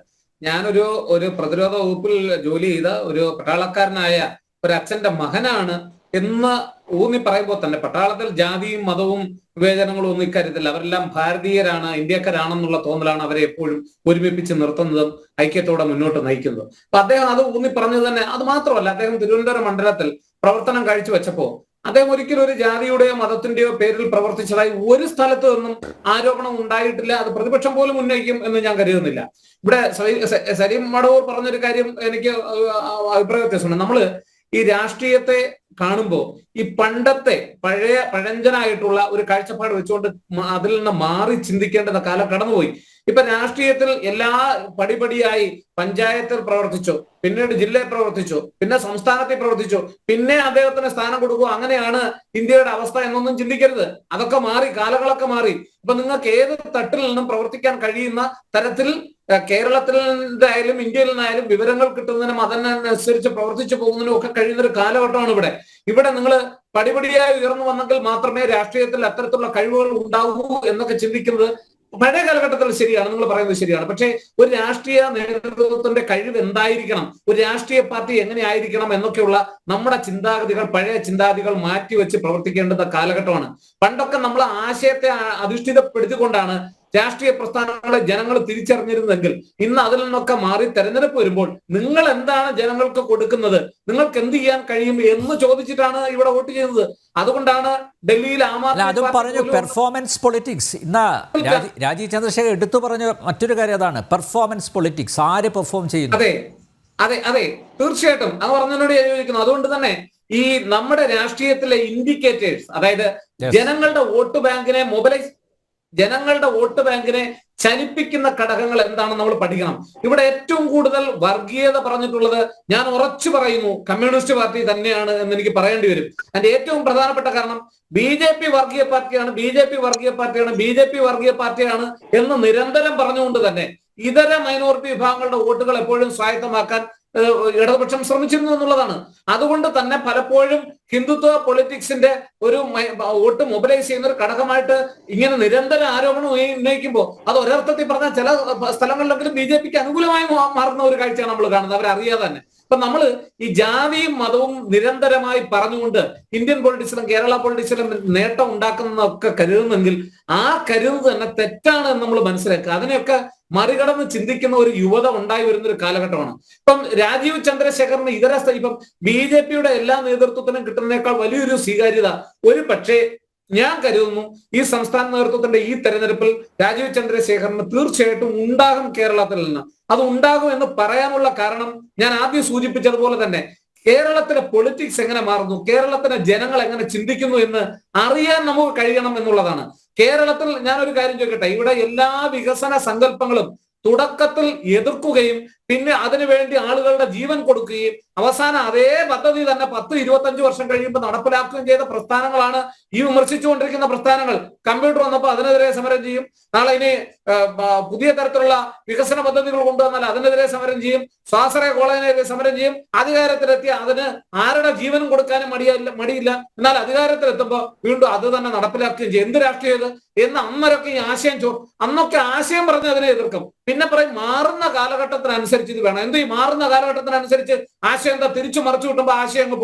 ഞാനൊരു പ്രതിരോധ വകുപ്പിൽ ജോലി ചെയ്ത ഒരു പട്ടാളക്കാരനായ ഒരു അച്ഛന്റെ മകനാണ് എന്ന് ഊന്നി പറയുമ്പോൾ തന്നെ പട്ടാളത്തിൽ ജാതിയും മതവും വിവേചനങ്ങളും ഒന്നും ഇക്കാര്യത്തില്ല. അവരെല്ലാം ഭാരതീയരാണ്, ഇന്ത്യക്കാരാണെന്നുള്ള തോന്നലാണ് അവരെ എപ്പോഴും ഒരുമിപ്പിച്ച് നിർത്തുന്നതും ഐക്യത്തോടെ മുന്നോട്ട് നയിക്കുന്നതും. അപ്പൊ അദ്ദേഹം അത് ഊന്നി പറഞ്ഞത് തന്നെ. അത് മാത്രമല്ല, അദ്ദേഹം തിരുവനന്തപുരം മണ്ഡലത്തിൽ പ്രവർത്തനം കാഴ്ചവെച്ചപ്പോ അദ്ദേഹം ഒരിക്കലും ഒരു ജാതിയുടെയോ മതത്തിന്റെയോ പേരിൽ പ്രവർത്തിച്ചതായി ഒരു സ്ഥലത്ത് നിന്നും ആരോപണം ഉണ്ടായിട്ടില്ല. അത് പ്രതിപക്ഷം പോലും ഉന്നയിക്കും എന്ന് ഞാൻ കരുതുന്നില്ല. ഇവിടെ സലീം മടവൂർ പറഞ്ഞൊരു കാര്യം എനിക്ക് അഭിപ്രായ വ്യത്യാസമുണ്ട്. നമ്മള് ഈ രാഷ്ട്രീയത്തെ കാണുമ്പോൾ ഈ പണ്ടത്തെ പഴഞ്ചനായിട്ടുള്ള ഒരു കാഴ്ചപ്പാട് വെച്ചുകൊണ്ട് അതിൽ നിന്ന് മാറി ചിന്തിക്കേണ്ടുന്ന കാലം കടന്നുപോയി. ഇപ്പൊ രാഷ്ട്രീയത്തിൽ എല്ലാ പടിപടിയായി പഞ്ചായത്തിൽ പ്രവർത്തിച്ചു, പിന്നീട് ജില്ലയിൽ പ്രവർത്തിച്ചു, പിന്നെ സംസ്ഥാനത്തിൽ പ്രവർത്തിച്ചു, പിന്നെ അദ്ദേഹത്തിന് സ്ഥാനം കൊടുക്കുക. അങ്ങനെയാണ് ഇന്ത്യയുടെ അവസ്ഥ എന്നൊന്നും ചിന്തിക്കരുത്. അതൊക്കെ മാറി, കാലങ്ങളൊക്കെ മാറി. ഇപ്പൊ നിങ്ങൾക്ക് ഏത് തട്ടിൽ നിന്നും പ്രവർത്തിക്കാൻ കഴിയുന്ന തരത്തിൽ കേരളത്തിൽ നിന്നായാലും ഇന്ത്യയിൽ നിന്നായാലും വിവരങ്ങൾ കിട്ടുന്നതിനും അതിനനുസരിച്ച് പ്രവർത്തിച്ചു പോകുന്നതിനും ഒക്കെ കഴിയുന്ന ഒരു കാലഘട്ടമാണ് ഇവിടെ. ഇവിടെ നിങ്ങൾ പടിപടിയായി ഉയർന്നു വന്നെങ്കിൽ മാത്രമേ രാഷ്ട്രീയത്തിൽ അത്തരത്തിലുള്ള കഴിവുകൾ ഉണ്ടാവൂ എന്നൊക്കെ ചിന്തിക്കുന്നത് പഴയ കാലഘട്ടത്തിൽ ശരിയാണ്, നിങ്ങൾ പറയുന്നത് ശരിയാണ്. പക്ഷേ ഒരു രാഷ്ട്രീയ നേതൃത്വത്തിന്റെ കഴിവ് എന്തായിരിക്കണം, ഒരു രാഷ്ട്രീയ പാർട്ടി എങ്ങനെ ആയിരിക്കണം എന്നൊക്കെയുള്ള നമ്മുടെ ചിന്താഗതികൾ, പഴയ ചിന്താഗതികൾ മാറ്റിവെച്ച് പ്രവർത്തിക്കേണ്ടുന്ന കാലഘട്ടമാണ്. പണ്ടൊക്കെ നമ്മൾ ആശയത്തെ അധിഷ്ഠിതപ്പെടുത്തിക്കൊണ്ടാണ് രാഷ്ട്രീയ പ്രസ്ഥാനങ്ങളെ ജനങ്ങൾ തിരിച്ചറിഞ്ഞിരുന്നെങ്കിൽ ഇന്ന് അതിൽ നിന്നൊക്കെ മാറി തെരഞ്ഞെടുപ്പ് വരുമ്പോൾ നിങ്ങൾ എന്താണ് ജനങ്ങൾക്ക് കൊടുക്കുന്നത്, നിങ്ങൾക്ക് എന്ത് ചെയ്യാൻ കഴിയും എന്ന് ചോദിച്ചിട്ടാണ് ഇവിടെ വോട്ട് ചെയ്യുന്നത്. അതുകൊണ്ടാണ് ഡൽഹിയിൽ അതും പറഞ്ഞു പെർഫോമൻസ് പൊളിറ്റിക്സ്. ഇന്ന് രാജീവ് ചന്ദ്രശേഖർ എടുത്തു പറഞ്ഞ മറ്റൊരു കാര്യം അതാണ്, പെർഫോമൻസ് പൊളിറ്റിക്സ്. ആര് പെർഫോം ചെയ്യുന്നു? അതെ അതെ അതെ തീർച്ചയായിട്ടും അത് പറഞ്ഞതിനോട് യോജിക്കുന്നു. അതുകൊണ്ട് തന്നെ ഈ നമ്മുടെ രാഷ്ട്രീയത്തിലെ ഇൻഡിക്കേറ്റേഴ്സ്, അതായത് ജനങ്ങളുടെ വോട്ട് ബാങ്കിനെ ചലിപ്പിക്കുന്ന ഘടകങ്ങൾ എന്താണെന്ന് നമ്മൾ പഠിക്കണം. ഇവിടെ ഏറ്റവും കൂടുതൽ വർഗീയത പറഞ്ഞിട്ടുള്ളത്, ഞാൻ ഉറച്ചു പറയുന്നു, കമ്മ്യൂണിസ്റ്റ് പാർട്ടി തന്നെയാണ് എന്ന് എനിക്ക് പറയേണ്ടി വരും. അതിന്റെ ഏറ്റവും പ്രധാനപ്പെട്ട കാരണം BJP വർഗീയ പാർട്ടിയാണ്, BJP വർഗീയ പാർട്ടിയാണ്, BJP വർഗീയ പാർട്ടിയാണ് എന്ന് നിരന്തരം പറഞ്ഞുകൊണ്ട് തന്നെ ഇതര മൈനോറിറ്റി വിഭാഗങ്ങളുടെ വോട്ടുകൾ എപ്പോഴും സ്വായത്തമാക്കാൻ ഇടതുപക്ഷം ശ്രമിച്ചിരുന്നു എന്നുള്ളതാണ്. അതുകൊണ്ട് തന്നെ പലപ്പോഴും ഹിന്ദുത്വ പൊളിറ്റിക്സിന്റെ ഒരു വോട്ട് മൊബിലൈസ് ചെയ്യുന്ന ഒരു ഘടകമായിട്ട് ഇങ്ങനെ നിരന്തര ആരോപണം ഉന്നയിക്കുമ്പോൾ അത് ഒരർത്ഥത്തിൽ പറഞ്ഞാൽ ചില സ്ഥലങ്ങളിലെങ്കിലും BJPക്ക് അനുകൂലമായി മാറുന്ന ഒരു കാഴ്ചയാണ് നമ്മൾ കാണുന്നത്, അവരറിയാതെ തന്നെ. അപ്പൊ നമ്മൾ ഈ ജാതിയും മതവും നിരന്തരമായി പറഞ്ഞുകൊണ്ട് ഇന്ത്യൻ പൊളിറ്റിക്സിലും കേരള പൊളിറ്റിക്സിലും നേട്ടം ഉണ്ടാക്കുന്നതൊക്കെ കരുതുന്നെങ്കിൽ ആ കരുതുന്നത് തന്നെ തെറ്റാണ് എന്ന് നമ്മൾ മനസ്സിലാക്കുക. അതിനെയൊക്കെ മറികടന്ന് ചിന്തിക്കുന്ന ഒരു യുവത ഉണ്ടായി വരുന്ന ഒരു കാലഘട്ടമാണ്. ഇപ്പം രാജീവ് ചന്ദ്രശേഖറിന് ഇപ്പം BJPയുടെ എല്ലാ നേതൃത്വത്തിനും കിട്ടുന്നതിനേക്കാൾ വലിയൊരു സ്വീകാര്യത ഒരു പക്ഷേ ഞാൻ കരുതുന്നു ഈ സംസ്ഥാന നേതൃത്വത്തിന്റെ ഈ തെരഞ്ഞെടുപ്പിൽ രാജീവ് ചന്ദ്രശേഖറിന് തീർച്ചയായിട്ടും ഉണ്ടാകും കേരളത്തിൽ നിന്ന്. അത് ഉണ്ടാകും എന്ന് പറയാനുള്ള കാരണം ഞാൻ ആദ്യം സൂചിപ്പിച്ചതുപോലെ തന്നെ കേരളത്തിലെ പൊളിറ്റിക്സ് എങ്ങനെ മാറുന്നു, കേരളത്തിലെ ജനങ്ങൾ എങ്ങനെ ചിന്തിക്കുന്നു എന്ന് അറിയാൻ നമുക്ക് കഴിയണം എന്നുള്ളതാണ്. കേരളത്തിൽ ഞാനൊരു കാര്യം ചോദിക്കട്ടെ, ഇവിടെ എല്ലാ വികസന സങ്കല്പങ്ങളും തുടക്കത്തിൽ എതിർക്കുകയും പിന്നെ അതിനുവേണ്ടി ആളുകളുടെ ജീവൻ കൊടുക്കുകയും അവസാനം അതേ പദ്ധതി തന്നെ 10-25 വർഷം കഴിയുമ്പോൾ നടപ്പിലാക്കുകയും ചെയ്ത പ്രസ്ഥാനങ്ങളാണ് ഈ വിമർശിച്ചുകൊണ്ടിരിക്കുന്ന പ്രസ്ഥാനങ്ങൾ. കമ്പ്യൂട്ടർ വന്നപ്പോൾ അതിനെതിരെ സമരം ചെയ്യും, നാളെ ഇനി പുതിയ തരത്തിലുള്ള വികസന പദ്ധതികൾ കൊണ്ടുവന്നാൽ അതിനെതിരെ സമരം ചെയ്യും, സ്വാശ്രയ കോളേജിനെതിരെ സമരം ചെയ്യും. അധികാരത്തിലെത്തിയ അതിന് ആരുടെ ജീവനും കൊടുക്കാനും മടിയില്ല. എന്നാൽ അധികാരത്തിലെത്തുമ്പോൾ വീണ്ടും അത് തന്നെ നടപ്പിലാക്കുകയും ചെയ്യും. എന്ത് രാഷ്ട്രീയം എന്ന് അന്നൊക്കെ ഈ ആശയം അന്നൊക്കെ ആശയം പറഞ്ഞ് അതിനെ എതിർക്കും. പിന്നെ പറയും മാറുന്ന കാലഘട്ടത്തിനനുസരിച്ച് ഇത് വേണം. എന്ത് ഈ മാറുന്ന കാലഘട്ടത്തിനനുസരിച്ച് ആശയം എന്താ തിരിച്ചു മറിച്ചു കിട്ടുമ്പോൾ ആശയം അങ്ങ്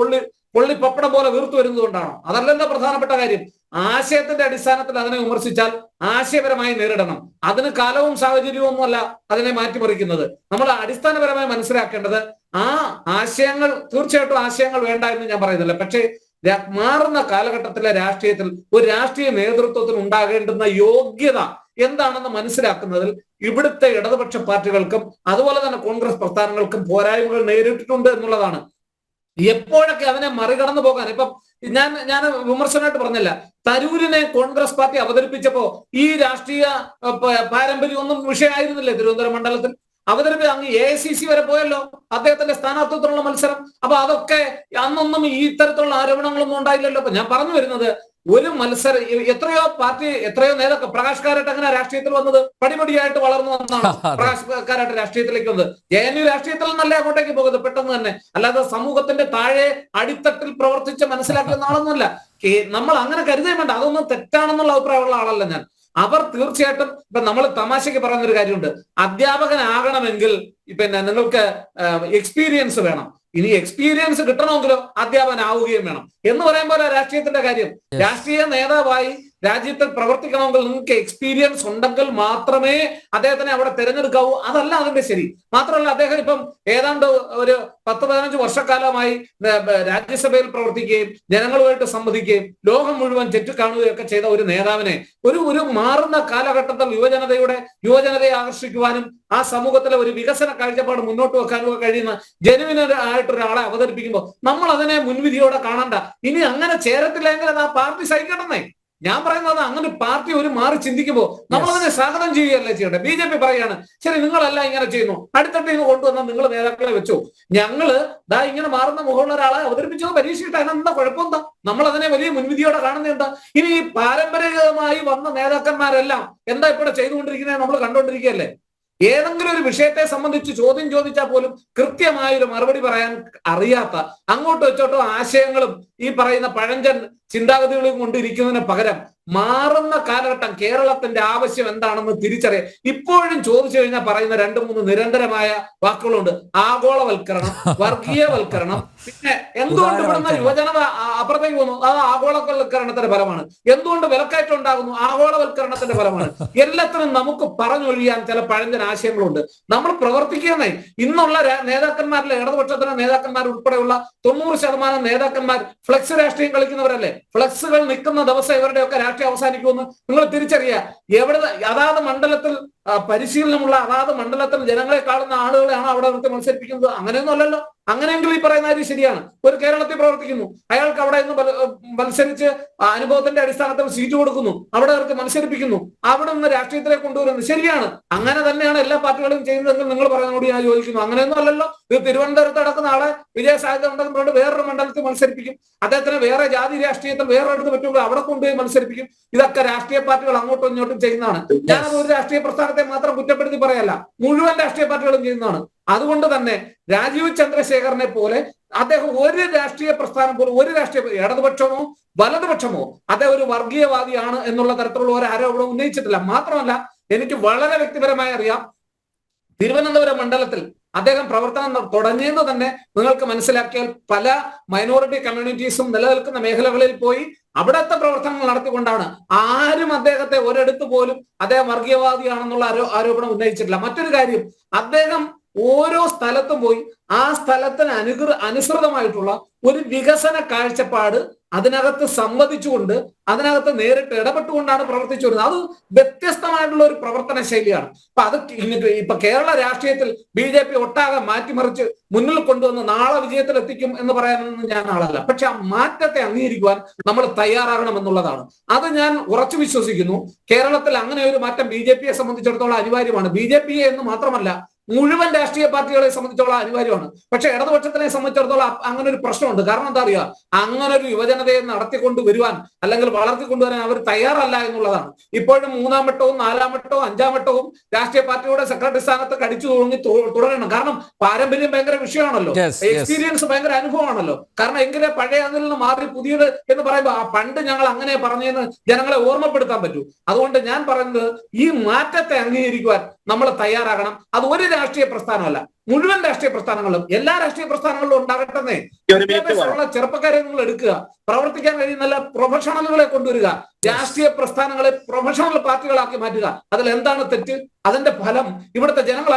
പൊള്ളി പപ്പടം പോലെ വീർത്തു വരുന്നത് കൊണ്ടാണോ? അതല്ലല്ലോ പ്രധാനപ്പെട്ട കാര്യം. ആശയത്തിന്റെ അടിസ്ഥാനത്തിൽ അതിനെ വിമർശിച്ചാൽ ആശയപരമായി നേരിടണം. അതിന് കാലവും സാഹചര്യവും ഒന്നുമല്ല അതിനെ മാറ്റിമറിക്കുന്നത്. നമ്മൾ അടിസ്ഥാനപരമായി മനസ്സിലാക്കേണ്ടത് ആ ആശയങ്ങൾ, തീർച്ചയായിട്ടും ആശയങ്ങൾ വേണ്ട എന്ന് ഞാൻ പറയുന്നില്ല. പക്ഷേ മാറുന്ന കാലഘട്ടത്തിലെ രാഷ്ട്രീയത്തിൽ ഒരു രാഷ്ട്രീയ നേതൃത്വത്തിന് ഉണ്ടാകേണ്ടുന്ന യോഗ്യത എന്താണെന്ന് മനസ്സിലാക്കുന്നതിൽ ഇവിടുത്തെ ഇടതുപക്ഷ പാർട്ടികൾക്കും അതുപോലെ തന്നെ കോൺഗ്രസ് പ്രസ്ഥാനങ്ങൾക്കും പോരായ്മകൾ നേരിട്ടിട്ടുണ്ട് എന്നുള്ളതാണ്. എപ്പോഴൊക്കെ അതിനെ മറികടന്നു പോകാൻ, ഇപ്പം ഞാൻ വിമർശനമായിട്ട് പറഞ്ഞില്ല, തരൂരിനെ കോൺഗ്രസ് പാർട്ടി അവതരിപ്പിച്ചപ്പോ ഈ രാഷ്ട്രീയ പാരമ്പര്യം ഒന്നും വിഷയമായിരുന്നില്ലേ തിരുവനന്തപുരം മണ്ഡലത്തിൽ? അവതരിപ്പിച്ച് അങ്ങ് AICC വരെ പോയല്ലോ അദ്ദേഹത്തിന്റെ സ്ഥാനാർത്ഥിത്വത്തിനുള്ള മത്സരം. അപ്പൊ അതൊക്കെ അന്നൊന്നും ഈ ഇത്തരത്തിലുള്ള ആരോപണങ്ങളൊന്നും ഉണ്ടായില്ലല്ലോ. അപ്പൊ ഞാൻ പറഞ്ഞു വരുന്നത് ഒരു മത്സരം എത്രയോ നേതാക്കൾ, പ്രകാശ് കാരാട്ട് അങ്ങനെ രാഷ്ട്രീയത്തിൽ വന്നത് പടിപടിയായിട്ട് വളർന്നു വന്നതാണ്. പ്രകാശ് കാരാട്ട് രാഷ്ട്രീയത്തിലേക്ക് വന്നത് JNU രാഷ്ട്രീയത്തിൽ നല്ല അങ്ങോട്ടേക്ക് പോകുന്നത് പെട്ടെന്ന് തന്നെ, അല്ലാതെ സമൂഹത്തിന്റെ താഴെ അടിത്തട്ടിൽ പ്രവർത്തിച്ച് മനസ്സിലാക്കുന്ന ആളൊന്നുമല്ല. നമ്മൾ അങ്ങനെ കരുതേ വേണ്ട, അതൊന്നും തെറ്റാണെന്നുള്ള അഭിപ്രായമുള്ള ആളല്ല ഞാൻ. അവർ തീർച്ചയായിട്ടും ഇപ്പൊ നമ്മൾ തമാശയ്ക്ക് പറയുന്ന ഒരു കാര്യമുണ്ട്, അധ്യാപകനാകണമെങ്കിൽ പിന്നെ നിങ്ങൾക്ക് എക്സ്പീരിയൻസ് വേണം. ഇനി എക്സ്പീരിയൻസ് കിട്ടണമെങ്കിലോ അധ്യാപകനാവുകയും വേണം എന്ന് പറയുമ്പോൾ രാഷ്ട്രീയത്തിന്റെ കാര്യം. രാഷ്ട്രീയ നേതാവായി രാജ്യത്തിൽ പ്രവർത്തിക്കണമെങ്കിൽ നിങ്ങൾക്ക് എക്സ്പീരിയൻസ് ഉണ്ടെങ്കിൽ മാത്രമേ അദ്ദേഹത്തിനെ അവിടെ തിരഞ്ഞെടുക്കാവൂ. അതല്ല അതിന്റെ ശരി. മാത്രമല്ല, അദ്ദേഹം ഇപ്പം ഏതാണ്ട് ഒരു 10-15 വർഷക്കാലമായി രാജ്യസഭയിൽ പ്രവർത്തിക്കുകയും ജനങ്ങളുമായിട്ട് സംവദിക്കുകയും ലോകം മുഴുവൻ ചുറ്റിക്കാണുകയൊക്കെ ചെയ്ത ഒരു നേതാവിനെ ഒരു മാറുന്ന കാലഘട്ടത്തിൽ യുവജനതയെ ആകർഷിക്കുവാനും ആ സമൂഹത്തിലെ ഒരു വികസന കാഴ്ചപ്പാട് മുന്നോട്ട് വെക്കാനും കഴിയുന്ന ജെനുവിനായിട്ടൊരാളെ അവതരിപ്പിക്കുമ്പോൾ നമ്മൾ അതിനെ മുൻവിധിയോടെ കാണണ്ട. ഇനി അങ്ങനെ ചേരത്തില്ലെങ്കിൽ അത് ആ പാർട്ടി സഹിക്കണമെന്നേ ഞാൻ പറയുന്നത്. അങ്ങനെ പാർട്ടി ഒരു മാറി ചിന്തിക്കുമ്പോൾ നമ്മൾ അതിനെ സ്വാഗതം ചെയ്യുകയല്ലേ ചെയ്യട്ടെ. BJP പറയാണ്, ശരി നിങ്ങളല്ല ഇങ്ങനെ ചെയ്യുന്നു, അടുത്തിട്ട് ഇത് കൊണ്ടുവന്നാൽ നിങ്ങൾ നേതാക്കളെ വെച്ചോ, ഞങ്ങള് ഇങ്ങനെ മാറുന്ന മുഖമുള്ള ഒരാളെ അവതരിപ്പിച്ചോ പരീക്ഷയിട്ട് അതിനെന്താ കുഴപ്പമെന്താ? നമ്മൾ അതിനെ വലിയ മുൻവിധിയോടെ കാണുന്നത് എന്താ? ഇനി ഈ പാരമ്പര്യമായി വന്ന നേതാക്കന്മാരെല്ലാം എന്താ ഇവിടെ ചെയ്തുകൊണ്ടിരിക്കുന്നത് നമ്മൾ കണ്ടുകൊണ്ടിരിക്കുകയല്ലേ. ഏതെങ്കിലും ഒരു വിഷയത്തെ സംബന്ധിച്ച് ചോദ്യം ചോദിച്ചാൽ പോലും കൃത്യമായൊരു മറുപടി പറയാൻ അറിയാത്ത, അങ്ങോട്ടോ ഇച്ചോട്ടോ ആശയങ്ങളും ഈ പറയുന്ന പഴഞ്ചൻ ചിന്താഗതികളും കൊണ്ടിരിക്കുന്നതിന് പകരം മാറുന്ന കാലഘട്ടം കേരളത്തിന്റെ ആവശ്യം എന്താണെന്ന് തിരിച്ചറിയാം. ഇപ്പോഴും ചോദിച്ചു കഴിഞ്ഞാൽ പറയുന്ന 2-3 നിരന്തരമായ വാക്കുകളുണ്ട്. ആഗോളവൽക്കരണം, വർഗീയവൽക്കരണം, പിന്നെ എന്തുകൊണ്ട് ഇവിടുന്ന് യുവജനത അപ്പുറത്തേക്ക് പോകുന്നു, അത് ആഗോളവൽക്കരണത്തിന്റെ ഫലമാണ്. എന്തുകൊണ്ട് വിലക്കയറ്റം ഉണ്ടാകുന്നു, ആഗോളവൽക്കരണത്തിന്റെ ഫലമാണ്. എല്ലാത്തിനും നമുക്ക് പറഞ്ഞൊഴിയാൻ ചില പഴഞ്ചൻ ആശയങ്ങളുണ്ട്. നമ്മൾ പ്രവർത്തിക്കുന്നേ ഇന്നുള്ള നേതാക്കന്മാരിലെ ഇടതുപക്ഷത്തിലെ നേതാക്കന്മാർ ഉൾപ്പെടെയുള്ള 90% നേതാക്കന്മാർ ഫ്ലെക്സ് രാഷ്ട്രീയം കളിക്കുന്നവരല്ലേ. ഫ്ലെക്സുകൾ നിൽക്കുന്ന ദിവസം ഇവരുടെയൊക്കെ രാഷ്ട്രീയം അവസാനിക്കുമെന്ന് നിങ്ങൾ തിരിച്ചറിയുക. അതാത് മണ്ഡലത്തിൽ പരിശീലനമുള്ള അതാത് മണ്ഡലത്തിൽ ജനങ്ങളെ കാണുന്ന ആളുകളെയാണ് അവിടെ നിർത്തി മത്സരിപ്പിക്കുന്നത്. അങ്ങനെയൊന്നും അല്ലല്ലോ. അങ്ങനെയെങ്കിൽ ഈ പറയുന്ന കാര്യം ശരിയാണ്. ഒരു കേരളത്തിൽ പ്രവർത്തിക്കുന്നു, അയാൾക്ക് അവിടെ നിന്ന് മത്സരിച്ച് അനുഭവത്തിന്റെ അടിസ്ഥാനത്തിൽ സീറ്റ് കൊടുക്കുന്നു, അവിടെ നിർത്തി മത്സരിപ്പിക്കുന്നു, അവിടെ നിന്ന് രാഷ്ട്രീയത്തിലേക്ക് കൊണ്ടുവരുന്നത് ശരിയാണ്. അങ്ങനെ തന്നെയാണ് എല്ലാ പാർട്ടികളും ചെയ്യുന്നതെങ്കിൽ നിങ്ങൾ പറയുന്നതോട് ഞാൻ യോജിക്കുന്നു. അങ്ങനെയൊന്നും അല്ലല്ലോ. ഇത് തിരുവനന്തപുരത്ത് നടക്കുന്ന ആളെ വിജയ സാധ്യത ഉണ്ടെന്ന് പറഞ്ഞിട്ട് വേറൊരു മണ്ഡലത്തിൽ മത്സരിപ്പിക്കും, അദ്ദേഹത്തിന് വേറെ ജാതി രാഷ്ട്രീയത്തിൽ വേറെ അടുത്ത് പറ്റുമ്പോൾ അവിടെ കൊണ്ടുപോയി മത്സരിപ്പിക്കും. ഇതൊക്കെ രാഷ്ട്രീയ പാർട്ടികൾ അങ്ങോട്ടും ഇങ്ങോട്ടും ചെയ്യുന്നതാണ്. ഞാനത് ഒരു രാഷ്ട്രീയ പ്രസ്ഥാനത്തെ മാത്രം കുറ്റപ്പെടുത്തി പറയല്ല, മുഴുവൻ രാഷ്ട്രീയ പാർട്ടികളും ചെയ്യുന്നതാണ്. അതുകൊണ്ട് തന്നെ രാജീവ് ചന്ദ്രശേഖരനെ പോലെ അദ്ദേഹം ഒരു രാഷ്ട്രീയ പ്രസ്ഥാനം പോലും, ഒരു രാഷ്ട്രീയ ഇടതുപക്ഷമോ വലതുപക്ഷമോ അദ്ദേഹം ഒരു വർഗീയവാദിയാണ് എന്നുള്ള തരത്തിലുള്ള ഒരു ആരോപണം ഉന്നയിച്ചിട്ടില്ല. മാത്രമല്ല, എനിക്ക് വളരെ വ്യക്തിപരമായി അറിയാം, തിരുവനന്തപുരം മണ്ഡലത്തിൽ അദ്ദേഹം പ്രവർത്തനം തുടങ്ങിയത് തന്നെ നിങ്ങൾക്ക് മനസ്സിലാക്കിയാൽ പല മൈനോറിറ്റി കമ്മ്യൂണിറ്റീസും നിലനിൽക്കുന്ന മേഖലകളിൽ പോയി അവിടുത്തെ പ്രവർത്തനങ്ങൾ നടത്തിക്കൊണ്ടാണ്. ആരും അദ്ദേഹത്തെ ഒരിടത്ത് പോലും അദ്ദേഹം വർഗീയവാദിയാണെന്നുള്ള ആരോപണം ഉന്നയിച്ചിട്ടില്ല. മറ്റൊരു കാര്യം, അദ്ദേഹം ഓരോ സ്ഥലത്തും പോയി ആ സ്ഥലത്തിന് അനുസൃതമായിട്ടുള്ള ഒരു വികസന കാഴ്ചപ്പാട് അതിനകത്ത് സംവദിച്ചുകൊണ്ട് അതിനകത്ത് നേരിട്ട് ഇടപെട്ടുകൊണ്ടാണ് പ്രവർത്തിച്ചു വരുന്നത്. അത് വ്യത്യസ്തമായിട്ടുള്ള ഒരു പ്രവർത്തന ശൈലിയാണ്. ഇപ്പൊ കേരള രാഷ്ട്രീയത്തിൽ BJP ഒട്ടാകെ മാറ്റിമറിച്ച് മുന്നിൽ കൊണ്ടുവന്ന് നാളെ വിജയത്തിലെത്തിക്കും എന്ന് പറയാനൊന്നും ഞാൻ ആളല്ല. പക്ഷെ ആ മാറ്റത്തെ അംഗീകരിക്കുവാൻ നമ്മൾ തയ്യാറാകണം എന്നുള്ളതാണ്. അത് ഞാൻ ഉറച്ചു വിശ്വസിക്കുന്നു. കേരളത്തിൽ അങ്ങനെ ഒരു മാറ്റം BJPയെ സംബന്ധിച്ചിടത്തോളം അനിവാര്യമാണ്. BJPയെ എന്ന് മാത്രമല്ല, മുഴുവൻ രാഷ്ട്രീയ പാർട്ടികളെ സംബന്ധിച്ചോളം അനിവാര്യമാണ്. പക്ഷെ ഇടതുപക്ഷത്തിനെ സംബന്ധിച്ചിടത്തോളം അങ്ങനെ ഒരു പ്രശ്നമുണ്ട്. കാരണം എന്താ അറിയുക, അങ്ങനെ ഒരു യുവജനതയെ നടത്തിക്കൊണ്ട് വരുവാൻ അല്ലെങ്കിൽ വളർത്തിക്കൊണ്ടുവരാൻ അവർ തയ്യാറല്ല എന്നുള്ളതാണ്. ഇപ്പോഴും 3-ാം വട്ടവും 4-ാം വട്ടവും 5-ാം വട്ടവും രാഷ്ട്രീയ പാർട്ടിയുടെ സെക്രട്ടറി സ്ഥാനത്ത് കടിച്ചു തുടരണം. കാരണം പാരമ്പര്യം ഭയങ്കര വിഷയമാണല്ലോ, എക്സ്പീരിയൻസ് ഭയങ്കര അനുഭവമാണല്ലോ. കാരണം എങ്കിലേ പഴയ അതിൽ നിന്ന് മാറി പുതിയത് എന്ന് പറയുമ്പോൾ ആ പണ്ട് ഞങ്ങൾ അങ്ങനെ പറഞ്ഞെന്ന് ജനങ്ങളെ ഓർമ്മപ്പെടുത്താൻ പറ്റൂ. അതുകൊണ്ട് ഞാൻ പറയുന്നത്, ഈ മാറ്റത്തെ അംഗീകരിക്കുവാൻ നമ്മൾ തയ്യാറാകണം. അത് ഒരു രാഷ്ട്രീയ പ്രസ്ഥാനമല്ല, മുഴുവൻ രാഷ്ട്രീയ പ്രസ്ഥാനങ്ങളിലും, എല്ലാ രാഷ്ട്രീയ പ്രസ്ഥാനങ്ങളിലും ഉണ്ടാകട്ടെന്നേ. വിദ്യാഭ്യാസമുള്ള ചെറുപ്പക്കാരെ നിങ്ങൾ എടുക്കുക, പ്രവർത്തിക്കാൻ കഴിയുന്ന നല്ല പ്രൊഫഷണലുകളെ കൊണ്ടുവരിക, രാഷ്ട്രീയ പ്രസ്ഥാനങ്ങളെ പ്രൊഫഷണൽ പാർട്ടികളാക്കി മാറ്റുക. അതിൽ എന്താണ് തെറ്റ്? അതിന്റെ ഫലം ഇവിടുത്തെ ജനങ്ങൾ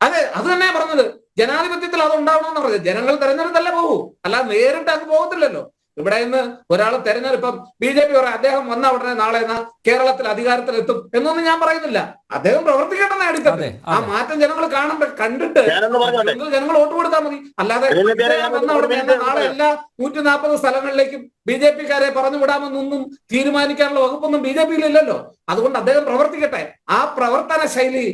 അതെ, അത് തന്നെയാ പറഞ്ഞത്. ജനാധിപത്യത്തിൽ അത് ഉണ്ടാവണമെന്ന് പറഞ്ഞത്. ജനങ്ങൾ തെരഞ്ഞെടുത്തല്ലേ പോകൂ, അല്ലാതെ നേരിട്ട് അങ്ങ് പോകത്തില്ലല്ലോ. ഇവിടെ നിന്ന് ഒരാൾ തെരഞ്ഞെടുപ്പം BJP പറയാം അദ്ദേഹം വന്ന ഉടനെ നാളെ കേരളത്തിൽ അധികാരത്തിലെത്തും എന്നൊന്നും ഞാൻ പറയുന്നില്ല. അദ്ദേഹം പ്രവർത്തിക്കട്ടെ നേടിത്തട്ടെ. ആ മാറ്റം ജനങ്ങൾ കണ്ടിട്ട് ജനങ്ങൾ വോട്ട് കൊടുത്താൽ മതി. അല്ലാതെ വന്ന ഉടനെ നാളെ എല്ലാ 140 സ്ഥലങ്ങളിലേക്കും BJPക്കാരെ പറഞ്ഞു വിടാമെന്നൊന്നും തീരുമാനിക്കാനുള്ള വകുപ്പൊന്നും BJPയിൽ ഇല്ലല്ലോ. അതുകൊണ്ട് അദ്ദേഹം പ്രവർത്തിക്കട്ടെ. ആ പ്രവർത്തന ശൈലി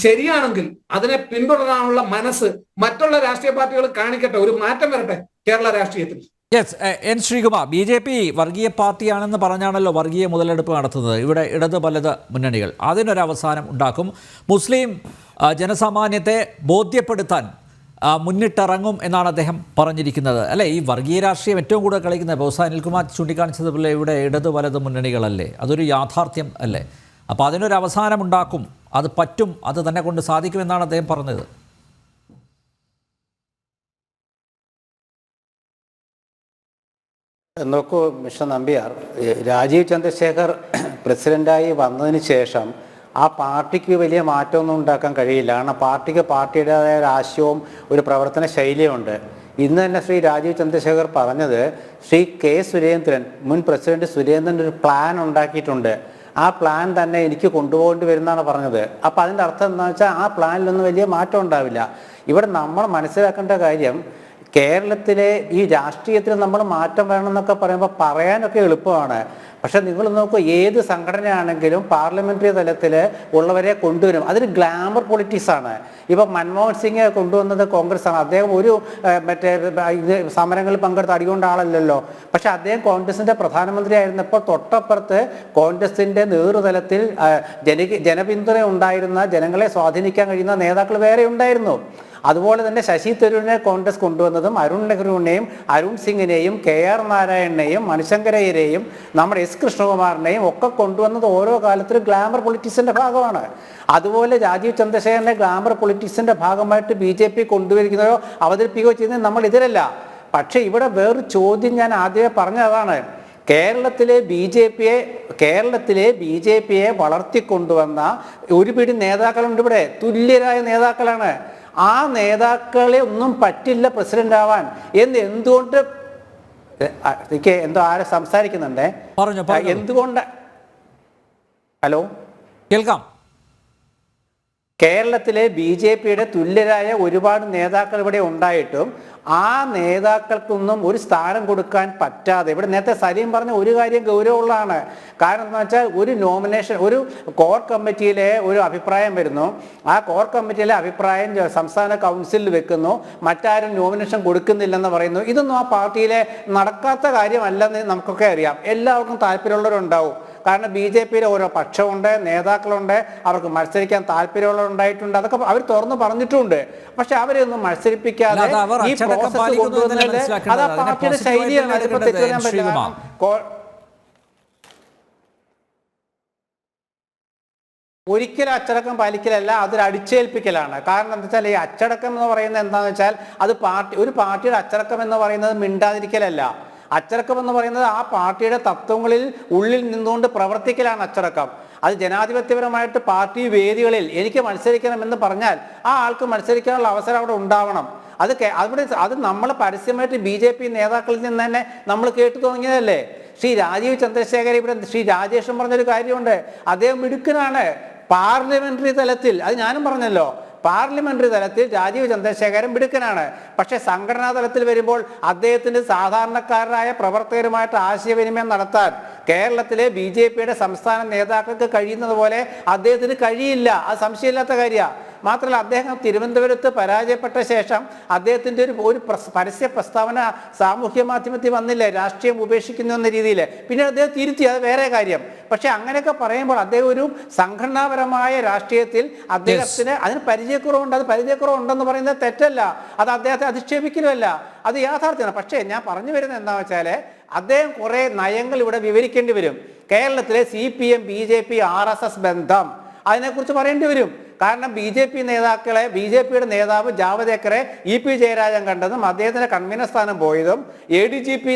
ശരിയാണെങ്കിൽ അതിനെ പിന്തുടരാനുള്ള മനസ്സ് മറ്റുള്ള രാഷ്ട്രീയ പാർട്ടികൾ കാണിക്കട്ടെ. ഒരു മാറ്റം വരട്ടെ കേരള രാഷ്ട്രീയത്തിൽ. യെസ്, എൻ ശ്രീകുമാർ, BJP വർഗീയ പാർട്ടിയാണെന്ന് പറഞ്ഞാണല്ലോ വർഗീയ മുതലെടുപ്പ് നടത്തുന്നത്. ഇവിടെ ഇടത് വലത് മുന്നണികൾ അതിനൊരവസാനം ഉണ്ടാക്കും. മുസ്ലിം ജനസാമാന്യത്തെ ബോധ്യപ്പെടുത്താൻ മുന്നിട്ടിറങ്ങും എന്നാണ് അദ്ദേഹം പറഞ്ഞിരിക്കുന്നത്. അല്ലേ, ഈ വർഗീയ രാഷ്ട്രീയം ഏറ്റവും കൂടുതൽ കളിക്കുന്നത് ബഹുശ അനിൽകുമാർ ചൂണ്ടിക്കാണിച്ചതുപോലെ ഇവിടെ ഇടത് വലത് മുന്നണികളല്ലേ, അതൊരു യാഥാർത്ഥ്യം അല്ലേ. അപ്പോൾ അതിനൊരു അവസാനമുണ്ടാക്കും, അത് പറ്റും, അത് തന്നെ കൊണ്ട് സാധിക്കുമെന്നാണ് അദ്ദേഹം പറഞ്ഞത്. നോക്കൂ മിസ്റ്റർ നമ്പ്യാർ, രാജീവ് ചന്ദ്രശേഖർ പ്രസിഡന്റായി വന്നതിന് ശേഷം ആ പാർട്ടിക്ക് വലിയ മാറ്റമൊന്നും ഉണ്ടാക്കാൻ കഴിയില്ല. കാരണം പാർട്ടിക്ക് പാർട്ടിയുടേതായ ഒരു ആശയവും ഒരു പ്രവർത്തന ശൈലിയുമുണ്ട്. ഇന്ന് തന്നെ ശ്രീ രാജീവ് ചന്ദ്രശേഖർ പറഞ്ഞത് ശ്രീ കെ സുരേന്ദ്രൻ, മുൻ പ്രസിഡന്റ് സുരേന്ദ്രൻ ഒരു പ്ലാൻ ഉണ്ടാക്കിയിട്ടുണ്ട്, ആ പ്ലാൻ തന്നെ എനിക്ക് കൊണ്ടുപോകേണ്ടി വരുന്നതാണ് പറഞ്ഞത്. അപ്പം അതിൻ്റെ അർത്ഥം എന്താണെന്ന് വെച്ചാൽ ആ പ്ലാനിലൊന്നും വലിയ മാറ്റം ഉണ്ടാവില്ല. ഇവിടെ നമ്മൾ മനസ്സിലാക്കേണ്ട കാര്യം, കേരളത്തിലെ ഈ രാഷ്ട്രീയത്തിൽ നമ്മൾ മാറ്റം വേണമെന്നൊക്കെ പറയുമ്പോൾ പറയാനൊക്കെ എളുപ്പമാണ്. പക്ഷെ നിങ്ങൾ നോക്കൂ, ഏത് സംഘടനയാണെങ്കിലും പാർലമെന്ററി തലത്തിൽ ഉള്ളവരെ കൊണ്ടുവരും. അതൊരു ഗ്ലാമർ പൊളിറ്റിക്സ് ആണ്. ഇപ്പം മൻമോഹൻ സിംഗ് കൊണ്ടുവന്നത് കോൺഗ്രസ് ആണ്. അദ്ദേഹം ഒരു സമരങ്ങളിൽ പങ്കെടുത്ത് അടികൊണ്ട ആളല്ലല്ലോ. പക്ഷെ അദ്ദേഹം കോൺഗ്രസിന്റെ പ്രധാനമന്ത്രി ആയിരുന്നപ്പോൾ തൊട്ടപ്പുറത്ത് കോൺഗ്രസിന്റെ നേതൃതലത്തിൽ ജനപിന്തുണ ഉണ്ടായിരുന്ന, ജനങ്ങളെ സ്വാധീനിക്കാൻ കഴിയുന്ന നേതാക്കൾ വേറെ ഉണ്ടായിരുന്നു. അതുപോലെ തന്നെ ശശി തരൂരിനെ കോൺഗ്രസ് കൊണ്ടുവന്നതും അരുൺ നെഹ്റുവിനെയും അരുൺ സിംഗിനെയും കെ ആർ നാരായണനെയും മണിശങ്കരയ്യരെയും നമ്മുടെ എസ് കൃഷ്ണകുമാറിനെയും ഒക്കെ കൊണ്ടുവന്നത് ഓരോ കാലത്തും ഗ്ലാമർ പൊളിറ്റിക്സിന്റെ ഭാഗമാണ്. അതുപോലെ രാജീവ് ചന്ദ്രശേഖരനെ ഗ്ലാമർ പൊളിറ്റിക്സിന്റെ ഭാഗമായിട്ട് BJP കൊണ്ടുവരിക്കുന്നതോ അവതരിപ്പിക്കുകയോ ചെയ്യുന്നത് നമ്മൾ എതിരല്ല. പക്ഷെ ഇവിടെ വേറൊരു ചോദ്യം ഞാൻ ആദ്യമേ പറഞ്ഞതാണ്. കേരളത്തിലെ ബി ജെ പിയെ വളർത്തിക്കൊണ്ടുവന്ന ഒരു പിടി നേതാക്കളുണ്ട് ഇവിടെ, തുല്യരായ നേതാക്കളാണ്. ആ നേതാക്കളെ ഒന്നും പറ്റില്ല പ്രസിഡന്റ് ആവാൻ എന്ന് എന്തുകൊണ്ട്, എന്തോ ആരെ സംസാരിക്കുന്നുണ്ടേ, എന്തുകൊണ്ട്? ഹലോ, കേൾക്കാം. കേരളത്തിലെ BJPയുടെ തുല്യരായ ഒരുപാട് നേതാക്കൾ ഇവിടെ ഉണ്ടായിട്ടും ആ നേതാക്കൾക്കൊന്നും ഒരു സ്ഥാനം കൊടുക്കാൻ പറ്റാതെ, ഇവിടെ നേരത്തെ സലീം പറഞ്ഞ ഒരു കാര്യം ഗൗരവമുള്ളതാണ്. കാരണം എന്താ വെച്ചാൽ, ഒരു നോമിനേഷൻ, ഒരു കോർ കമ്മിറ്റിയിലെ ഒരു അഭിപ്രായം വരുന്നു, ആ കോർ കമ്മിറ്റിയിലെ അഭിപ്രായം സംസ്ഥാന കൗൺസിലിൽ വെക്കുന്നു, മറ്റാരും നോമിനേഷൻ കൊടുക്കുന്നില്ലെന്ന് പറയുന്നു. ഇതൊന്നും ആ പാർട്ടിയിലെ നടക്കാത്ത കാര്യമല്ലെന്ന് നമുക്കൊക്കെ അറിയാം. എല്ലാവർക്കും താല്പര്യമുള്ളവരുണ്ടാവും. കാരണം BJPയിൽ ഓരോ പക്ഷമുണ്ട്, നേതാക്കളുണ്ട്, അവർക്ക് മത്സരിക്കാൻ താല്പര്യമുള്ളവരുണ്ടായിട്ടുണ്ട്, അതൊക്കെ അവർ തുറന്നു പറഞ്ഞിട്ടുണ്ട്. പക്ഷെ അവരെയൊന്നും മത്സരിപ്പിക്കാതെ ഈ പ്രോസസ് കൊണ്ടുവന്നത് അത് ആ പാർട്ടിയുടെ ശൈലിയാണ്. അതിപ്പോ തെറ്റുവരാൻ പറ്റില്ല. ഒരിക്കലും അച്ചടക്കം പാലിക്കലല്ല, അതൊരു അടിച്ചേൽപ്പിക്കലാണ്. കാരണം എന്താ വെച്ചാൽ, ഈ അച്ചടക്കം എന്ന് പറയുന്നത് എന്താണെന്ന് വെച്ചാൽ, അത് ഒരു പാർട്ടിയുടെ അച്ചടക്കം എന്ന് പറയുന്നത് മിണ്ടാതിരിക്കലല്ല. അച്ചടക്കം എന്ന് പറയുന്നത് ആ പാർട്ടിയുടെ തത്വങ്ങളിൽ ഉള്ളിൽ നിന്നുകൊണ്ട് പ്രവർത്തിക്കലാണ് അച്ചടക്കം. അത് ജനാധിപത്യപരമായിട്ട് പാർട്ടി വേദികളിൽ എനിക്ക് മത്സരിക്കണമെന്ന് പറഞ്ഞാൽ ആ ആൾക്ക് മത്സരിക്കാനുള്ള അവസരം അവിടെ ഉണ്ടാവണം. അത് നമ്മൾ പരസ്യമായിട്ട് BJP നേതാക്കളിൽ നിന്ന് തന്നെ നമ്മൾ കേട്ടു തുടങ്ങിയതല്ലേ. ശ്രീ രാജീവ് ചന്ദ്രശേഖർ, ഇവിടെ ശ്രീ രാജേഷും പറഞ്ഞൊരു കാര്യമുണ്ട്, അദ്ദേഹം മിടുക്കനാണ് പാർലമെന്ററി തലത്തിൽ. അത് ഞാനും പറഞ്ഞല്ലോ, പാർലമെന്ററി തലത്തിൽ രാജീവ് ചന്ദ്രശേഖരൻ മിടുക്കനാണ്. പക്ഷെ സംഘടനാ തലത്തിൽ വരുമ്പോൾ അദ്ദേഹത്തിന് സാധാരണക്കാരായ പ്രവർത്തകരുമായിട്ട് ആശയവിനിമയം നടത്താൻ കേരളത്തിലെ BJPയുടെ സംസ്ഥാന നേതാക്കൾക്ക് കഴിയുന്നത് പോലെ അദ്ദേഹത്തിന് കഴിയില്ല. അത് സംശയമില്ലാത്ത കാര്യമാണ്. മാത്രമല്ല, അദ്ദേഹം തിരുവനന്തപുരത്ത് പരാജയപ്പെട്ട ശേഷം അദ്ദേഹത്തിൻ്റെ ഒരു പരസ്യ പ്രസ്താവന സാമൂഹ്യ മാധ്യമത്തിൽ വന്നില്ലേ, രാഷ്ട്രീയം ഉപേക്ഷിക്കുന്നു എന്ന രീതിയിൽ. പിന്നെ അദ്ദേഹം തിരുത്തി, അത് വേറെ കാര്യം. പക്ഷെ അങ്ങനെയൊക്കെ പറയുമ്പോൾ അദ്ദേഹം ഒരു സംഘടനാപരമായ രാഷ്ട്രീയത്തിൽ അദ്ദേഹത്തിന് അതിന് പരിചയക്കുറവുണ്ട്. അത് പരിചയക്കുറവുണ്ടെന്ന് പറയുന്നത് തെറ്റല്ല, അത് അദ്ദേഹത്തെ അധിക്ഷേപിക്കലുമല്ല, അത് യാഥാർത്ഥ്യമാണ്. പക്ഷേ ഞാൻ പറഞ്ഞു വരുന്നത് എന്താണെന്ന് വെച്ചാൽ, അദ്ദേഹം കുറേ നയങ്ങൾ ഇവിടെ വിവരിക്കേണ്ടി വരും. കേരളത്തിലെ CPM BJP RSS ബന്ധം അതിനെക്കുറിച്ച് പറയേണ്ടി വരും. കാരണം BJPയുടെ നേതാവ് ജാവദേക്കറെ EP ജയരാജൻ കണ്ടതും അദ്ദേഹത്തിന്റെ കൺവീനർ സ്ഥാനം പോയതും ADGP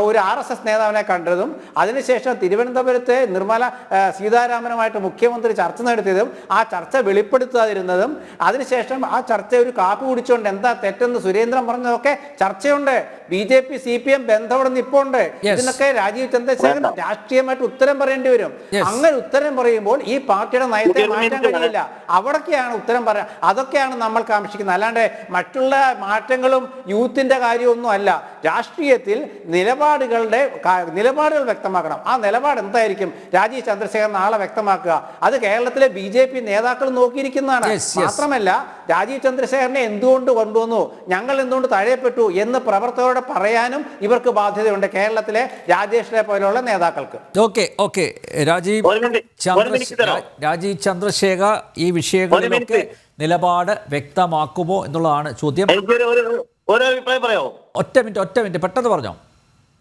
ഒരു RSS നേതാവിനെ കണ്ടതും അതിനുശേഷം തിരുവനന്തപുരത്തെ നിർമ്മല സീതാരാമനുമായിട്ട് മുഖ്യമന്ത്രി ചർച്ച നടത്തിയതും ആ ചർച്ച വെളിപ്പെടുത്താതിരുന്നതും അതിനുശേഷം ആ ചർച്ച ഒരു കാപ്പി കുടിച്ചുകൊണ്ട് എന്താ തെറ്റെന്ന് സുരേന്ദ്രൻ പറഞ്ഞതൊക്കെ ചർച്ചയുണ്ട്. BJP CPM ബന്ധം ഇവിടെ നിപ്പുണ്ട്. ഇതിനൊക്കെ രാജീവ് ചന്ദ്രശേഖരൻ രാഷ്ട്രീയമായിട്ട് ഉത്തരം പറയേണ്ടി വരും. അങ്ങനെ ഉത്തരം പറയുമ്പോൾ ഈ പാർട്ടിയുടെ നയത്തെ മാറ്റാൻ കഴിയില്ല. അവിടൊക്കെയാണ് ഉത്തരം പറയാം. അതൊക്കെയാണ് നമ്മൾ കാക്ഷിക്കുന്നത്. അല്ലാണ്ട് മറ്റുള്ള മാറ്റങ്ങളും യൂത്തിന്റെ കാര്യമൊന്നും അല്ല. രാഷ്ട്രീയത്തിൽ നിലപാടുകൾ വ്യക്തമാക്കണം. ആ നിലപാട് എന്തായിരിക്കും രാജീവ് ചന്ദ്രശേഖരൻ നാളെ വ്യക്തമാക്കുക. അത് കേരളത്തിലെ BJP നേതാക്കൾ നോക്കിയിരിക്കുന്നതാണ്. മാത്രമല്ല, രാജീവ് ചന്ദ്രശേഖരനെ എന്തുകൊണ്ട് കൊണ്ടുവന്നു, ഞങ്ങൾ എന്തുകൊണ്ട് തഴയപ്പെട്ടു എന്ന് പ്രവർത്തകരോട് പറയാനും ഇവർക്ക് ബാധ്യതയുണ്ട്, കേരളത്തിലെ രാജേഷിനെ പോലെയുള്ള നേതാക്കൾക്ക്. രാജീവ് ചന്ദ്രശേഖർ ഈ വിഷയം വിഷയങ്ങളിലൊക്കെ നിലപാട് വ്യക്തമാക്കുമോ എന്നുള്ളതാണ് ചോദ്യം. ഒരു അഭിപ്രായം പറയോ? ഒറ്റ മിനിറ്റ് പെട്ടെന്ന് പറഞ്ഞോ,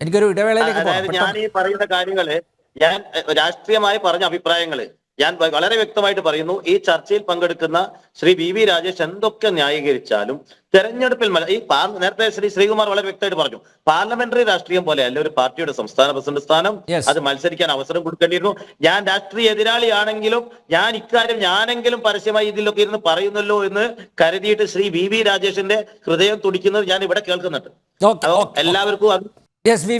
എനിക്കൊരു ഇടവേളയിലേക്ക് അതായത് ഞാൻ ഈ പറയുന്ന കാര്യങ്ങള്, ഞാൻ രാഷ്ട്രീയമായി പറഞ്ഞ അഭിപ്രായങ്ങള് ഞാൻ വളരെ വ്യക്തമായിട്ട് പറയുന്നു. ഈ ചർച്ചയിൽ പങ്കെടുക്കുന്ന ശ്രീ വി രാജേഷ് എന്തൊക്കെ ന്യായീകരിച്ചാലും തെരഞ്ഞെടുപ്പിൽ ഈ നേരത്തെ ശ്രീ ശ്രീകുമാർ വളരെ വ്യക്തമായിട്ട് പറഞ്ഞു, പാർലമെന്ററി രാഷ്ട്രീയം പോലെയല്ല ഒരു പാർട്ടിയുടെ സംസ്ഥാന പ്രസിഡന്റ് സ്ഥാനം. അത് മത്സരിക്കാൻ അവസരം കൊടുക്കേണ്ടിയിരുന്നു. ഞാൻ രാഷ്ട്രീയ എതിരാളിയാണെങ്കിലും ഞാനെങ്കിലും പരസ്യമായി ഇതിലൊക്കെ ഇരുന്ന് പറയുന്നല്ലോ എന്ന് കരുതിയിട്ട് ശ്രീ വി രാജേഷിന്റെ ഹൃദയം തുടിക്കുന്നത് ഞാൻ ഇവിടെ കേൾക്കുന്നുണ്ട്. എല്ലാവർക്കും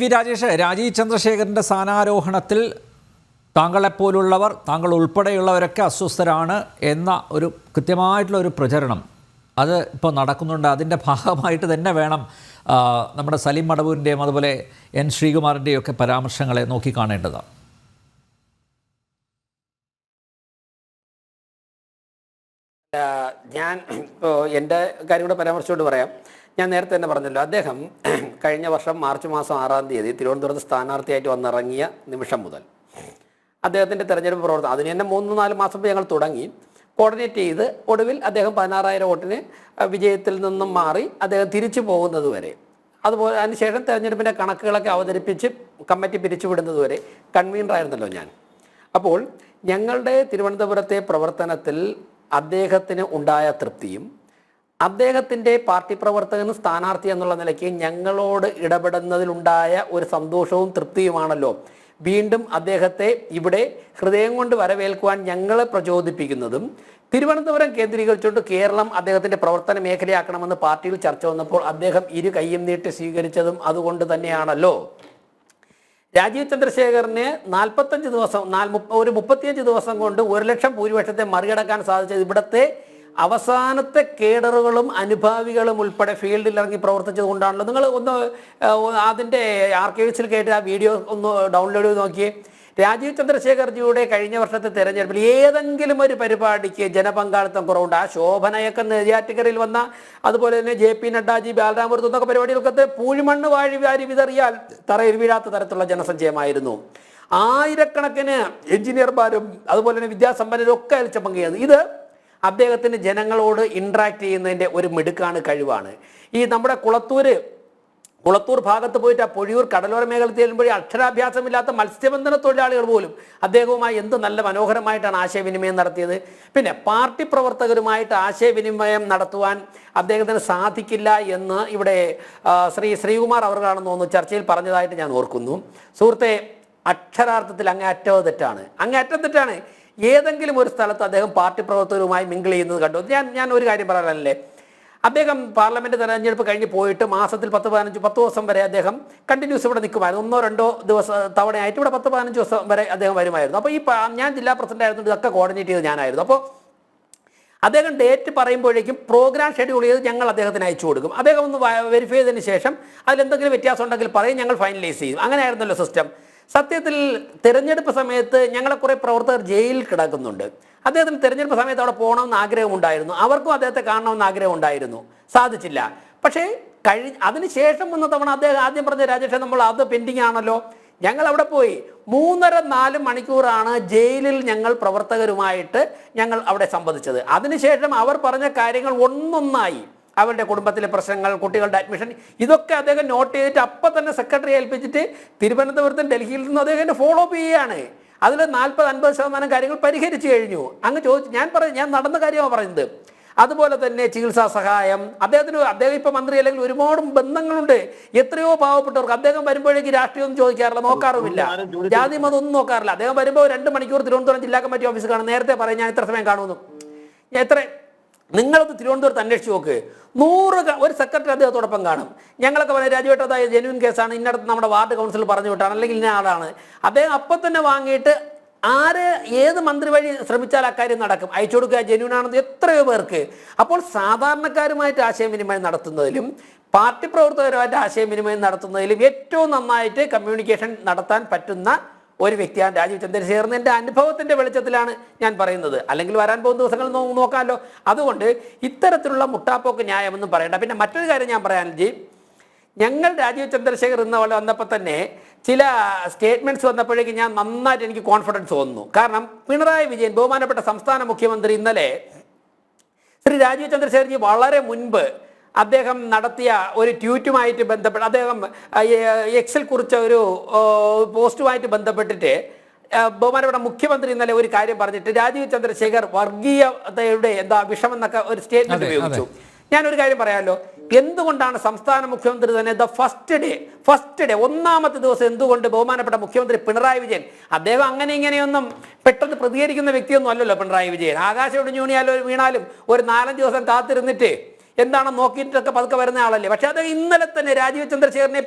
വി രാജേഷ്, രാജീവ് ചന്ദ്രശേഖരന്റെ സ്ഥാനാരോഹണത്തിൽ താങ്കളെപ്പോലുള്ളവർ, താങ്കൾ ഉൾപ്പെടെയുള്ളവരൊക്കെ അസ്വസ്ഥരാണ് എന്ന ഒരു കൃത്യമായിട്ടുള്ള ഒരു പ്രചരണം അത് ഇപ്പോൾ നടക്കുന്നുണ്ട്. അതിൻ്റെ ഭാഗമായിട്ട് തന്നെ വേണം നമ്മുടെ സലീം മടവൂരിൻ്റെയും അതുപോലെ എൻ ശ്രീകുമാറിൻ്റെയും ഒക്കെ പരാമർശങ്ങളെ നോക്കിക്കാണേണ്ടത്. ഞാൻ ഇപ്പോൾ എൻ്റെ കാര്യം കൂടെ പരാമർശിച്ചുകൊണ്ട് പറയാം. ഞാൻ നേരത്തെ തന്നെ പറഞ്ഞല്ലോ, അദ്ദേഹം കഴിഞ്ഞ വർഷം മാർച്ച് മാസം 6-ാം തീയതി തിരുവനന്തപുരത്ത് സ്ഥാനാർത്ഥിയായിട്ട് വന്നിറങ്ങിയ നിമിഷം മുതൽ അദ്ദേഹത്തിൻ്റെ തെരഞ്ഞെടുപ്പ് പ്രവർത്തനം അതിന് തന്നെ 3-4 മാസം മുമ്പ് ഞങ്ങൾ തുടങ്ങി കോർഡിനേറ്റ് ചെയ്ത് ഒടുവിൽ അദ്ദേഹം 16,000 വോട്ടിന് വിജയത്തിൽ നിന്നും മാറി അദ്ദേഹം തിരിച്ചു പോകുന്നത് വരെ, അതുപോലെ അതിനുശേഷം തെരഞ്ഞെടുപ്പിൻ്റെ കണക്കുകളൊക്കെ അവതരിപ്പിച്ച് കമ്മിറ്റി പിരിച്ചുവിടുന്നത് വരെ കൺവീനറായിരുന്നല്ലോ ഞാൻ. അപ്പോൾ ഞങ്ങളുടെ തിരുവനന്തപുരത്തെ പ്രവർത്തനത്തിൽ അദ്ദേഹത്തിന് ഉണ്ടായ തൃപ്തിയും അദ്ദേഹത്തിൻ്റെ പാർട്ടി പ്രവർത്തകന് സ്ഥാനാർത്ഥി എന്നുള്ള നിലയ്ക്ക് ഞങ്ങളോട് ഇടപെടുന്നതിലുണ്ടായ ഒരു സന്തോഷവും തൃപ്തിയുമാണല്ലോ വീണ്ടും അദ്ദേഹത്തെ ഇവിടെ ഹൃദയം കൊണ്ട് വരവേൽക്കുവാൻ ഞങ്ങളെ പ്രചോദിപ്പിക്കുന്നതും. തിരുവനന്തപുരം കേന്ദ്രീകരിച്ചുകൊണ്ട് കേരളം അദ്ദേഹത്തിൻ്റെ പ്രവർത്തന മേഖലയാക്കണമെന്ന് പാർട്ടിയിൽ ചർച്ച വന്നപ്പോൾ അദ്ദേഹം ഇരു കൈയും നീട്ടി സ്വീകരിച്ചതും അതുകൊണ്ട് തന്നെയാണല്ലോ. രാജീവ് ചന്ദ്രശേഖറിന് 45 ദിവസം 35 ദിവസം കൊണ്ട് 1 ലക്ഷം ഭൂരിപക്ഷത്തെ മറികടക്കാൻ സാധിച്ചത് ഇവിടുത്തെ അവസാനത്തെ കേഡറുകളും അനുഭാവികളും ഉൾപ്പെടെ ഫീൽഡിൽ ഇറങ്ങി പ്രവർത്തിച്ചത് കൊണ്ടാണല്ലോ. നിങ്ങൾ ഒന്ന് അതിൻ്റെ ആർക്കൈവ്സിൽ കേട്ട് ആ വീഡിയോ ഒന്ന് ഡൗൺലോഡ് ചെയ്ത് നോക്കിയേ. രാജീവ് ചന്ദ്രശേഖർജിയുടെ കഴിഞ്ഞ വർഷത്തെ തെരഞ്ഞെടുപ്പിൽ ഏതെങ്കിലും ഒരു പരിപാടിക്ക് ജനപങ്കാളിത്തം കുറവുണ്ട്. ആ ശോഭനയൊക്കെ നെയ്യാറ്റിക്കരയിൽ വന്ന, അതുപോലെ തന്നെ JP നഡ്ഡാജി, ബാലരാമപുരത്ത് എന്നൊക്കെ പരിപാടികൾക്കൊക്കെ പൂഴിമണ്ണ് വാരി വിതറിയാൽ തറയിൽ വീഴാത്ത തരത്തിലുള്ള ജനസഞ്ചയമായിരുന്നു. ആയിരക്കണക്കിന് എഞ്ചിനീയർമാരും അതുപോലെ തന്നെ വിദ്യാസമ്പന്നരും ഒക്കെ അയച്ച പങ്കുചേർന്നു. ഇത് അദ്ദേഹത്തിന് ജനങ്ങളോട് ഇൻട്രാക്ട് ചെയ്യുന്നതിൻ്റെ ഒരു മിടുക്കാണ്, കഴിവാണ്. ഈ നമ്മുടെ കുളത്തൂർ ഭാഗത്ത് പോയിട്ട് ആ പൊഴിയൂർ കടലോര മേഖലയിൽ ചെല്ലുമ്പോഴേ അക്ഷരാഭ്യാസമില്ലാത്ത മത്സ്യബന്ധന തൊഴിലാളികൾ പോലും അദ്ദേഹവുമായി എന്ത് നല്ല മനോഹരമായിട്ടാണ് ആശയവിനിമയം നടത്തിയത്. പിന്നെ പാർട്ടി പ്രവർത്തകരുമായിട്ട് ആശയവിനിമയം നടത്തുവാൻ അദ്ദേഹത്തിന് സാധിക്കില്ല എന്ന് ഇവിടെ ശ്രീകുമാർ അവർക്കാണെന്ന് തോന്നുന്നു ചർച്ചയിൽ പറഞ്ഞതായിട്ട് ഞാൻ ഓർക്കുന്നു. സുഹൃത്തെ, അക്ഷരാർത്ഥത്തിൽ അങ്ങേയറ്റം തെറ്റാണ്. ഏതെങ്കിലും ഒരു സ്ഥലത്ത് അദ്ദേഹം പാർട്ടി പ്രവർത്തകരുമായി മിങ്കിൾ ചെയ്യുന്നത് കണ്ടു. ഞാൻ ഒരു കാര്യം പറയാനല്ലേ, അദ്ദേഹം പാർലമെന്റ് തെരഞ്ഞെടുപ്പ് കഴിഞ്ഞ് പോയിട്ട് മാസത്തിൽ 10 ദിവസം വരെ അദ്ദേഹം കണ്ടിന്യൂസ് ഇവിടെ നിൽക്കുമായിരുന്നു. 1-2 തവണയായിട്ട് ഇവിടെ 10-15 ദിവസം വരെ അദ്ദേഹം വരുമായിരുന്നു. അപ്പോൾ ഞാൻ ജില്ലാ പ്രസിഡന്റ് ആയിരുന്നു, ഇതൊക്കെ കോർഡിനേറ്റ് ചെയ്ത് ഞാനായിരുന്നു. അപ്പോൾ അദ്ദേഹം ഡേറ്റ് പറയുമ്പോഴേക്കും പ്രോഗ്രാം ഷെഡ്യൂൾ ചെയ്ത് ഞങ്ങൾ അദ്ദേഹത്തിന് അയച്ചു കൊടുക്കും. അദ്ദേഹം ഒന്ന് വെരിഫൈ ചെയ്തതിന് ശേഷം അതിലെന്തെങ്കിലും വ്യത്യാസം ഉണ്ടെങ്കിൽ പറയും, ഞങ്ങൾ ഫൈനലൈസ് ചെയ്യും. അങ്ങനെയായിരുന്നല്ലോ സിസ്റ്റം. സത്യത്തിൽ തിരഞ്ഞെടുപ്പ് സമയത്ത് ഞങ്ങളെ കുറേ പ്രവർത്തകർ ജയിലിൽ കിടക്കുന്നുണ്ട്. അദ്ദേഹത്തിന് തിരഞ്ഞെടുപ്പ് സമയത്ത് അവിടെ പോകണമെന്ന് ആഗ്രഹമുണ്ടായിരുന്നു, അവർക്കും അദ്ദേഹത്തെ കാണണമെന്ന് ആഗ്രഹമുണ്ടായിരുന്നു, സാധിച്ചില്ല. പക്ഷേ അതിനുശേഷം വന്ന തവണ അദ്ദേഹം ആദ്യം പറഞ്ഞ രാജേഷ് നമ്മൾ അത് പെൻഡിങ് ആണല്ലോ, ഞങ്ങൾ അവിടെ പോയി 3.5-4 മണിക്കൂറാണ് ജയിലിൽ ഞങ്ങൾ പ്രവർത്തകരുമായിട്ട് ഞങ്ങൾ അവിടെ സംവദിച്ചത്. അതിനുശേഷം അവർ പറഞ്ഞ കാര്യങ്ങൾ ഒന്നൊന്നായി അവരുടെ കുടുംബത്തിലെ പ്രശ്നങ്ങൾ, കുട്ടികളുടെ അഡ്മിഷൻ, ഇതൊക്കെ അദ്ദേഹം നോട്ട് ചെയ്തിട്ട് അപ്പം തന്നെ സെക്രട്ടറി ഏൽപ്പിച്ചിട്ട് തിരുവനന്തപുരത്തും ഡൽഹിയിൽ നിന്നും അദ്ദേഹം ഫോളോ അപ്പ് ചെയ്യുകയാണ്. അതിൽ 40-50% കാര്യങ്ങൾ പരിഹരിച്ചു കഴിഞ്ഞു. അങ്ങ് ഞാൻ നടന്ന കാര്യമാണ് പറയുന്നത്. അതുപോലെ തന്നെ ചികിത്സാ സഹായം, അദ്ദേഹം ഇപ്പം മന്ത്രി അല്ലെങ്കിൽ ഒരുപാട് ബന്ധങ്ങളുണ്ട് എത്രയോ പാവപ്പെട്ടവർക്ക്. അദ്ദേഹം വരുമ്പോഴേക്ക് രാഷ്ട്രീയമൊന്നും ചോദിക്കാറില്ല, നോക്കാറുമില്ല, ജാതി മതം ഒന്നും നോക്കാറില്ല. അദ്ദേഹം വരുമ്പോൾ 2 മണിക്കൂർ തിരുവനന്തപുരം ജില്ലാ കമ്മിറ്റി ഓഫീസ് കാണും. നേരത്തെ പറയും ഞാൻ ഇത്ര സമയം കാണുമെന്നും. നിങ്ങളത് തിരുവനന്തപുരത്ത് അന്വേഷിച്ച് നോക്ക്, 100 ഒരു സെക്രട്ടറി അദ്ദേഹത്തോടൊപ്പം കാണും. ഞങ്ങളൊക്കെ പറയാം രാജുവേട്ടതായ ജെന്യൂൻ കേസാണ്, ഇന്നടത്ത് നമ്മുടെ വാർഡ് കൗൺസിൽ പറഞ്ഞു വിട്ടാണ്, അല്ലെങ്കിൽ ഇന്ന ആളാണ്. അദ്ദേഹം അപ്പം തന്നെ വാങ്ങിയിട്ട് ഏത് മന്ത്രി വഴി ശ്രമിച്ചാൽ അക്കാര്യം നടക്കും, അയച്ചു കൊടുക്കുക, ജെന്യൂൻ ആണെന്ന് എത്രയോ പേർക്ക്. അപ്പോൾ സാധാരണക്കാരുമായിട്ട് ആശയവിനിമയം നടത്തുന്നതിലും പാർട്ടി പ്രവർത്തകരുമായിട്ട് ആശയവിനിമയം നടത്തുന്നതിലും ഏറ്റവും നന്നായിട്ട് കമ്മ്യൂണിക്കേഷൻ നടത്താൻ പറ്റുന്ന ഒരു വ്യക്തിയാണ് രാജീവ് ചന്ദ്രശേഖരൻ. എൻ്റെ അനുഭവത്തിൻ്റെ വെളിച്ചത്തിലാണ് ഞാൻ പറയുന്നത്, അല്ലെങ്കിൽ വരാൻ പോകുന്ന ദിവസങ്ങൾ നോക്കാമല്ലോ. അതുകൊണ്ട് ഇത്തരത്തിലുള്ള മുട്ടാപ്പോക്ക് ന്യായമൊന്നും പറയണ്ട. പിന്നെ മറ്റൊരു കാര്യം ഞാൻ പറയാൻ, ഞങ്ങൾ രാജീവ് ചന്ദ്രശേഖർ ഇന്ന് വന്നപ്പോൾ തന്നെ ചില സ്റ്റേറ്റ്മെൻറ്റ്സ് വന്നപ്പോഴേക്കും ഞാൻ നന്നായിട്ട് എനിക്ക് കോൺഫിഡൻസ് തോന്നുന്നു. കാരണം പിണറായി വിജയൻ, ബഹുമാനപ്പെട്ട സംസ്ഥാന മുഖ്യമന്ത്രി, ഇന്നലെ ശ്രീ രാജീവ് ചന്ദ്രശേഖർജി വളരെ മുൻപ് അദ്ദേഹം നടത്തിയ ഒരു ട്വീറ്റുമായിട്ട് ബന്ധപ്പെട്ട് അദ്ദേഹം എക്സിൽ കുറിച്ച ഒരു പോസ്റ്റുമായിട്ട് ബന്ധപ്പെട്ടിട്ട് ബഹുമാനപ്പെട്ട മുഖ്യമന്ത്രി ഇന്നലെ ഒരു കാര്യം പറഞ്ഞിട്ട് രാജീവ് ചന്ദ്രശേഖർ വർഗീയതയുടെ വിഷമെന്നൊക്കെ ഒരു സ്റ്റേറ്റ്മെന്റ് ഉപയോഗിച്ചു. ഞാനൊരു കാര്യം പറയാമല്ലോ, എന്തുകൊണ്ടാണ് സംസ്ഥാന മുഖ്യമന്ത്രി തന്നെ ഫസ്റ്റ് ഡേ ഒന്നാമത്തെ ദിവസം എന്തുകൊണ്ട് ബഹുമാനപ്പെട്ട മുഖ്യമന്ത്രി പിണറായി വിജയൻ, അദ്ദേഹം അങ്ങനെ ഇങ്ങനെയൊന്നും പെട്ടെന്ന് പ്രതികരിക്കുന്ന വ്യക്തിയൊന്നും അല്ലല്ലോ പിണറായി വിജയൻ, ആകാശം ഒടിഞ്ഞൂണിയാലും വീണാലും ഒരു 4-5 ദിവസം കാത്തിരുന്നിട്ട് എന്താണ് നോക്കിയിട്ടൊക്കെ പതുക്കെ വരുന്ന ആളല്ലേ. പക്ഷെ അത് ഇന്നലെ തന്നെ രാജീവ് ചന്ദ്രശേഖരനെ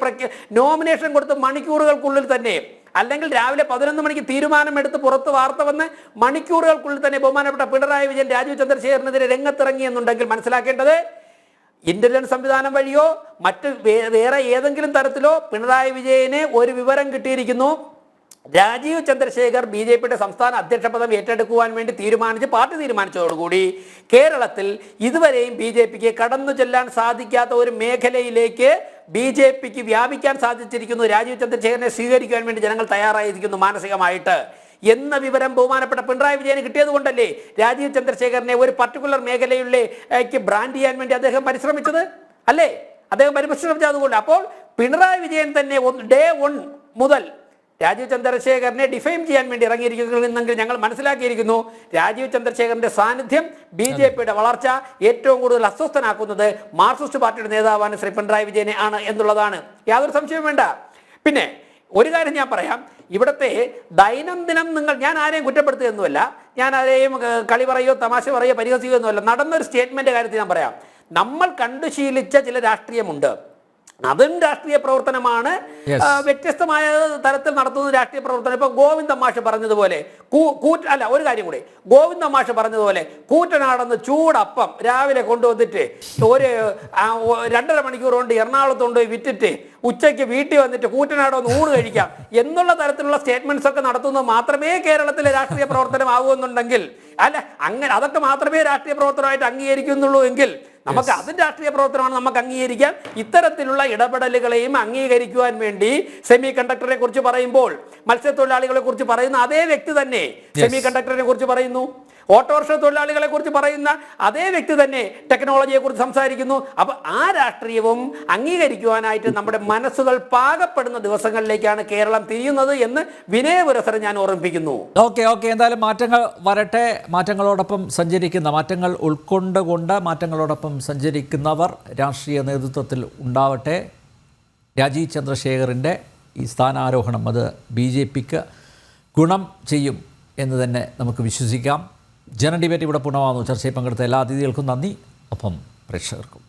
നോമിനേഷൻ കൊടുത്ത് മണിക്കൂറുകൾക്കുള്ളിൽ തന്നെ, അല്ലെങ്കിൽ രാവിലെ 11 മണിക്ക് തീരുമാനമെടുത്ത് പുറത്ത് വാർത്ത വന്ന് മണിക്കൂറുകൾക്കുള്ളിൽ തന്നെ ബഹുമാനപ്പെട്ട പിണറായി വിജയൻ രാജീവ് ചന്ദ്രശേഖരനെതിരെ രംഗത്തിറങ്ങി എന്നുണ്ടെങ്കിൽ മനസ്സിലാക്കേണ്ടത് ഇന്റലിജൻസ് സംവിധാനം വഴിയോ മറ്റ് വേറെ ഏതെങ്കിലും തരത്തിലോ പിണറായി വിജയന് ഒരു വിവരം കിട്ടിയിരിക്കുന്നു. രാജീവ് ചന്ദ്രശേഖർ BJPയുടെ സംസ്ഥാന അധ്യക്ഷ പദം ഏറ്റെടുക്കുവാൻ വേണ്ടി പാർട്ടി തീരുമാനിച്ചതോടുകൂടി കേരളത്തിൽ ഇതുവരെയും BJPക്ക് കടന്നു ചെല്ലാൻ സാധിക്കാത്ത ഒരു മേഖലയിലേക്ക് BJPക്ക് വ്യാപിക്കാൻ സാധിച്ചിരിക്കുന്നു. രാജീവ് ചന്ദ്രശേഖരനെ സ്വീകരിക്കുവാൻ വേണ്ടി ജനങ്ങൾ തയ്യാറായിരിക്കുന്നു മാനസികമായിട്ട് എന്ന വിവരം ബഹുമാനപ്പെട്ട പിണറായി വിജയന് കിട്ടിയത് കൊണ്ടല്ലേ രാജീവ് ചന്ദ്രശേഖരനെ ഒരു പർട്ടിക്കുലർ മേഖലയിലേക്ക് ബ്രാൻഡ് ചെയ്യാൻ വേണ്ടി അദ്ദേഹം പരിശ്രമിച്ചത് അല്ലേ? അദ്ദേഹം പരിശ്രമിച്ചത് അതുകൊണ്ട്. അപ്പോൾ പിണറായി വിജയൻ തന്നെ ഡേ 1 മുതൽ രാജീവ് ചന്ദ്രശേഖരനെ ഡിഫൈം ചെയ്യാൻ വേണ്ടി ഇറങ്ങിയിരിക്കുന്നെങ്കിൽ ഞങ്ങൾ മനസ്സിലാക്കിയിരിക്കുന്നു രാജീവ് ചന്ദ്രശേഖരന്റെ സാന്നിധ്യം BJPയുടെ വളർച്ച ഏറ്റവും കൂടുതൽ അസ്വസ്ഥനാക്കുന്നത് മാർക്സിസ്റ്റ് പാർട്ടിയുടെ നേതാവാണ് ശ്രീ പിണറായി വിജയനെ ആണ് എന്നുള്ളതാണ്, യാതൊരു സംശയവും വേണ്ട. പിന്നെ ഒരു കാര്യം ഞാൻ പറയാം, ഇവിടുത്തെ ദൈനംദിനം ഞാൻ ആരെയും കുറ്റപ്പെടുത്തുകയൊന്നുമല്ല, ഞാൻ ആരെയും കളി പറയോ തമാശ പറയോ പരിഹസിക്കുകയൊന്നുമല്ല. നടന്നൊരു സ്റ്റേറ്റ്മെന്റ് കാര്യത്തിൽ ഞാൻ പറയാം. നമ്മൾ കണ്ടുശീലിച്ച ചില രാഷ്ട്രീയമുണ്ട്, അതും രാഷ്ട്രീയ പ്രവർത്തനമാണ്, വ്യത്യസ്തമായ തരത്തിൽ നടത്തുന്ന രാഷ്ട്രീയ പ്രവർത്തനം. ഇപ്പൊ ഗോവിന്ദ മാഷ് പറഞ്ഞതുപോലെ ഒരു കാര്യം കൂടി, ഗോവിന്ദ മാഷ് പറഞ്ഞതുപോലെ കൂറ്റനാടെന്ന് ചൂടപ്പം രാവിലെ കൊണ്ടുവന്നിട്ട് ഒരു 2.5 മണിക്കൂർ കൊണ്ട് എറണാകുളത്ത് കൊണ്ടുപോയി വിറ്റിട്ട് ഉച്ചയ്ക്ക് വീട്ടിൽ വന്നിട്ട് കൂറ്റനാടൊന്ന് ഊണ് കഴിക്കാം എന്നുള്ള തരത്തിലുള്ള സ്റ്റേറ്റ്മെന്റ്സ് ഒക്കെ നടത്തുന്നത് മാത്രമേ കേരളത്തിലെ രാഷ്ട്രീയ പ്രവർത്തനമാകുമെന്നുണ്ടെങ്കിൽ, അങ്ങനെ അതൊക്കെ മാത്രമേ രാഷ്ട്രീയ പ്രവർത്തനമായിട്ട് അംഗീകരിക്കുന്നുള്ളൂ എങ്കിൽ നമുക്ക് അതും രാഷ്ട്രീയ പ്രവർത്തനമാണ് നമുക്ക് അംഗീകരിക്കാം. ഇത്തരത്തിലുള്ള ഇടപെടലുകളെയും അംഗീകരിക്കുവാൻ വേണ്ടി സെമി കണ്ടക്ടറെ കുറിച്ച് പറയുമ്പോൾ മത്സ്യത്തൊഴിലാളികളെ കുറിച്ച് പറയുന്ന അതേ വ്യക്തി തന്നെ സെമി കണ്ടക്ടറിനെ കുറിച്ച് പറയുന്നു, ഓട്ടോറിക്ഷ തൊഴിലാളികളെ കുറിച്ച് പറയുന്ന അതേ വ്യക്തി തന്നെ ടെക്നോളജിയെ കുറിച്ച് സംസാരിക്കുന്നു. അപ്പൊ ആ രാഷ്ട്രീയവും അംഗീകരിക്കുവാനായിട്ട് നമ്മുടെ മനസ്സുകൾ പാകപ്പെടുന്ന ദിവസങ്ങളിലേക്കാണ് കേരളം തിരിയുന്നത് എന്ന് വിനയപുരസരം ഞാൻ ഓർമ്മിപ്പിക്കുന്നു. ഓക്കെ എന്തായാലും മാറ്റങ്ങൾ വരട്ടെ, മാറ്റങ്ങളോടൊപ്പം സഞ്ചരിക്കുന്ന, മാറ്റങ്ങൾ ഉൾക്കൊണ്ടുകൊണ്ട് മാറ്റങ്ങളോടൊപ്പം സഞ്ചരിക്കുന്നവർ രാഷ്ട്രീയ നേതൃത്വത്തിൽ ഉണ്ടാവട്ടെ. രാജീവ് ചന്ദ്രശേഖറിൻ്റെ ഈ സ്ഥാനാരോഹണം അത് BJPക്ക് ഗുണം ചെയ്യും എന്ന് തന്നെ നമുക്ക് വിശ്വസിക്കാം. ജന ഡിബേറ്റ് ഇവിടെ പൂർണ്ണമാകുന്നു. ചർച്ചയിൽ പങ്കെടുത്ത എല്ലാ അതിഥികൾക്കും നന്ദി, ഒപ്പം പ്രേക്ഷകർക്കും.